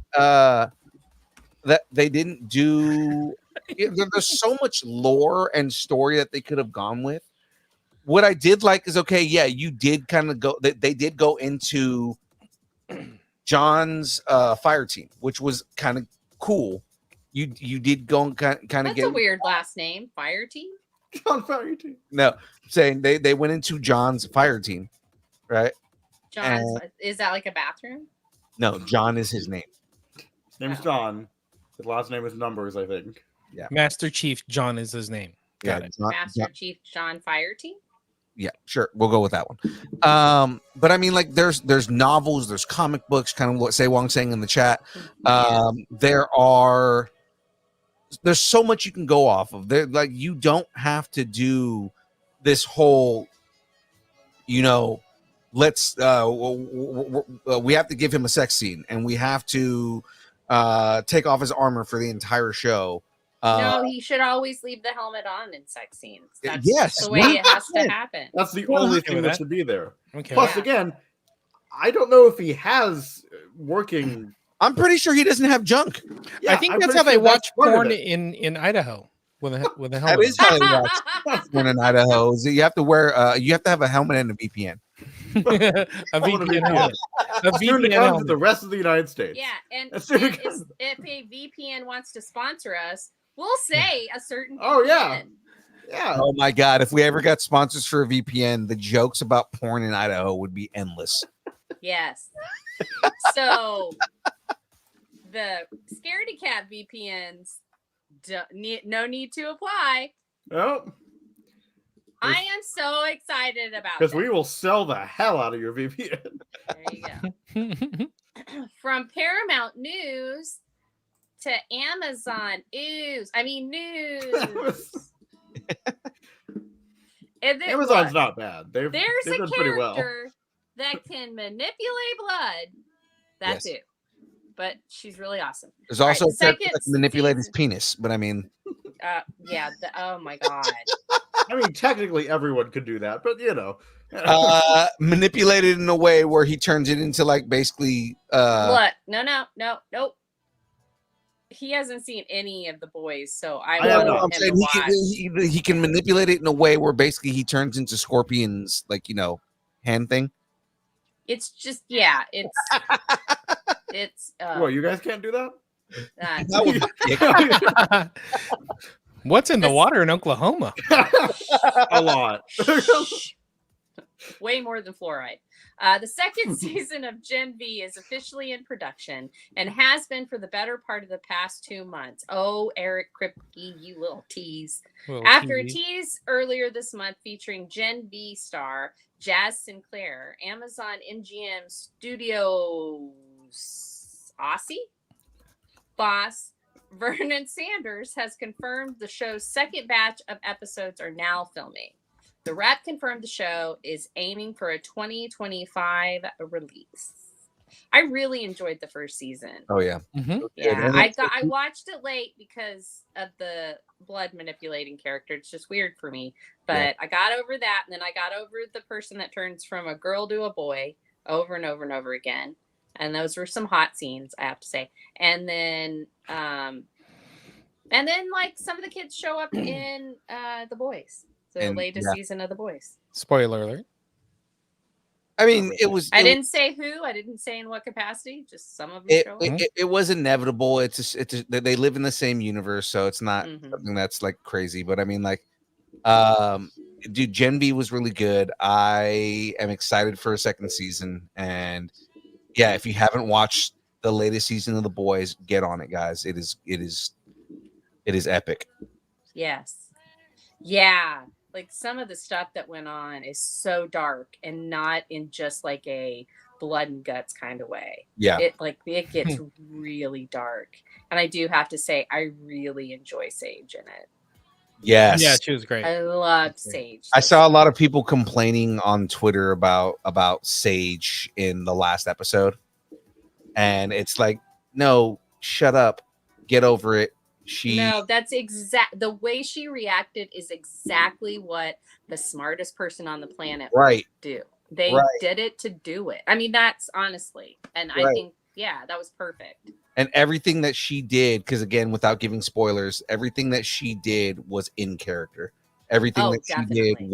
that they didn't do. There's so much lore and story that they could have gone with. What I did like is, okay, yeah, you did kind of go. They did go into John's fire team, which was kind of cool. You did go and kind of That's get a weird last name. Fire team. John Fire Team. no saying they went into John's fire team, right? John's. Is that like a bathroom? No, John is his name. His name's John. His last name is Numbers, I think. Master Chief John is his name. Got it. Master Chief John Fire Team. Yeah, sure. We'll go with that one. But I mean, like, there's novels, there's comic books, kind of what Say Wong saying in the chat. There's so much you can go off of. There, like, you don't have to do this whole, let's we have to give him a sex scene and we have to take off his armor for the entire show. No, he should always leave the helmet on in sex scenes. That's yes, the way it has to happen. That's the only thing that should be there. Okay. Plus, again, I don't know if he has working. I'm pretty sure he doesn't have junk. I think that's how they watch porn in Idaho with a helmet. That is how they watch porn in Idaho. So you have to wear you have to have a helmet and a VPN. a VPN helmet. A Soon to VPN come to helmet. the rest of the United States. Yeah, and As if soon as- a VPN wants to sponsor us, we'll say a certain. Oh, yeah. VPN. Yeah. Oh my god, if we ever got sponsors for a VPN, the jokes about porn in Idaho would be endless. Yes. So the Scaredy Cat VPNs, no need to apply. Oh, I am so excited about because this. we will sell the hell out of your VPN. There you go. From Paramount News to Amazon news. And then Amazon's look, not bad. They've there's a done pretty well. character that can manipulate blood. That's Yes. it. But she's really awesome. There's also All right, a character second that can manipulate his season. penis, but I mean, Yeah. Oh my god. I mean, technically everyone could do that, but manipulate it in a way where he turns it into like basically Look, nope. He hasn't seen any of the boys, so I don't know. want I'm him saying to watch. he can manipulate it in a way where basically he turns into Scorpion's like hand thing. It's just it's what, you guys can't do that? That would be sick. What's in the water in Oklahoma? A lot. way more than fluoride. The second season of Gen V is officially in production and has been for the better part of the past 2 months. Oh, Eric Kripke, you little tease. After a tease earlier this month featuring Gen V star Jazz Sinclair, Amazon MGM Studios Aussie boss Vernon Sanders has confirmed the show's second batch of episodes are now filming. The Rep confirmed the show is aiming for a 2025 release. I really enjoyed the first season. Oh yeah. Yeah, I watched it late because of the blood manipulating character. It's just weird for me, but I got over that, and then I got over the person that turns from a girl to a boy over and over and over again. And those were some hot scenes, I have to say. And then like some of the kids show up in The Boys, the latest season of The Boys. Spoiler alert. I mean, I didn't say who. I didn't say in what capacity. Just some of them show up. It was inevitable. They live in the same universe, so it's not something that's like crazy. But I mean, like, dude, Gen V was really good. I am excited for a second season, and yeah, if you haven't watched the latest season of The Boys, get on it, guys. It is epic. Yes. Yeah. Like some of the stuff that went on is so dark and not in just like a blood and guts kind of way. Yeah. It gets really dark. And I do have to say, I really enjoy Sage in it. Yes. Yeah, she was great. I love Sage. I saw a lot of people complaining on Twitter about Sage in the last episode. And it's like, no, shut up. Get over it. No, that's the way she reacted is exactly what the smartest person on the planet would do. They did it to do it. I mean, that's honestly, and I think, yeah, that was perfect. And everything that she did, because again, without giving spoilers, everything that she did was in character. Everything Oh, that she definitely. did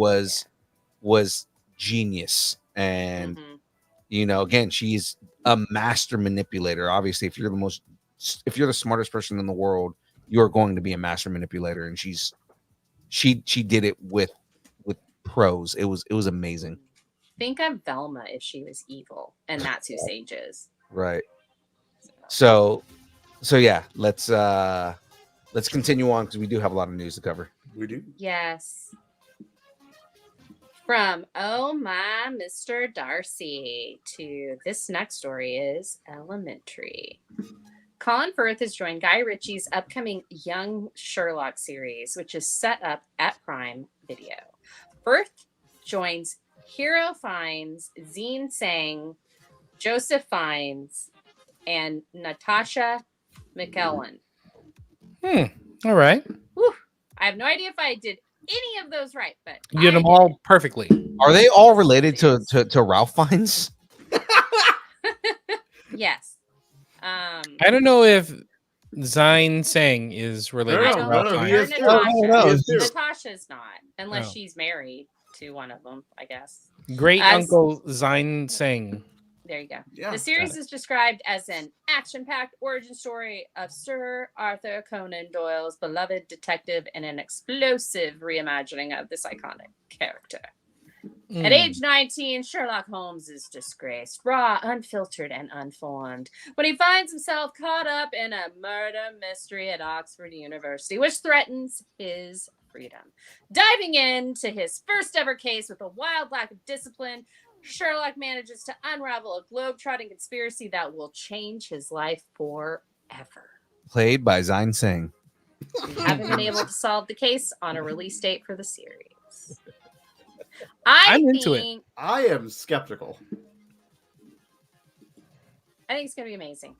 was genius. And Mhm. you know, again, she's a master manipulator. Obviously, if you're the smartest person in the world, you're going to be a master manipulator. And she did it with pros. It was amazing. Think of Velma if she was evil, and that's who Sage is. Right. So yeah, let's continue on because we do have a lot of news to cover. We do. Yes. From Oh My Mr. Darcy to this next story is Elementary. Colin Firth has joined Guy Ritchie's upcoming Young Sherlock series, which is set up at Prime Video. Firth joins Hero Fiennes, Zine Sang, Joseph Fiennes, and Natasha McKellen. All right. Whew. I have no idea if I did any of those right, but You did I them all perfectly. Are they all related to Ralph Fiennes? Yes. I don't know if Zine Sang is related I to don't Ralph think he Fiennes. is Natasha. too. He is too. Natasha's not, unless No. she's married to one of them, I guess. Great As- Uncle Zine Sang. There you go. Yeah, The series is described as an action-packed origin story of Sir Arthur Conan Doyle's beloved detective and an explosive reimagining of this iconic character. At age 19, Sherlock Holmes is disgraced, raw, unfiltered, and unformed when he finds himself caught up in a murder mystery at Oxford University, which threatens his freedom. Diving into his first ever case with a wild lack of discipline, Sherlock manages to unravel a globe-trotting conspiracy that will change his life forever. Played by Zine Sang. We haven't been able to solve the case on a release date for the series. I'm into it. think, I am skeptical. I think it's going to be amazing.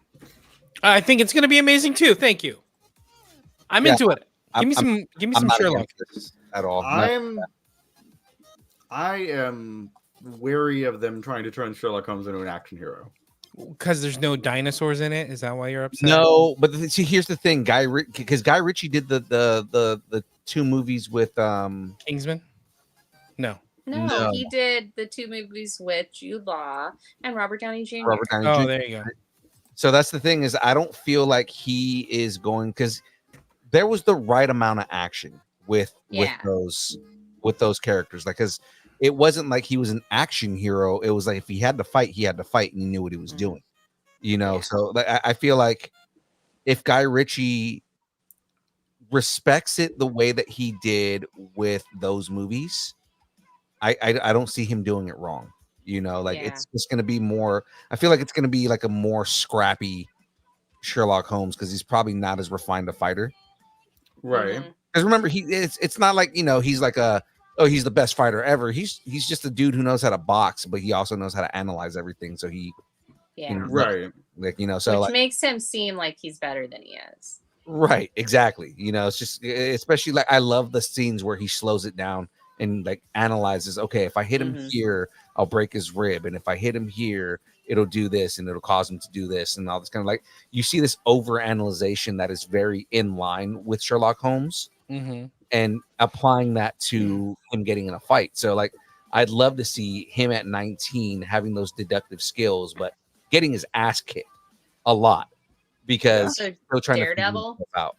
I think it's going to be amazing too. Thank you. I'm Yeah. into it. Give me I'm some not Sherlock. against this at all. I am wary of them trying to turn Sherlock Holmes into an action hero. Because there's no dinosaurs in it. Is that why you're upset? No, but see, here's the thing, because Guy Ritchie did the two movies with Kingsman? No. No, No. he did the two movies with Jude Law and Robert Downey Jr. Robert Downey Oh, Jr. there you go. So that's the thing is I don't feel like he is going because there was the right amount of action with Yeah. those characters. Like, because it wasn't like he was an action hero. It was like if he had to fight, and he knew what he was doing. You know, Yeah. so like, I feel like if Guy Ritchie respects it the way that he did with those movies, I don't see him doing it wrong. You know, like Yeah. it's just going to be more. I feel like it's going to be like a more scrappy Sherlock Holmes because he's probably not as refined a fighter. Right. Mhm. Because remember, it's not like, you know, he's like he's the best fighter ever. He's just a dude who knows how to box, but he also knows how to analyze everything. So he, Yeah. you know, Right. like, you know, so Which like, makes him seem like he's better than he is. right, exactly. You know, it's just especially like I love the scenes where he slows it down and like analyzes. Okay, if I hit him Mhm. here, I'll break his rib, and if I hit him here, it'll do this, and it'll cause him to do this, and all this kind of like you see this over analyzation that is very in line with Sherlock Holmes. Mm-hmm. And applying that to him getting in a fight. So like I'd love to see him at 19 having those deductive skills, but getting his ass kicked a lot because So he's still trying Daredevil? to figure himself out.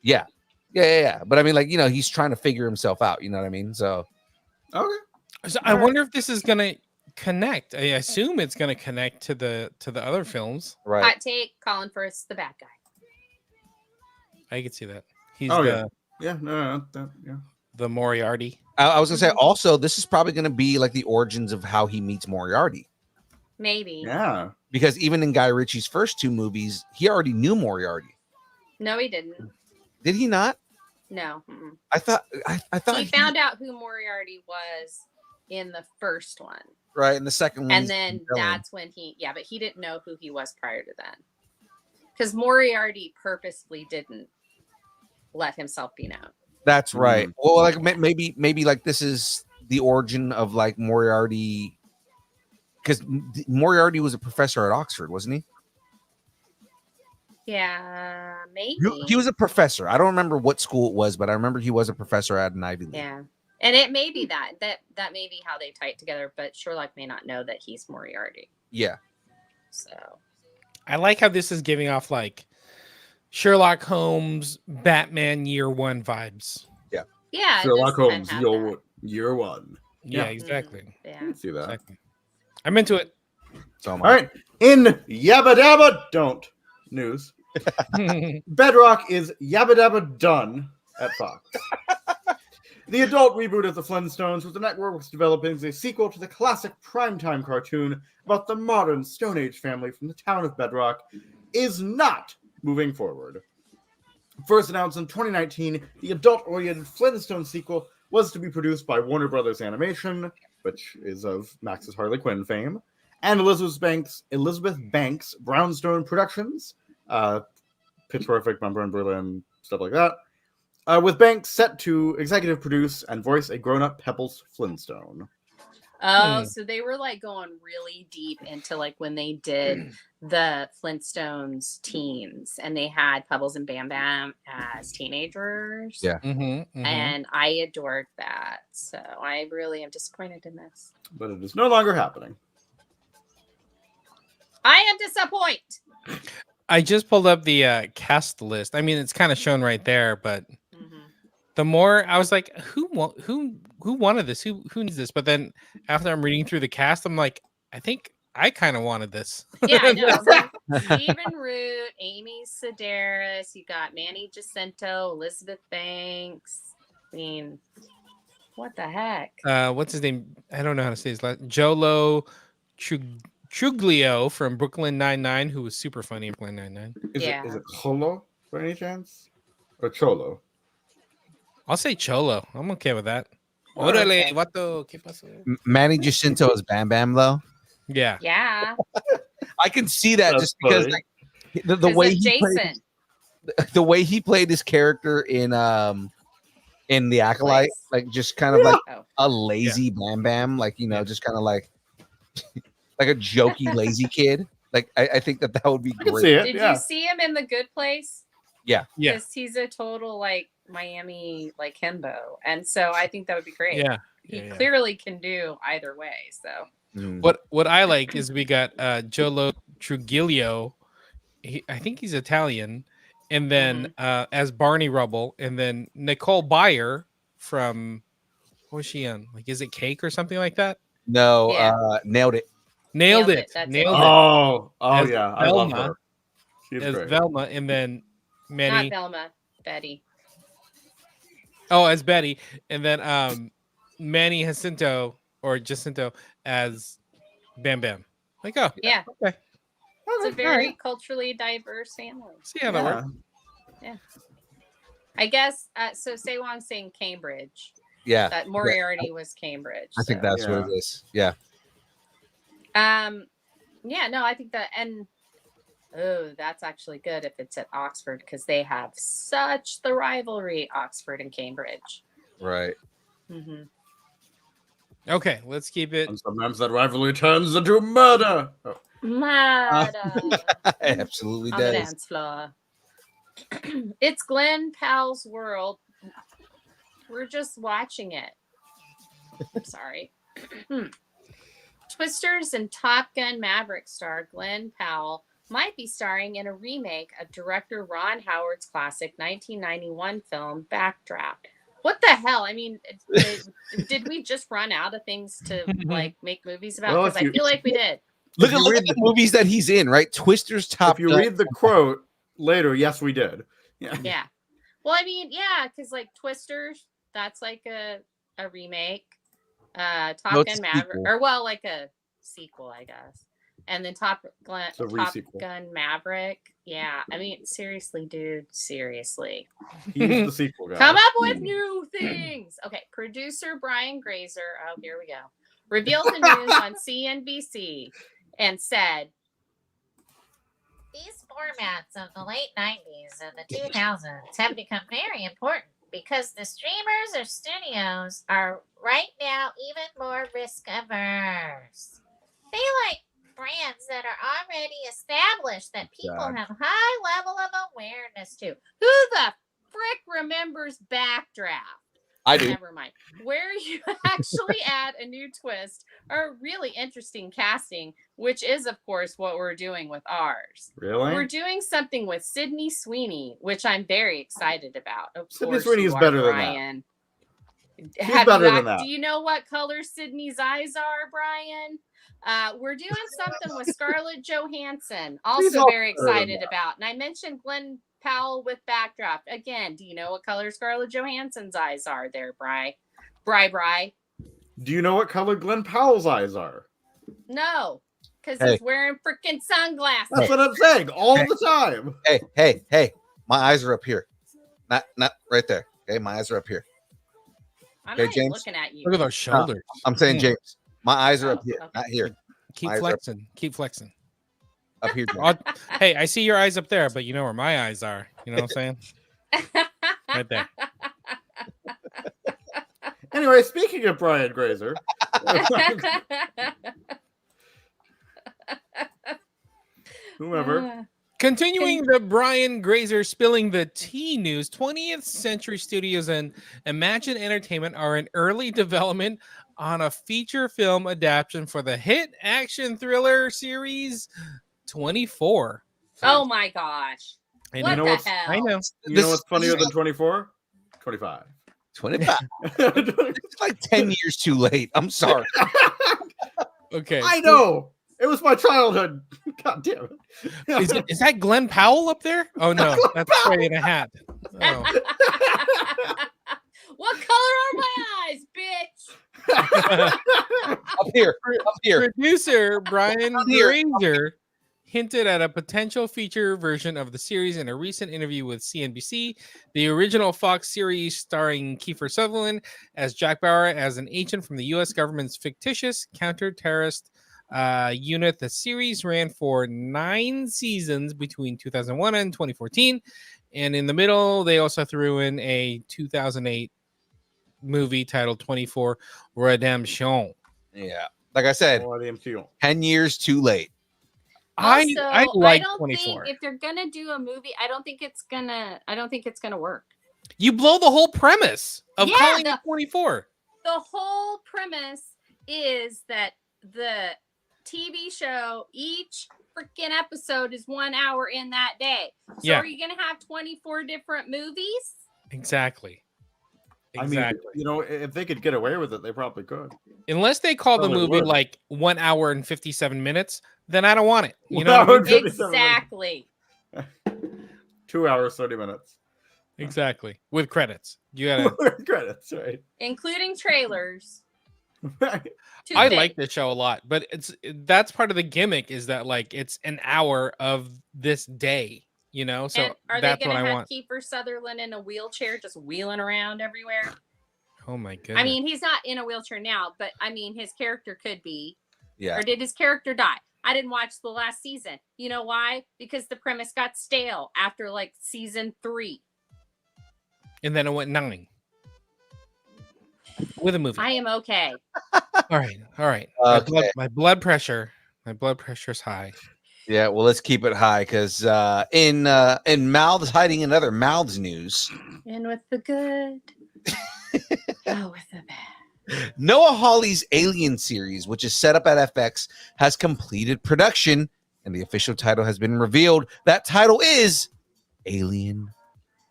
Yeah. But I mean, like, you know, he's trying to figure himself out, you know what I mean? So Okay. So I wonder if this is going to connect. I assume it's going to connect to the other films. right. Hot take, Colin Firth's the bad guy. I could see that. He's Oh, the yeah. Yeah, no, yeah. the Moriarty. I was gonna say also this is probably gonna be like the origins of how he meets Moriarty. Maybe. Yeah. Because even in Guy Ritchie's first two movies, he already knew Moriarty. No, he didn't. Did he not? No. Mm-mm. I thought He found out who Moriarty was in the first one. right in the second one. And he's then the villain. that's when but he didn't know who he was prior to then. Because Moriarty purposely didn't let himself be known. That's right. Mm. Well, like maybe like this is the origin of like Moriarty, because Moriarty was a professor at Oxford, wasn't he? Yeah, maybe. He was a professor. I don't remember what school it was, but I remember he was a professor at an Ivy League. Yeah. And it may be that may be how they tie it together, but Sherlock may not know that he's Moriarty. Yeah. So I like how this is giving off like Sherlock Holmes, Batman Year One vibes. yeah, Sherlock Holmes, year year one. Yeah, Yeah. exactly. Yeah. I can see that. Exactly. I'm into it. So All right. In Yabba Dabba Don't news, Bedrock is Yabba Dabba done at Fox. The adult reboot of the Flintstones, which the network was developing, is a sequel to the classic primetime cartoon about the modern Stone Age family from the town of Bedrock, is not moving forward. First announced in 2019, the adult-oriented Flintstone sequel was to be produced by Warner Brothers Animation, which is of Max's Harley Quinn fame, and Elizabeth Banks Brownstone Productions, Pitch Perfect, Bumper in Berlin, stuff like that. With Banks set to executive produce and voice a grown-up Pebbles Flintstone. Oh, so they were like going really deep into like when they did the Flintstones teens and they had Pebbles and Bam Bam as teenagers. Yeah. And I adored that. So I really am disappointed in this. But it is no longer happening. I am disappointed. I just pulled up the cast list. I mean, it's kind of shown right there, but Mm-hmm. the more I was like, who wanted this? Who needs this? But then after I'm reading through the cast, I'm like, I think I kind of wanted this. Yeah, I know. So Stephen Root, Amy Sedaris, you got Manny Jacinto, Elizabeth Banks. I mean, what the heck? What's his name? I don't know how to say his last. Jolo Truglio from Brooklyn Nine-Nine, who was super funny in Brooklyn Nine-Nine. Is Yeah. it Cholo by any chance? Or Cholo? I'll say Cholo. I'm okay with that. All right. Orale, vato, ¿qué pasó? Manny Jacinto is Bam Bam though. Yeah. Yeah. I can see that That's just because funny. like, the 'Cause way of he played, Jason. the way he played his character in the Acolyte, Place. like just kind of like Oh. a lazy Bam Bam, like just kind of like like a jokey lazy kid. Like I think that would be I can great. see it. Did Yeah. you see him in The Good Place? Yeah. Because he's a total like Miami like himbo, and so I think that would be great. Yeah. He Yeah. clearly can do either way. So Mm. What I like is we got Jolo Truglio. I think he's Italian, and then as Barney Rubble, and then Nicole Byer from what was she on? Like, is it Cake or something like that? No, Yeah. nailed it. Nailed it. That's Nailed it. it. Oh As yeah. I love Velma. her. She's As great. Velma, and then Manny. not Velma, Betty. Oh, as Betty, and then Manny Jacinto as Bam Bam. Like, oh, Yeah, okay. it's a very culturally diverse family. See how that Yeah. works. I guess. So Sewong's saying Cambridge. Yeah, That Moriarty was Cambridge. I think so. that's what it is. Yeah. Yeah, no, I think that, and oh, that's actually good if it's at Oxford because they have such the rivalry, Oxford and Cambridge. Right. Mm-hmm. Okay, let's keep it. And sometimes that rivalry turns into murder. Oh. Mad It absolutely on the does. dance floor. It's Glen Powell's world. We're just watching it. I'm sorry. Twisters and Top Gun Maverick star Glen Powell might be starring in a remake of director Ron Howard's classic 1991 film Backdraft. What the hell? I mean, did we just run out of things to like make movies about? Well, Because I feel like we did. Look If at you look read at the movies that he's in, right? Twister's Top If you Gun. read the quote later, yes, we did. Yeah. Yeah. Well, I mean, yeah, because like Twisters, that's like a remake. Top No, it's Gun a Maverick, sequel. or well, like a sequel, I guess. And then Top It's a Top re-sequel. Gun Maverick. Yeah, I mean, seriously, dude, seriously. He's the sequel guy. Come up with new things. Okay, producer Brian Grazer. Oh, here we go. Revealed the news on CNBC and said, These formats of the late 90s and the 2000s have become very important because the streamers or studios are right now even more risk averse. They like brands that are already established that people God. have high level of awareness to. Who the frick remembers Backdraft? I do. Never mind. Where you actually add a new twist or really interesting casting, which is, of course, what we're doing with ours. Really? We're doing something with Sydney Sweeney, which I'm very excited about. Of Sydney course, Sweeney you is are, better than that. Brian. She's Have better you than that. Do you know what color Sydney's eyes are, Brian? We're doing something with Scarlett Johansson. Also all very better than excited that. about. And I mentioned Glen Powell with Backdraft. Again, do you know what color Scarlett Johansson's eyes are there, Bri? Do you know what color Glen Powell's eyes are? No, because Hey. he's wearing freaking sunglasses. That's what I'm saying all the time. Hey. My eyes are up here. Not right there. Okay, my eyes are up here. I'm Okay, not even James? looking at you. Look at those shoulders. I'm saying, Hmm. James, my eyes are up Oh, here, okay. not here. Keep eyes are- flexing. Keep flexing. Up here, James. Hey, I see your eyes up there, but you know where my eyes are. You know what I'm saying? Right there. Anyway, speaking of Brian Grazer, whomever. Continuing the Brian Grazer spilling the tea news, 20th Century Studios and Imagine Entertainment are in early development on a feature film adaptation for the hit action thriller series 24. Oh my gosh. I What know the what's- hell? I know. You This know what's is- funnier than 24? 25. 25. It's like 10 years too late. I'm sorry. Okay. I know. It was my childhood. God damn it. Is that Glen Powell up there? Oh no, that's Trey in a hat. Oh. What color are my eyes, bitch? Up here. Producer Brian Here. Grazer hinted at a potential feature version of the series in a recent interview with CNBC. The original Fox series starring Kiefer Sutherland as Jack Bauer as an agent from the U.S. government's fictitious counter-terrorist unit. The series ran for 9 seasons between 2001 and 2014. And in the middle, they also threw in a 2008 movie titled 24 Redemption. Yeah. Like I said, Oh, the MCU. 10 years too late. I like don't 24. think if they're gonna do a movie, I don't think it's gonna work. You blow the whole premise of Yeah, calling the- it 24. The whole premise is that the TV show, each freaking episode is 1 hour in that day. So Yeah. are you gonna have 24 different movies? Exactly. I Exactly. mean, you know, if they could get away with it, they probably could. Unless they call the Probably movie would. like 1 hour and 57 minutes, then I don't want it. You 1 know what I hour mean? and 57 minutes. Exactly. 2 hours, 30 minutes. Exactly. With credits. You gotta Credits, right? Including trailers. Too I big. like this show a lot, but that's part of the gimmick is that like it's an hour of this day, you know? So And are they that's what gonna I have want. Kiefer Sutherland in a wheelchair just wheeling around everywhere? Oh my goodness. I mean, he's not in a wheelchair now, but I mean, his character could be. Yeah. Or did his character die? I didn't watch the last season. You know why? Because the premise got stale after like season 3. And then it went 9. With a movie. I am okay. All right. Okay. My blood pressure is high. Yeah, well, let's keep it high because in Mouths Hiding in Other Mouths news, And with the good. Oh, with the bad. Noah Hawley's Alien series, which is set up at FX, has completed production, and the official title has been revealed. That title is Alien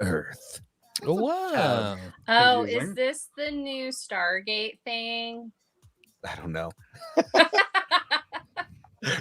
Earth. Oh, wow. Oh, is Confusing. this the new Stargate thing? I don't know.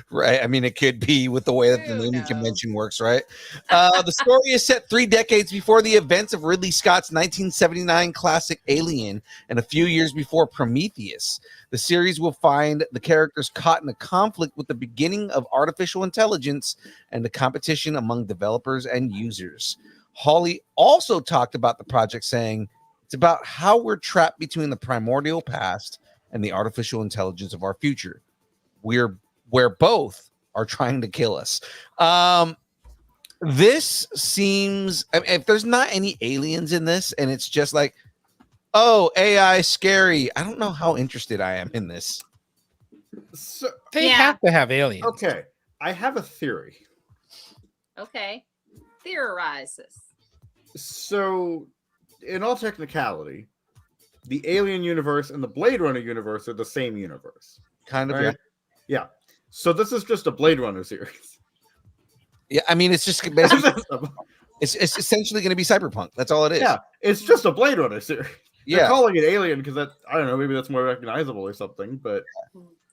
Right. I mean, it could be with the way that the Who naming knows? convention works, right? The story is set 3 decades before the events of Ridley Scott's 1979 classic Alien and a few years before Prometheus. The series will find the characters caught in a conflict with the beginning of artificial intelligence and the competition among developers and users. Hawley also talked about the project, saying, "It's about how we're trapped between the primordial past and the artificial intelligence of our future. Where both are trying to kill us." This seems, I mean, if there's not any aliens in this and it's just like, oh, AI scary, I don't know how interested I am in this. So, They Yeah. have to have aliens. okay, I have a theory. Okay. Theorizes. So, in all technicality, the Alien universe and the Blade Runner universe are the same universe. Kind of, Right? Yeah. So this is just a Blade Runner series. yeah. I mean, it's just basically it's essentially going to be cyberpunk. That's all it is. Yeah, it's just a Blade Runner series. They're yeah. calling it Alien because that, I don't know, maybe that's more recognizable or something. But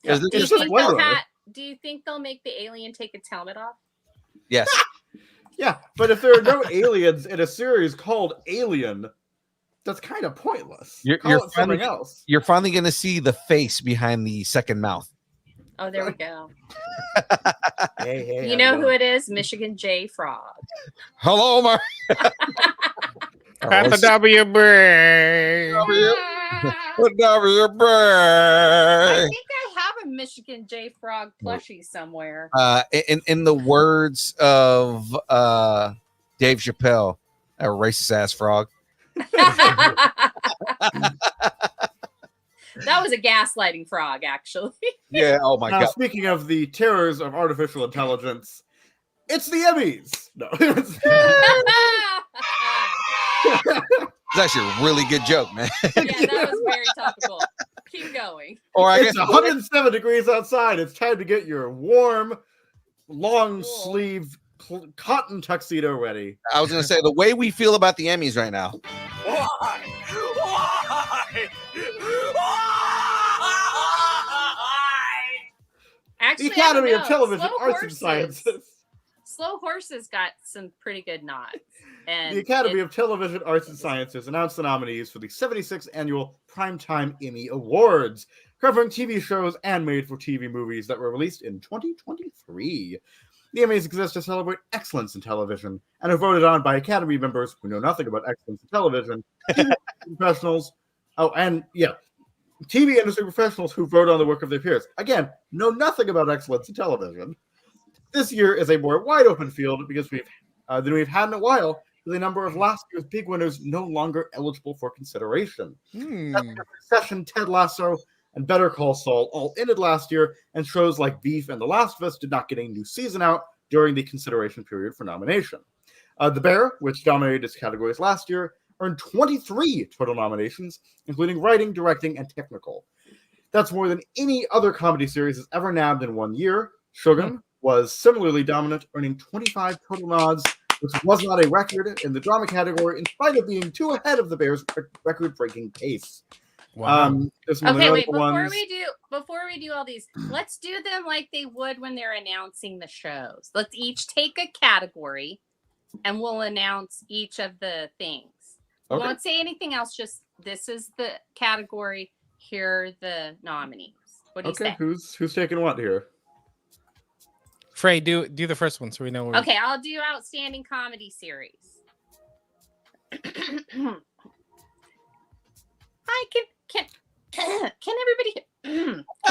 yeah, Do you Do you, it's just think Blade they'll Runner. do you think they'll make the alien take its helmet off? Yes. Yeah, but if there are no aliens in a series called Alien, that's kind of pointless. You're Call it finally- something else. You're finally going to see the face behind the second mouth. Oh, there we go. Hey, You know who it is? Michigan J Frog. Hello, my. Papa W. Bray. W. I think I have a Michigan J Frog plushie somewhere. In the words of Dave Chappelle, a racist ass frog. That was a gaslighting frog, actually. Yeah. Oh my Now, god. speaking of the terrors of artificial intelligence, it's the Emmys. No. It's actually a really good joke, man. Yeah, that was very topical. Keep going. Or I It's guess 107 degrees outside. It's time to get your warm, long sleeve cotton tuxedo ready. I was going to say the way we feel about the Emmys right now. Why? Actually, The Academy I don't of know. Television Slow Arts and Horses. Sciences. Slow Horses got some pretty good nods. And The Academy of Television Arts and Sciences announced the nominees for the 76th Annual Primetime Emmy Awards, covering TV shows and made-for-TV movies that were released in 2023. The Emmys exist to celebrate excellence in television and are voted on by Academy members who know nothing about excellence in television, TV professionals, TV industry professionals who vote on the work of their peers. Again, know nothing about excellence in television. This year is a more wide-open field because than we've had in a while, with a number of last year's big winners no longer eligible for consideration. Succession, Ted Lasso, and Better Call Saul all ended last year, and shows like Beef and The Last of Us did not get a new season out during the consideration period for nomination. The Bear, which dominated its categories last year, earned 23 total nominations, including writing, directing, and technical. That's more than any other comedy series has ever nabbed in 1 year. Shogun was similarly dominant, earning 25 total nods, which was not a record in the drama category, in spite of being 2 ahead of the Bears' record-breaking pace. Wow. Okay, wait. Before we do all these, let's do them like they would when they're announcing the shows. Let's each take a category, and we'll announce each of the things. We Okay. won't say anything else. Just this is the category. Here are the nominees. What do you Okay, say? who's taking what here? Frey, do the first one so we know where. Okay, I'll do outstanding comedy series. Hi, can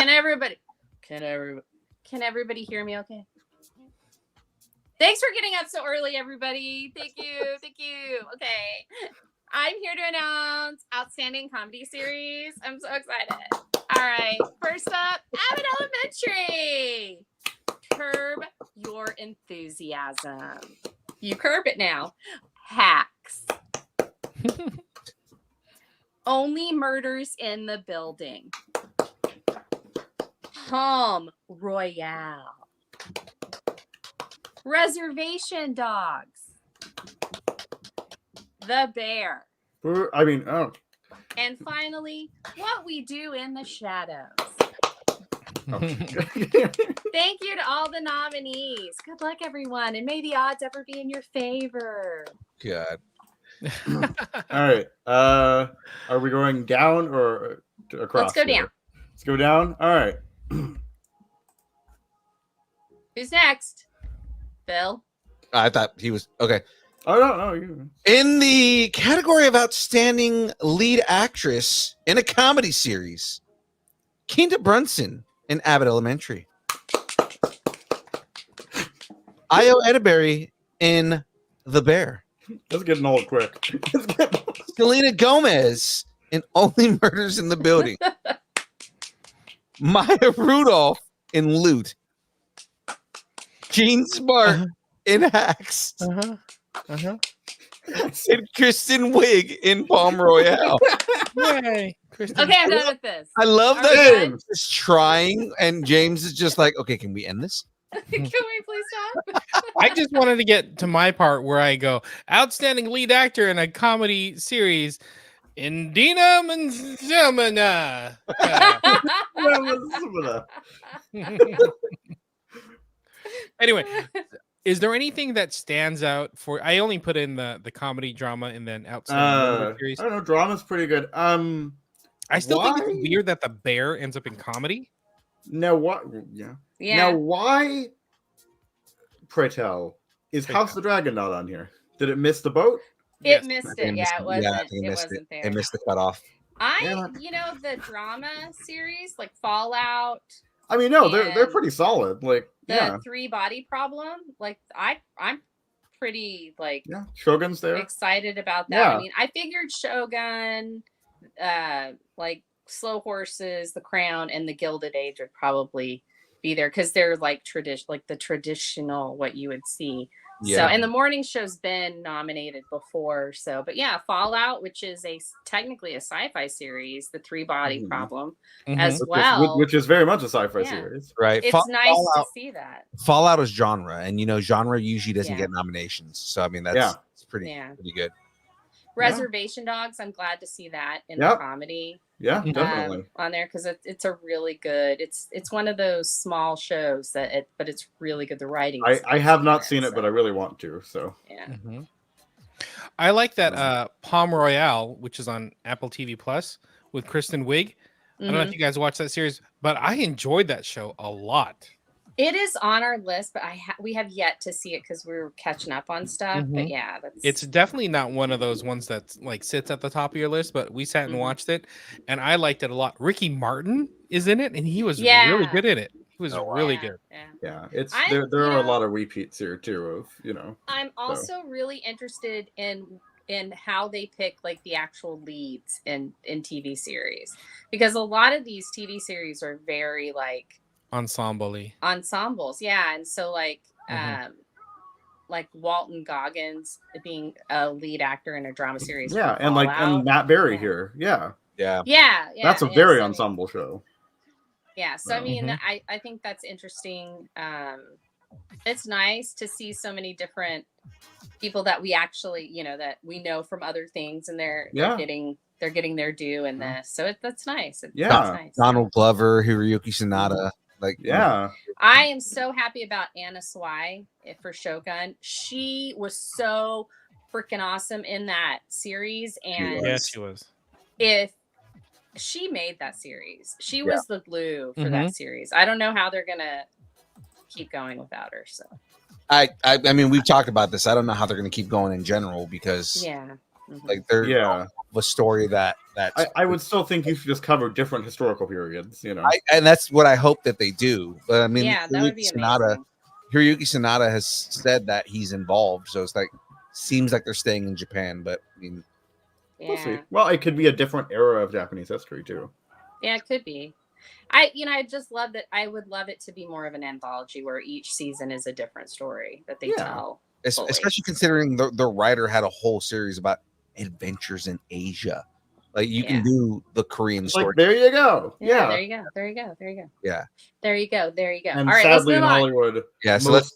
everybody hear me okay? Thanks for getting up so early, everybody. Thank you. Okay. I'm here to announce outstanding comedy series. I'm so excited. All right. First up, Abbott Elementary. Curb your enthusiasm. You curb it now. Hacks. Only Murders in the Building. Palm Royale. Reservation Dogs. The Bear. And finally, What We Do in the Shadows. Thank you to all the nominees. Good luck, everyone. And may the odds ever be in your favor. God. All right. Are we going down or across? Let's go here? down. Let's go down. All right. Who's next? Phil. I thought he was okay. Oh no, you. In the category of outstanding lead actress in a comedy series, Kenda Brunson in Abbott Elementary. Io Edeberry in The Bear. That's getting old quick. Selena Gomez in Only Murders in the Building. Maya Rudolph in Loot, Gene Smart in Hacks, Uh-huh. and Kristen Wiig in Palm Royale. Yay. Kristen. Okay, I'm done with this. I love All that right. James is trying, and James is just like, okay, can we end this? Can we please stop? I just wanted to get to my part where I go, outstanding lead actor in a comedy series, Indina Manzamana. Anyway, is there anything that stands out for? I only put in the comedy drama and then outstanding movie series. I don't know. Drama's pretty good. I still think why? it's weird that the bear ends up in comedy. Now what? Yeah. Yeah. Now why? Pray tell, is Pray House tell. the Dragon not on here? Did it miss the boat? It Yes. missed They it. missed Yeah, it. it wasn't. Yeah, I think it missed wasn't there. They missed the cutoff. The drama series like Fallout, I mean, no, they're And pretty solid. Like, the yeah, 3-body problem. Like I'm pretty like yeah. Shogun's there. excited about that. Yeah. I mean, I figured Shogun, like Slow Horses, The Crown, and The Gilded Age would probably be there because they're like the traditional what you would see. So, Yeah. and the morning show's been nominated before. So, but yeah, Fallout, which is technically a sci-fi series, the 3-body Mhm. problem Mhm. as well. Which is very much a sci-fi Yeah. series. Right. It's nice to see that. Fallout is genre, and genre usually doesn't Yeah. get nominations. So I mean, that's Yeah. it's pretty Yeah. good. Reservation Dogs, I'm glad to see that in Yep. the comedy Yeah, definitely. on there because it's a really good. It's one of those small shows but it's really good. The writing. I have not seen it, but I really want to. So yeah. Mhm. I like that Palm Royale, which is on Apple TV Plus with Kristen Wiig. I don't know if you guys watch that series, but I enjoyed that show a lot. It is on our list, but we have yet to see it because we were catching up on stuff. But Mhm. yeah, It's definitely not one of those ones that like sits at the top of your list, but we sat and Mhm. watched it, and I liked it a lot. Ricky Martin is in it, and he was really Yeah. good in it. He was Oh, wow. really yeah, good. Yeah. yeah, it's I- there. There you are a know- lot of repeats here too. Of I'm also really interested in how they pick like the actual leads in TV series because a lot of these TV series are very like Ensemble-y. ensembles, yeah, and so like Mhm. like Walton Goggins being a lead actor in a drama series. yeah, for and Fallout. Matt Berry Yeah. here. Yeah, Yeah. Yeah, that's a yeah, very so, ensemble show. Yeah, so I mean, Mhm. I think that's interesting. It's nice to see so many different people that we actually, that we know from other things, and they're getting their due in this. So that's nice. Yeah. That's nice. Donald Glover, Hiroyuki Sanada, Yeah, I am so happy about Anna Swai for Shogun. She was so freaking awesome in that series, and Yeah, she was. if she made that series, she was the glue for that series. I don't know how they're gonna keep going without her. So I mean, we've talked about this. I don't know how they're going to keep going in general because yeah, Mhm. like they're a story that I would still think you should just cover different historical periods. and that's what I hope that they do. But I mean, yeah, that would be amazing. Hiroyuki Sanada has said that he's involved, so it's like seems like they're staying in Japan. But I mean, We'll see. Yeah, Well, it could be a different era of Japanese history too. yeah, it could be. I just love that. I would love it to be more of an anthology where each season is a different story that they Yeah. tell. fully. especially considering the writer had a whole series about adventures in Asia. Like you can do the Korean It's story. like, there you go. Yeah, Yeah. there you go. There you go. There you go. Yeah. There you go. There you go. And All right, let's sadly in move on. Hollywood, Yeah, so let's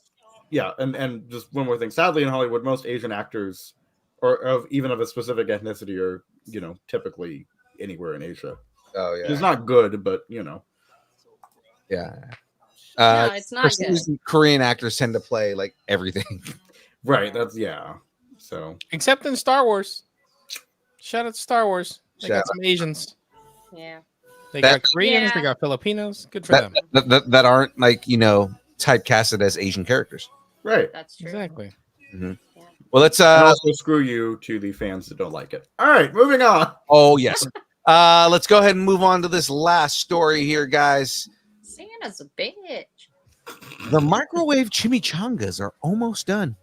and just one more thing. Sadly in Hollywood, most Asian actors or even of a specific ethnicity are, typically anywhere in Asia. oh yeah. It's not good, but Yeah. No, it's not for some reason, Korean actors tend to play like everything. right. That's So Except in Star Wars. Shout out to Star Wars. They Shout got some Asians. Yeah. They That- got Koreans. They Yeah. got Filipinos. Good for them. that aren't like typecasted as Asian characters. right. That's true. Exactly. Well, let's And also screw you to the fans that don't like it. All right, moving on. oh yes. Let's go ahead and move on to this last story here, guys. Santa's a bitch. The microwave chimichangas are almost done.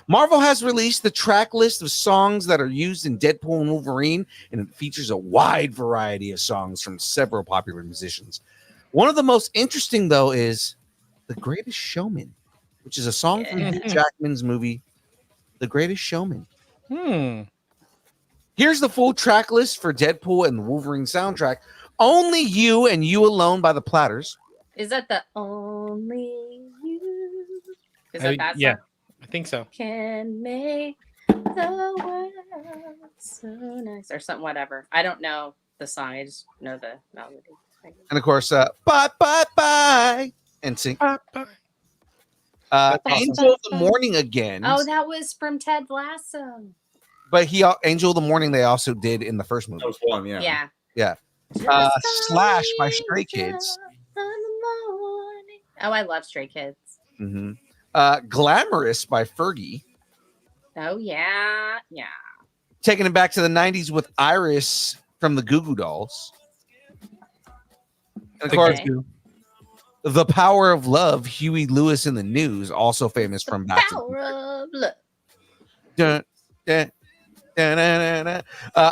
Marvel has released the track list of songs that are used in Deadpool and Wolverine, and it features a wide variety of songs from several popular musicians. One of the most interesting, though, is The Greatest Showman, which is a song from Hugh Jackman's movie, The Greatest Showman. Here's the full track list for Deadpool and the Wolverine soundtrack. Only You and You Alone by the Platters. Is that the Only You? Is that that song? Yeah, I think so. Can make the world so nice or something, whatever. I don't know the song. I just know the melody. And of course, Bye Bye Bye and Sing. Awesome. Angel of the Morning Again. Oh, that was from Ted Lasso. But Angel of the Morning they also did in the first movie. That was one, yeah. Yeah. Slash by Stray Kids. Oh, I love Stray Kids. Glamorous by Fergie. Oh, yeah. Taking it back to the 90s with Iris from the Goo Goo Dolls. And of course, The Power of Love, Huey Lewis in the News, also famous from Back to Power of Love. Dun, dun, dun, dun, dun.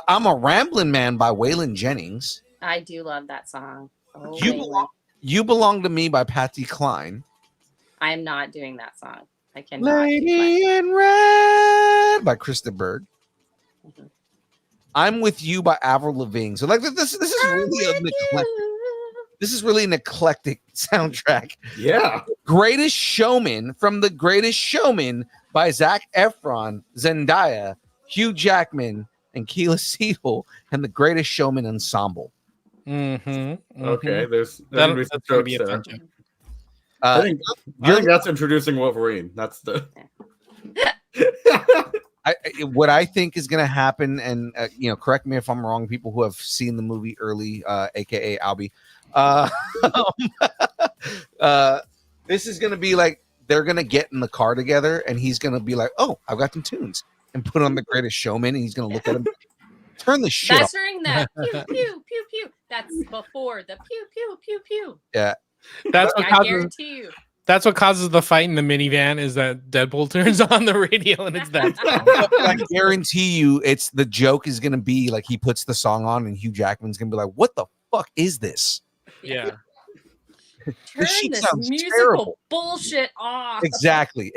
I'm a Ramblin' Man by Waylon Jennings. I do love that song. Oh, You Belong to Me by Patsy Cline. I am not doing that song. I cannot. Lady in Red by Krista Berg. I'm With You by Avril Lavigne. So like this is really an eclectic soundtrack. Yeah. Greatest Showman from The Greatest Showman by Zac Efron, Zendaya, Hugh Jackman, and Keela Segal, and The Greatest Showman Ensemble. Okay, there's That'll gonna be some that'll be a jokes fun there. joke. I think that's introducing Wolverine. That's the. What I think is going to happen, and correct me if I'm wrong, people who have seen the movie early, aka Albie, this is going to be like they're going to get in the car together, and he's going to be like, "Oh, I've got some tunes," and put on The Greatest Showman, and he's going to look at him, turn the shit That's off. during the pew pew pew pew. That's before the pew pew pew pew. Yeah, That's what I causes. guarantee you. That's what causes the fight in the minivan. Is that Deadpool turns on the radio and it's that song. I guarantee you, it's the joke is going to be like he puts the song on, and Hugh Jackman's going to be like, "What the fuck is this?" Yeah. Turn shit this sounds musical terrible. bullshit off. Exactly,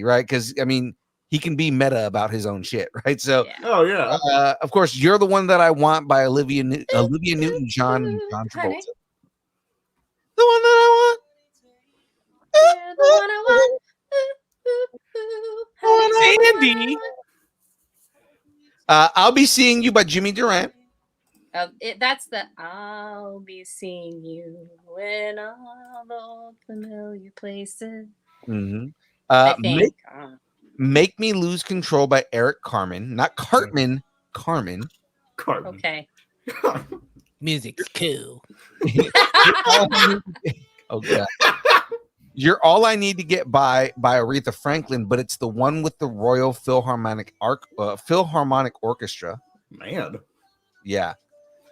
right? Because I mean, he can be meta about his own shit, right? So, Oh yeah. of course, You're the One That I Want by Olivia Newton-John and John Travolta. Honey. The one that I want. You're the one I want. Sandy. I'll Be Seeing You by Jimmy Durant. That's the I'll be seeing you in all the old familiar places. I think. Make Me Lose Control by Eric Carmen, not Cartman, Carmen. Okay. Music's cool. Oh god. You're All I Need to Get by Aretha Franklin, but it's the one with the Royal Philharmonic Orchestra. Man. Oh, Yeah.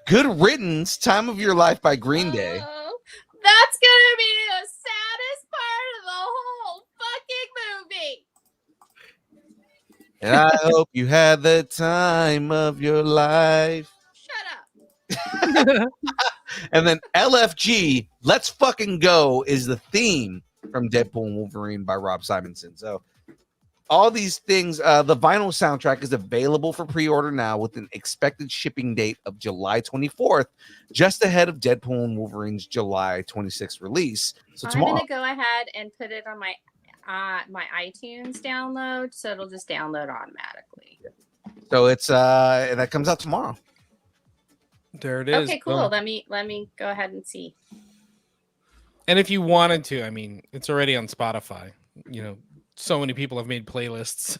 Good Riddance, Time of Your Life by Green Day. Oh, that's gonna be the saddest part of the whole fucking movie. And I hope you had the time of your life. Shut up. And then LFG, Let's Fucking Go is the theme from Deadpool and Wolverine by Rob Simonson. So all these things, the vinyl soundtrack is available for pre-order now with an expected shipping date of July 24th, just ahead of Deadpool and Wolverine's July 26th release. So tomorrow. I'm gonna go ahead and put it on my my iTunes download, so it'll just download automatically. So it's that comes out tomorrow. There it is. Okay, cool. Let me go ahead and see. And if you wanted to, I mean, it's already on Spotify. You know, so many people have made playlists.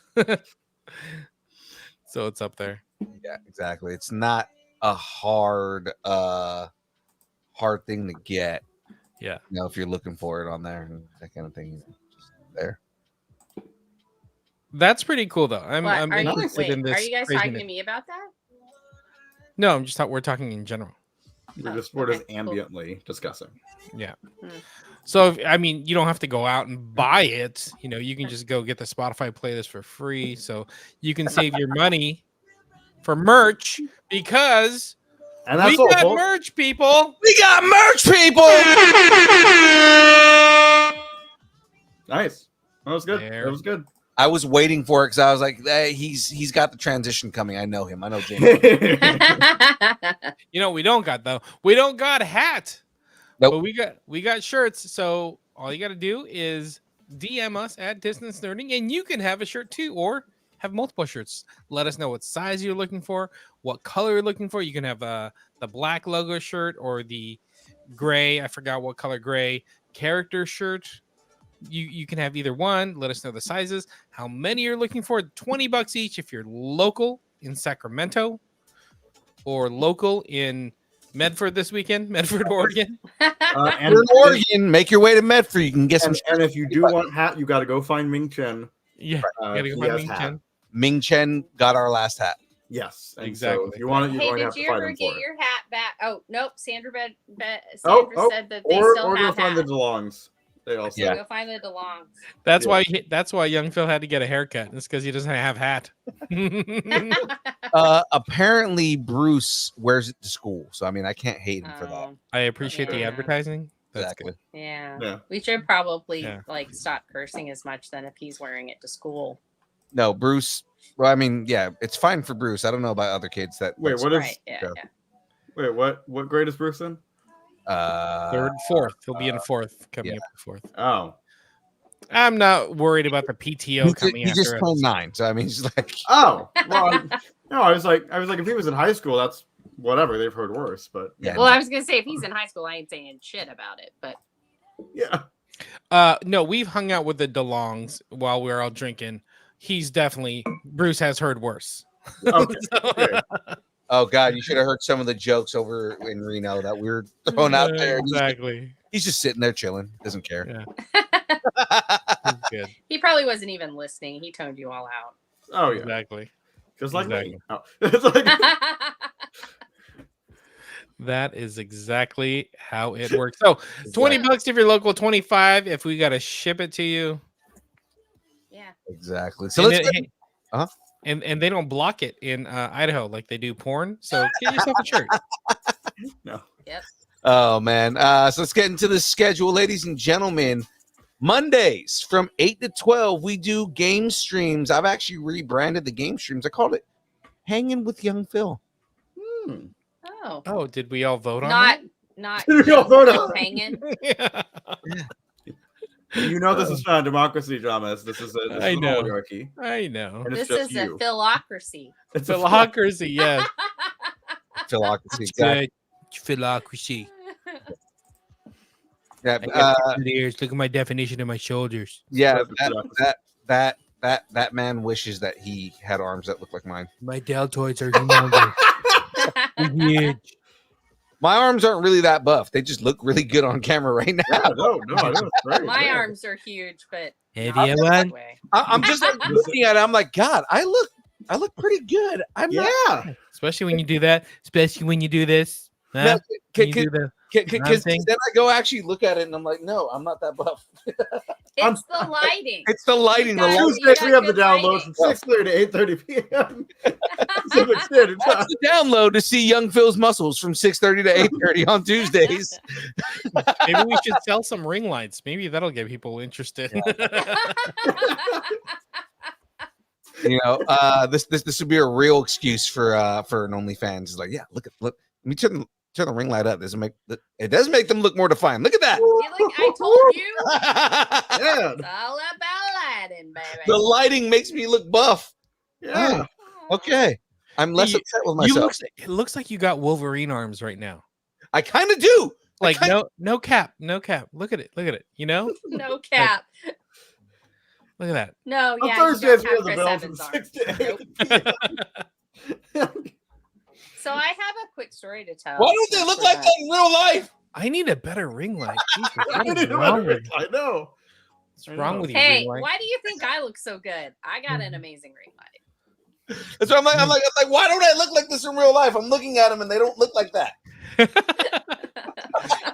So it's up there. Yeah, exactly. It's not a hard thing to get. Yeah. You know, if you're looking for it on there and that kind of thing. Just there. That's pretty cool though. I'm Are interested in you this. guys craziness. talking to me about that? No, I'm just we're talking in general. We're just ambiently discussing. Yeah. Hmm. So I mean, you don't have to go out and buy it. You know, you can just go get the Spotify playlist for free, so you can save your money for merch because And that's we all, got folks. merch, people. We got merch, people. Nice. That was good. There. That was good. I was waiting for it because I was like, hey, he's got the transition coming. I know him. I know James. You know, we don't got though. We don't got a hat. Nope. But we got shirts. So all you got to do is DM us at Distance Nerding, and you can have a shirt too, or have multiple shirts. Let us know what size you're looking for, what color you're looking for. You can have the black logo shirt or the gray. I forgot what color gray character shirt. You can have either one. Let us know the sizes, how many you're looking for. $20 each if you're local in Sacramento or local in Medford this weekend, Medford, Oregon. And, You're in Oregon. Make your way to Medford. You can get some. and if you do want hat, you got to go find Ming Chen. Yeah, gotta go He find has Ming hat. Chen. Ming Chen got our last hat. Yes, and Exactly. So if you want it, you're Hey, going to did have to you fight ever him get for it. your hat back? Oh, nope. Sandra Oh, said that they or still go have find the hats. DeLongs. They also. So go find the DeLongs. That's why young Phil had to get a haircut. It's because he doesn't have hat. Apparently, Bruce wears it to school. So I mean, I can't hate him for that. Oh, I appreciate the Yeah. advertising. That's Exactly. good. yeah. Yeah. We should probably Yeah. like stop cursing as much then if he's wearing it to school. No, Bruce. Well, I mean, yeah, it's fine for Bruce. I don't know about other kids that. Wait, what is? Right. Yeah. yeah. Yeah. Wait, what grade is Bruce in? Third, fourth. He'll be in fourth, coming yeah. up to fourth. Oh. I'm not worried about the PTO coming he just after turned us. 9. So I mean, he's like, Oh. Well, no, I was like, if he was in high school, that's whatever. They've heard worse, but yeah. Well, I was gonna say if he's in high school, I ain't saying shit about it, but yeah. No, we've hung out with the DeLongs while we were all drinking. He's definitely Bruce has heard worse. Okay. Okay. oh God, you should have heard some of the jokes over in Reno that we were throwing out there. Exactly. He's just sitting there chilling, doesn't care. Yeah. He's good. he probably wasn't even listening. He toned you all out. Oh yeah. Exactly. Just like Exactly. me. Oh. It's like, That is exactly how it works. So $20 if you're local, 25 if we gotta ship it to you. Yeah. Exactly. So And let's then- get, hey, Uh-huh. and they don't block it in Idaho like they do porn. So get yourself a shirt. no. Yep. oh man. So let's get into the schedule, ladies and gentlemen. Mondays from 8 to 12, we do game streams. I've actually rebranded the game streams. I called it Hanging with Young Phil. Hmm. Oh. Oh, did we all vote on Not We all vote on it. hanging. that? You know this is not a democracy, Thomas. This is a I know. oligarchy. I know. And it's This just is a you. philocracy. It's a Philocracy, yeah. Philocracy. Exactly. Philocracy. Yeah, Look at my definition of my shoulders. yeah, Philocracy. that man wishes that he had arms that look like mine. My deltoids are humongous. Huge. My arms aren't really that buff. They just look really good on camera right now. Yeah, no, it's great. My yeah. arms are huge, but Have not you that one? way. I'm just like looking at it. I'm like, God, I look pretty good. I'm not. Yeah. Especially when you do that. Especially when you do this. Huh? No, When you do the Because thing. then I go actually look at it and I'm like, no, I'm not that buff. It's the lighting. It's the lighting. The guys- lighting. you Tuesdays we have the good downloads lighting. from 6:30 to 8:30 p.m. Pacific Standard Time. That's the download to see Young Phil's muscles from 6:30 to 8:30 on Tuesdays. Maybe we should sell some ring lights. Maybe that'll get people interested. You know, this would be a real excuse for an OnlyFans. It's like, yeah, look. Let me turn the ring light up. It does make them look more defined. Look at that. You look, I told you. Yeah. It's all about lighting, baby. The lighting makes me look buff. Yeah. Okay, I'm less You- upset with myself. It looks like you got Wolverine arms right now. I kind of do. Like no cap. Look at it. You know, No cap. look at that. No, On yeah. Thursdays you we don't have have the Chris bell from Evans 6 arms. to 8. Nope. So I have a quick story to tell. Why don't they look like that in real life? I need a better ring light. Jesus, I what is didn't wrong know. with you? I know. What's wrong with you? Hey, ring light? why do you think I look so good? I got an amazing ring light. That's why I'm like, why don't I look like this in real life? I'm looking at them and they don't look like that.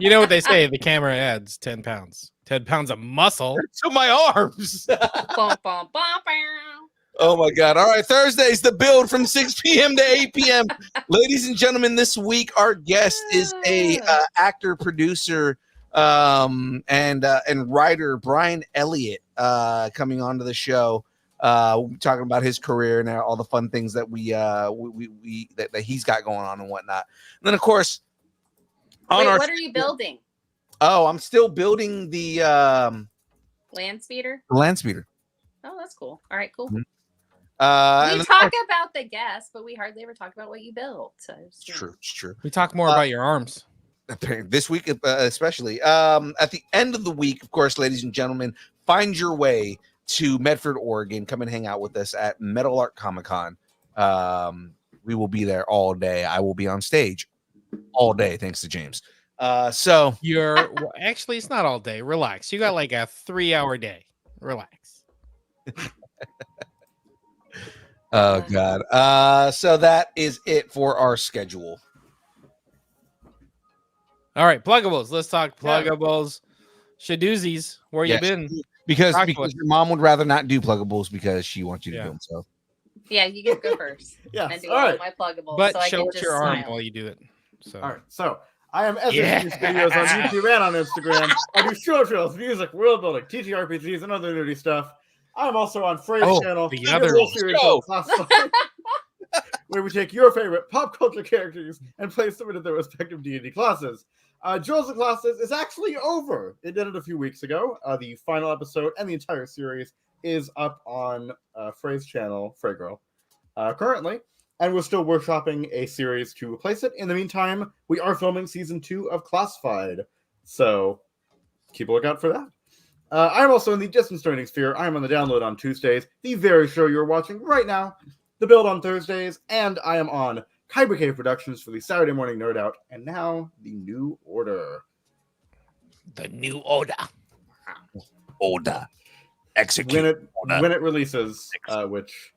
You know what they say? The camera adds 10 pounds. 10 pounds of muscle. To my arms. Bum, bum, bum, bum. Oh my God. All right. Thursday's the build from 6 p.m. to 8 p.m. Ladies and gentlemen, this week our guest is a actor, producer, and writer Brian Elliott coming onto the show. We'll be talking about his career and all the fun things that that he's got going on and whatnot. And then of course, Wait, what are you building? Oh, I'm still building the Land speeder? land speeder. Oh, that's cool. All right, cool. Mhm. We and then- talk about the guests, but we hardly ever talk about what you built. So It's true. It's true. We talk more about your arms. This week, especially at the end of the week, of course, ladies and gentlemen, find your way to Medford, Oregon. Come and hang out with us at Meadowlark Comic Con. We will be there all day. I will be on stage all day, thanks to James. So Well, actually, it's not all day. Relax. You got like a 3-hour day. Relax. oh God. So that is it for our schedule. All right, pluggables. Let's talk Yeah. pluggables. Shadoozies, where Yes. you been? Because Talk to us. your mom would rather not do pluggables because she wants you to Yeah. do them. So yeah, you get to go first. Yeah. And do All all right. my pluggables. But so I show can us just your arm smile. while you do it. So All right. So I am SSG Yeah. Studios on YouTube and on Instagram. I do short films, music, world building, TTRPGs, and other nerdy stuff. I'm also on Fray's channel, the your other whole series show. called Classified, where we take your favorite pop culture characters and place them into their respective D&D classes. Duels of Classes is actually over. It did it a few weeks ago. The final episode and the entire series is up on Fray's channel, Fray Girl, currently. And we're still workshopping a series to replace it. In the meantime, we are filming season 2 of Classified. So keep a lookout for that. I'm also in the distance learning sphere. I'm on the download on Tuesdays, the very show you're watching right now, the build on Thursdays, and I am on Kyber Cave Productions for the Saturday Morning Nerd Out, and now the New Order. the new order. order, execute. When it releases, which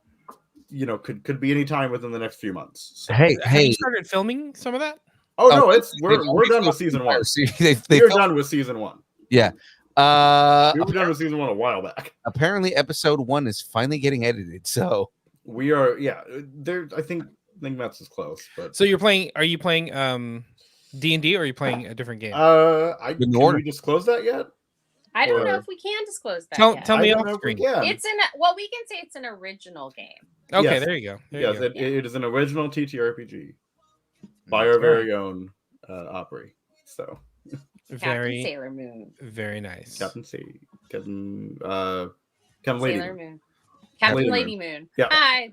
could be any time within the next few months. So. Have you started filming some of that? Oh no, we're done with season 1. We're done with season 1. Yeah. We were done with season 1 a while back. Apparently, episode 1 is finally getting edited. So we are, there. I think Matt's is close. But So you're playing? Are you playing D&D or are you playing a different game? can we disclose that yet? I don't know Or- if we can disclose that Tell yet. me I don't off know if we screen. can. It's we can say it's an original game. Okay, Yes. there you go. There Yes, you go. it is an original TTRPG by our very own Aubrey. So Captain Very, Sailor Moon. very nice. Captain Lady Sailor Moon. Moon. Captain Lady Lady Moon. Yeah. I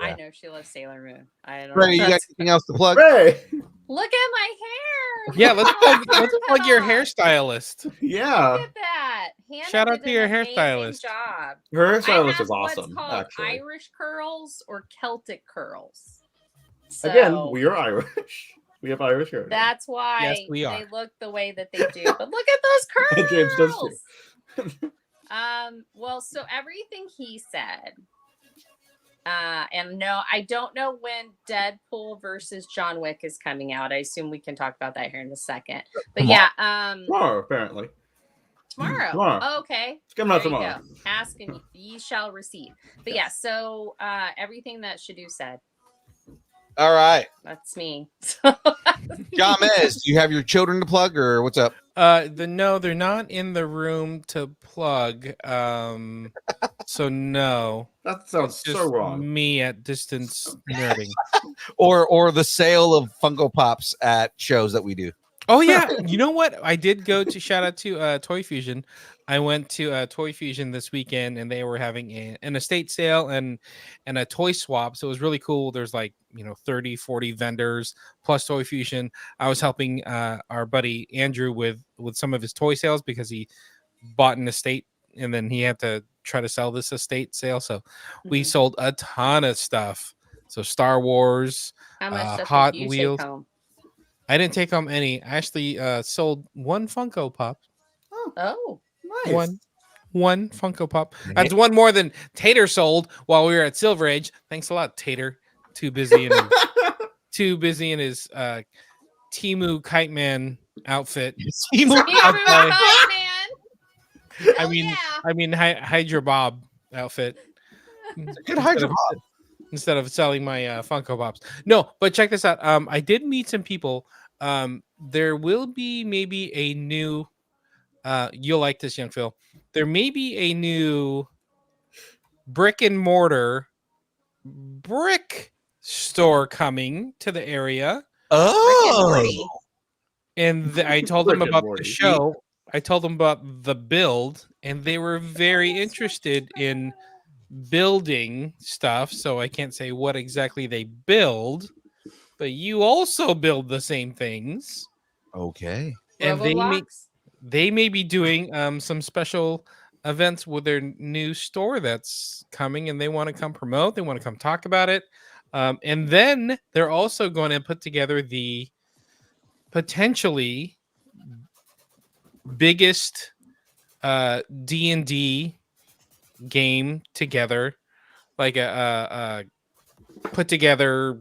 Yeah. know she loves Sailor Moon. I don't Ray, know. you got That's- anything else to plug? Ray! Look at my hair. Yeah, let's Look plug your at that. hairstylist. Yeah, Look at that. Hannah Shout out did to your an amazing hairstylist. Job. her I hairstylist have is awesome. What's called Actually, Irish curls or Celtic curls. So again, we are Irish. We have Irish hair. that's why Yes, we are. they look the way that they do. But look at those curls. James does too. Well, so everything he said. And no, I don't know when Deadpool versus John Wick is coming out. I assume we can talk about that here in a second. But yeah, Tomorrow, apparently. tomorrow. Tomorrow. Oh, okay. It's coming out There you tomorrow. go. Ask and ye shall receive. But yeah, so everything that Shadu said, All right. that's me. John Mez, do you have your children to plug or what's up? No, they're not in the room to plug. So no. That sounds It's just so wrong. me at distance nerding. Or the sale of Funko Pops at shows that we do. Oh yeah, you know what? I did go to shout out to Toy Fusion. I went to Toy Fusion this weekend, and they were having an estate sale and a toy swap. So it was really cool. There's 30, 40 vendors plus Toy Fusion. I was helping our buddy Andrew with some of his toy sales because he bought an estate and then he had to try to sell this estate sale. So we sold a ton of stuff. So Star Wars, How much stuff Hot did you Wheels. take home? I didn't take home any. I actually sold one Funko Pop. Oh, Nice. One Funko Pop. That's one more than Tater sold while we were at Silver Age. Thanks a lot, Tater. Too busy in his Timu Kite Man outfit. Timu Outside. Man. I mean, Hydra Bob outfit. Good Hydra Bob. Instead of selling my Funko Pops. No, but check this out. I did meet some people. There will be maybe a new. You'll like this, young Phil. There may be a new brick and mortar brick store coming to the area. Oh, And I told them Rick and about the Morty. show. I told them about the build, and they were very interested in building stuff. So I can't say what exactly they build, but you also build the same things. okay. And Roblox? they may be doing some special events with their new store that's coming, and they want to come promote. They want to come talk about it. And then they're also going to put together the potentially biggest D&D game together, like a put together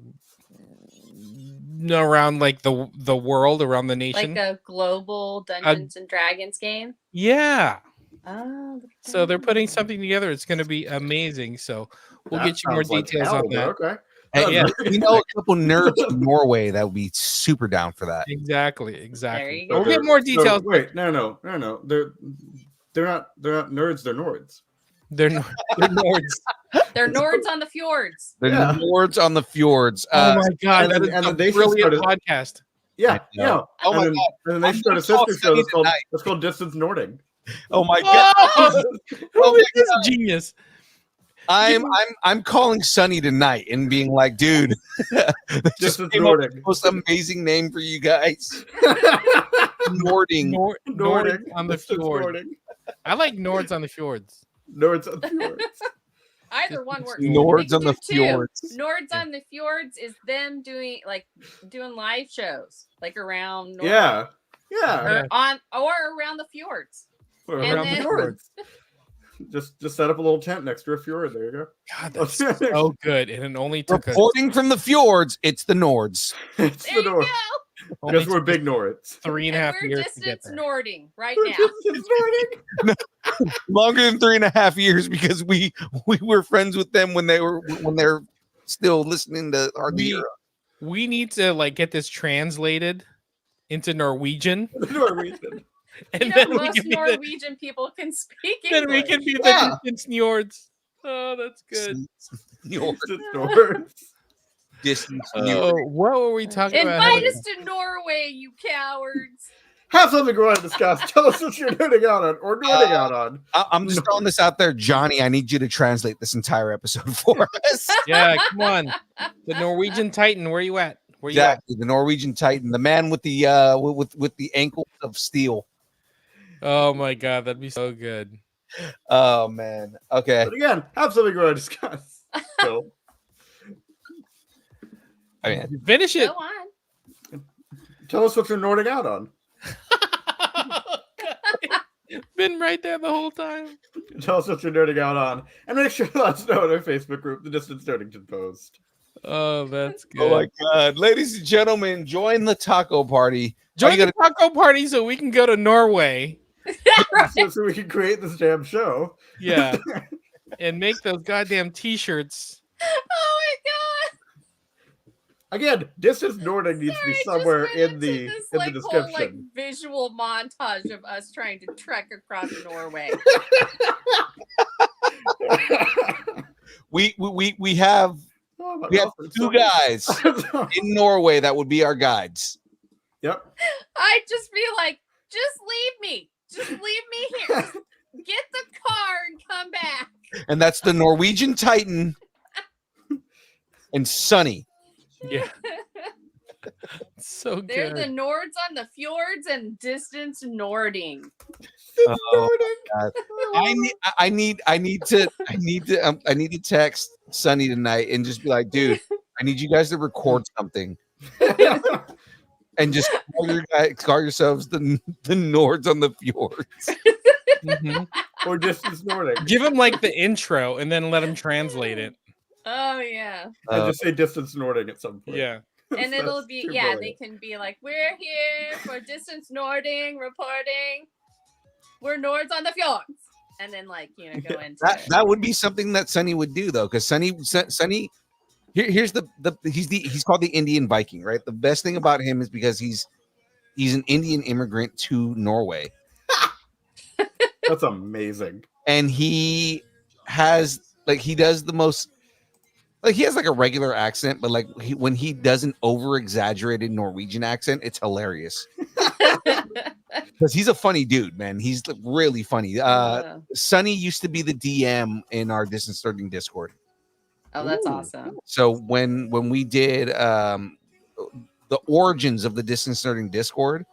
around like the world, around the nation. Like a global Dungeons and Dragons game. Yeah. Oh, look at So they're that. putting something together. It's going to be amazing. So we'll That get you more sounds like details hell, on that. but Okay. Hey, Yeah. you know, a couple nerds from Norway that would be super down for that. Exactly. There you We'll go. get more details. Wait, no. They're not nerds. They're Nords. They're Nords. They're Nords on the fjords. The Yeah. Nords on the fjords. Oh my god, and that then- is and a then they should brilliant start podcast. Yeah, I know. yeah. Oh my and then, God. And then they I'm start a gonna call sister show Sunny that's called Distance Nording. Oh my god. Oh, Oh my this is genius. I'm calling Sunny tonight and being like, dude, just Distance came up with Nording. the most amazing name for you guys. Nording. Nords on the Distance fjord. Nording. I like Nords on the fjords. Nords on the fjords. Either one works. Nords They on the do two. fjords. Nords on the fjords is them doing live shows like around Norway. Yeah. Or Yeah. around the fjords. Or And around the then- fjords. Just set up a little tent next to a fjord. There you go. God, that's so good. And it only took us Reporting from the fjords, it's the Nords. It's There the you Nords. go. only Because we're took big Nords. 3.5 We're years to get distance there. Nording right We're now. Distance Nording. Longer than 3.5 years because we were friends with them when they're still listening to our era. We need to like get this translated into Norwegian, Norwegian. and You know, then we most can be the, Norwegian people can speak then English. we can be the Yeah. distance Nords. Oh, that's good. Nords. Distance Nords. Distance Oh, what were we talking about? Invite us to Norway, you cowards. Have something you want to discuss. Tell us what you're nerding out on or nerding out on. I'm just throwing this out there, Johnny. I need you to translate this entire episode for us. Yeah, come on. The Norwegian Titan, where you at? Where you at? Exactly, the Norwegian Titan, the man with the with the ankles of steel. Oh my god, that'd be so good. Oh man. Okay. But again, have something you want to discuss. So, I mean, Finish it. Go on. tell us what you're nerding out on. Been right there the whole time. Tell us what you're nerding out on. And make sure to let us know in our Facebook group, the Distance Nerdington Post. Oh, that's good. oh my god, ladies and gentlemen, join the taco party. Join the taco party so we can go to Norway. So we can create this damn show. Yeah. And make those goddamn t-shirts. Oh my god. Again, Distance Nording needs to be Sorry, I just somewhere went in into the this, in the whole, description. visual montage of us trying to trek across Norway. We have two guys in Norway that would be our guides. Yep. I'd just be like, just leave me. Just leave me here. Just get the car and come back. And that's the Norwegian Titan and Sunny. Yeah. So They're good. the Nords on the fjords and distance Nording. Oh, God. I need to text Sunny tonight and just be like, dude, I need you guys to record something and just call yourselves the Nords on the fjords. Mhm. Or Distance Nording. Give him like the intro and then let him translate it. Oh yeah. I just say Distance Nording at some point. Yeah. And it'll That's be too they brilliant. can be like, we're here for distance Nording reporting. We're Nords on the fjords. And then go into it. That would be something that Sonny would do though, because Sonny here's he's called the Indian Viking, right? The best thing about him is because he's an Indian immigrant to Norway. That's amazing. And he has he does the most he has a regular accent, but when he does an over exaggerated Norwegian accent, it's hilarious. Because he's a funny dude, man. He's really funny. Sonny used to be the DM in our Distance Learning Discord. Oh, that's awesome. So when we did the origins of the Distance Learning Discord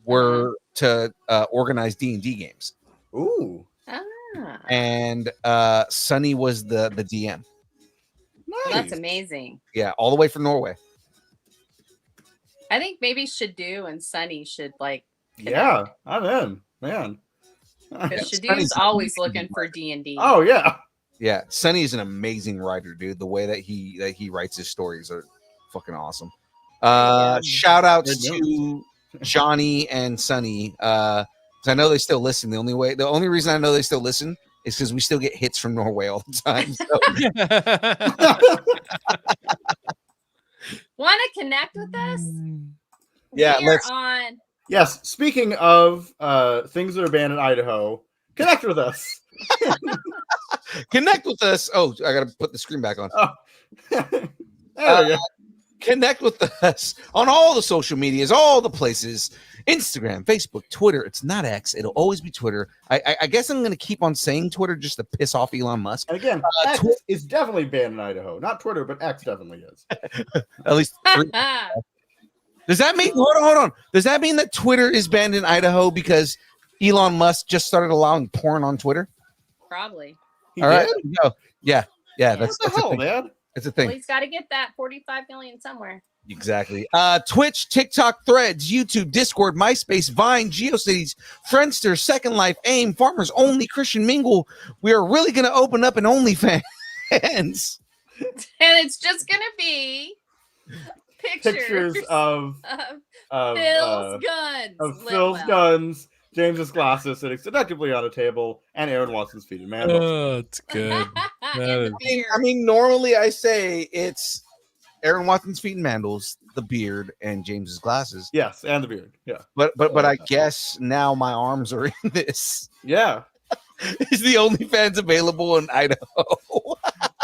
were to organize D&D games. Ooh. And Sonny was the DM. Well, that's amazing. Yeah, all the way from Norway. I think maybe Shadu and Sunny should Yeah, I'm in, man. because Shadu's always looking for D&D. Oh yeah. Yeah, Sonny is an amazing writer, dude. The way that he writes his stories are fucking awesome. Shout outs to Johnny and Sonny. 'Cause I know they still listen. The only reason I know they still listen is because we still get hits from Norway all the time. Want to connect with us? Yeah, we are on. Yes. Speaking of things that are banned in Idaho, connect with us. Connect with us. Oh, I gotta put the screen back on. Oh. There we go. Connect with us on all the social medias, all the places. Instagram, Facebook, Twitter. It's not X. It'll always be Twitter. I guess I'm going to keep on saying Twitter just to piss off Elon Musk. And again, X is definitely banned in Idaho. Not Twitter, but X definitely is. At least 3. Does that mean, hold on. Does that mean that Twitter is banned in Idaho because Elon Musk just started allowing porn on Twitter? Probably. All right. No. Yeah. What the hell, man? That's a thing. Well, he's got to get that 45 million somewhere. Exactly. Twitch, TikTok, Threads, YouTube, Discord, MySpace, Vine, GeoCities, Friendster, Second Life, AIM, Farmers Only, Christian Mingle. We are really going to open up an OnlyFans. And it's just going to be pictures of Phil's guns. Of Phil's guns, James's glasses sitting seductively on a table, and Aaron Watson's feet in man. Oh, it's good. And the beard. I mean, normally I say it's Aaron Watson's feet and mandals, the beard, and James's glasses. Yes, and the beard. Yeah. But I guess now my arms are in this. Yeah. Is the OnlyFans available in Idaho?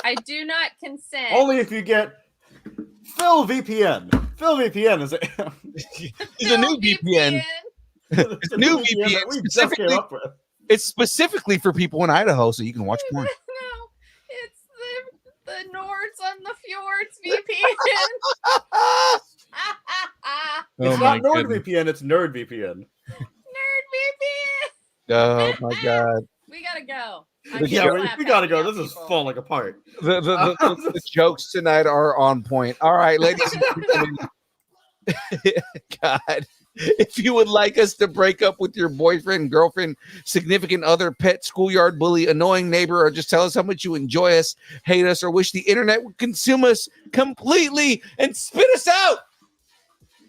I do not consent. Only if you get Phil VPN. Phil VPN is It's a new VPN. It's a new VPN. that we just came up with. It's specifically for people in Idaho, so you can watch porn. No, it's the Nords on the Fjords VPN. It's not NordVPN, it's NerdVPN. Nerd VPN. Oh my god. We gotta go. We gotta go. This is falling apart. The jokes tonight are on point. All right, ladies and gentlemen. God. If you would like us to break up with your boyfriend, girlfriend, significant other, pet, schoolyard bully, annoying neighbor, or just tell us how much you enjoy us, hate us, or wish the internet would consume us completely and spit us out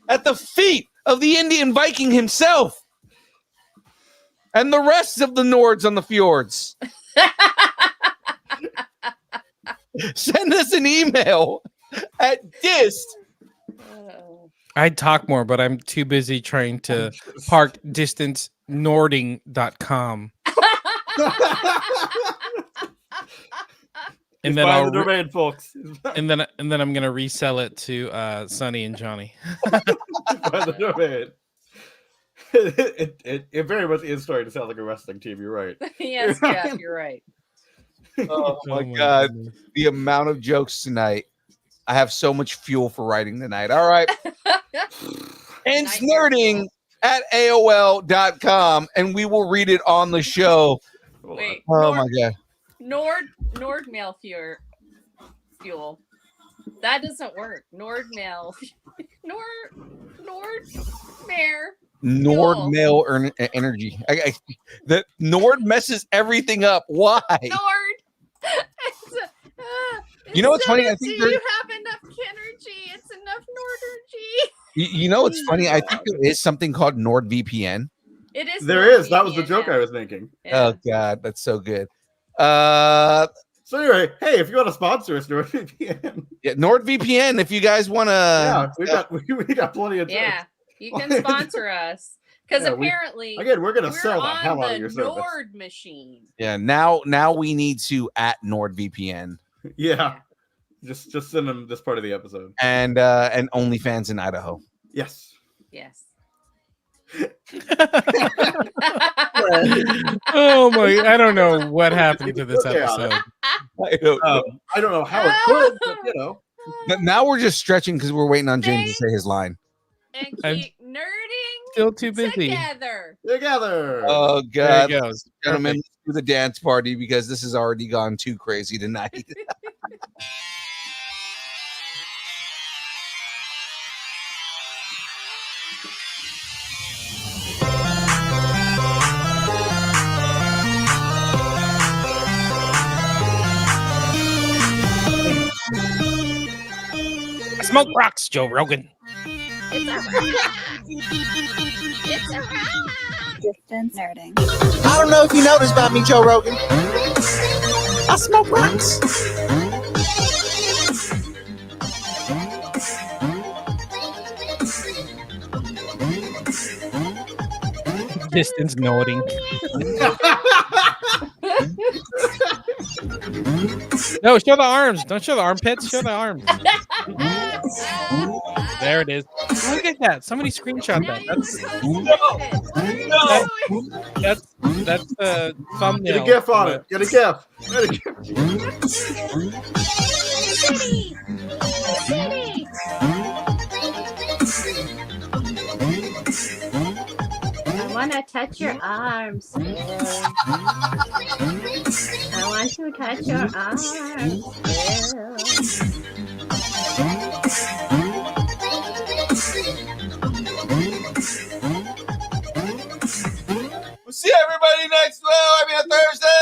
at the feet of the Indian Viking himself and the rest of the Nords on the fjords, send us an email at dist. I'd talk more, but I'm too busy trying to park distance nording.com. And then I'll domain, folks. and then I'm gonna resell it to Sonny and Johnny. By the domain. It very much is starting to sound like a wrestling team. You're right. Yes, Jeff, you're right. Oh my god, the amount of jokes tonight. I have so much fuel for writing tonight. All right. And nerding at AOL.com, and we will read it on the show. Wait, oh my god. Nord mail fuel. That doesn't work. Nord mail. Nord mare. Nord mail energy. The Nord messes everything up. Why? Nord. You know what's funny? I think you have enough energy. It's enough Nord You know, it's funny. I think there is something called NordVPN. It is. There is. That was the joke I was making. Yeah. Oh God, that's so good. So anyway, hey, if you want to sponsor us, NordVPN. Yeah, NordVPN. If you guys want to, we got plenty of jokes. Yeah, you can sponsor us because apparently, we're gonna sell the on hell out of the your service. Nord machine. Yeah, now we need to at NordVPN. Yeah, just send them this part of the episode. And OnlyFans in Idaho. Yes. Yes. Oh my! I don't know what happened to this episode. I don't know how it could, but you know. But now we're just stretching because we're waiting on James to say his line. And I'm keep nerding still too busy. together. Oh There God, he goes. gentlemen, let's do the dance party because this has already gone too crazy tonight. Smoke rocks, Joe Rogan. It's a wrap. Distance nerding. I don't know if you noticed about me, Joe Rogan. I smoke rocks. Distance noting. No, show the arms. Don't show the armpits. Show the arms. There it is. Look at that. Somebody screenshot that. That's the thumbnail. Get a GIF on it. Get a GIF. I want to touch your arms. I want to touch your arms. We'll see everybody next Thursday.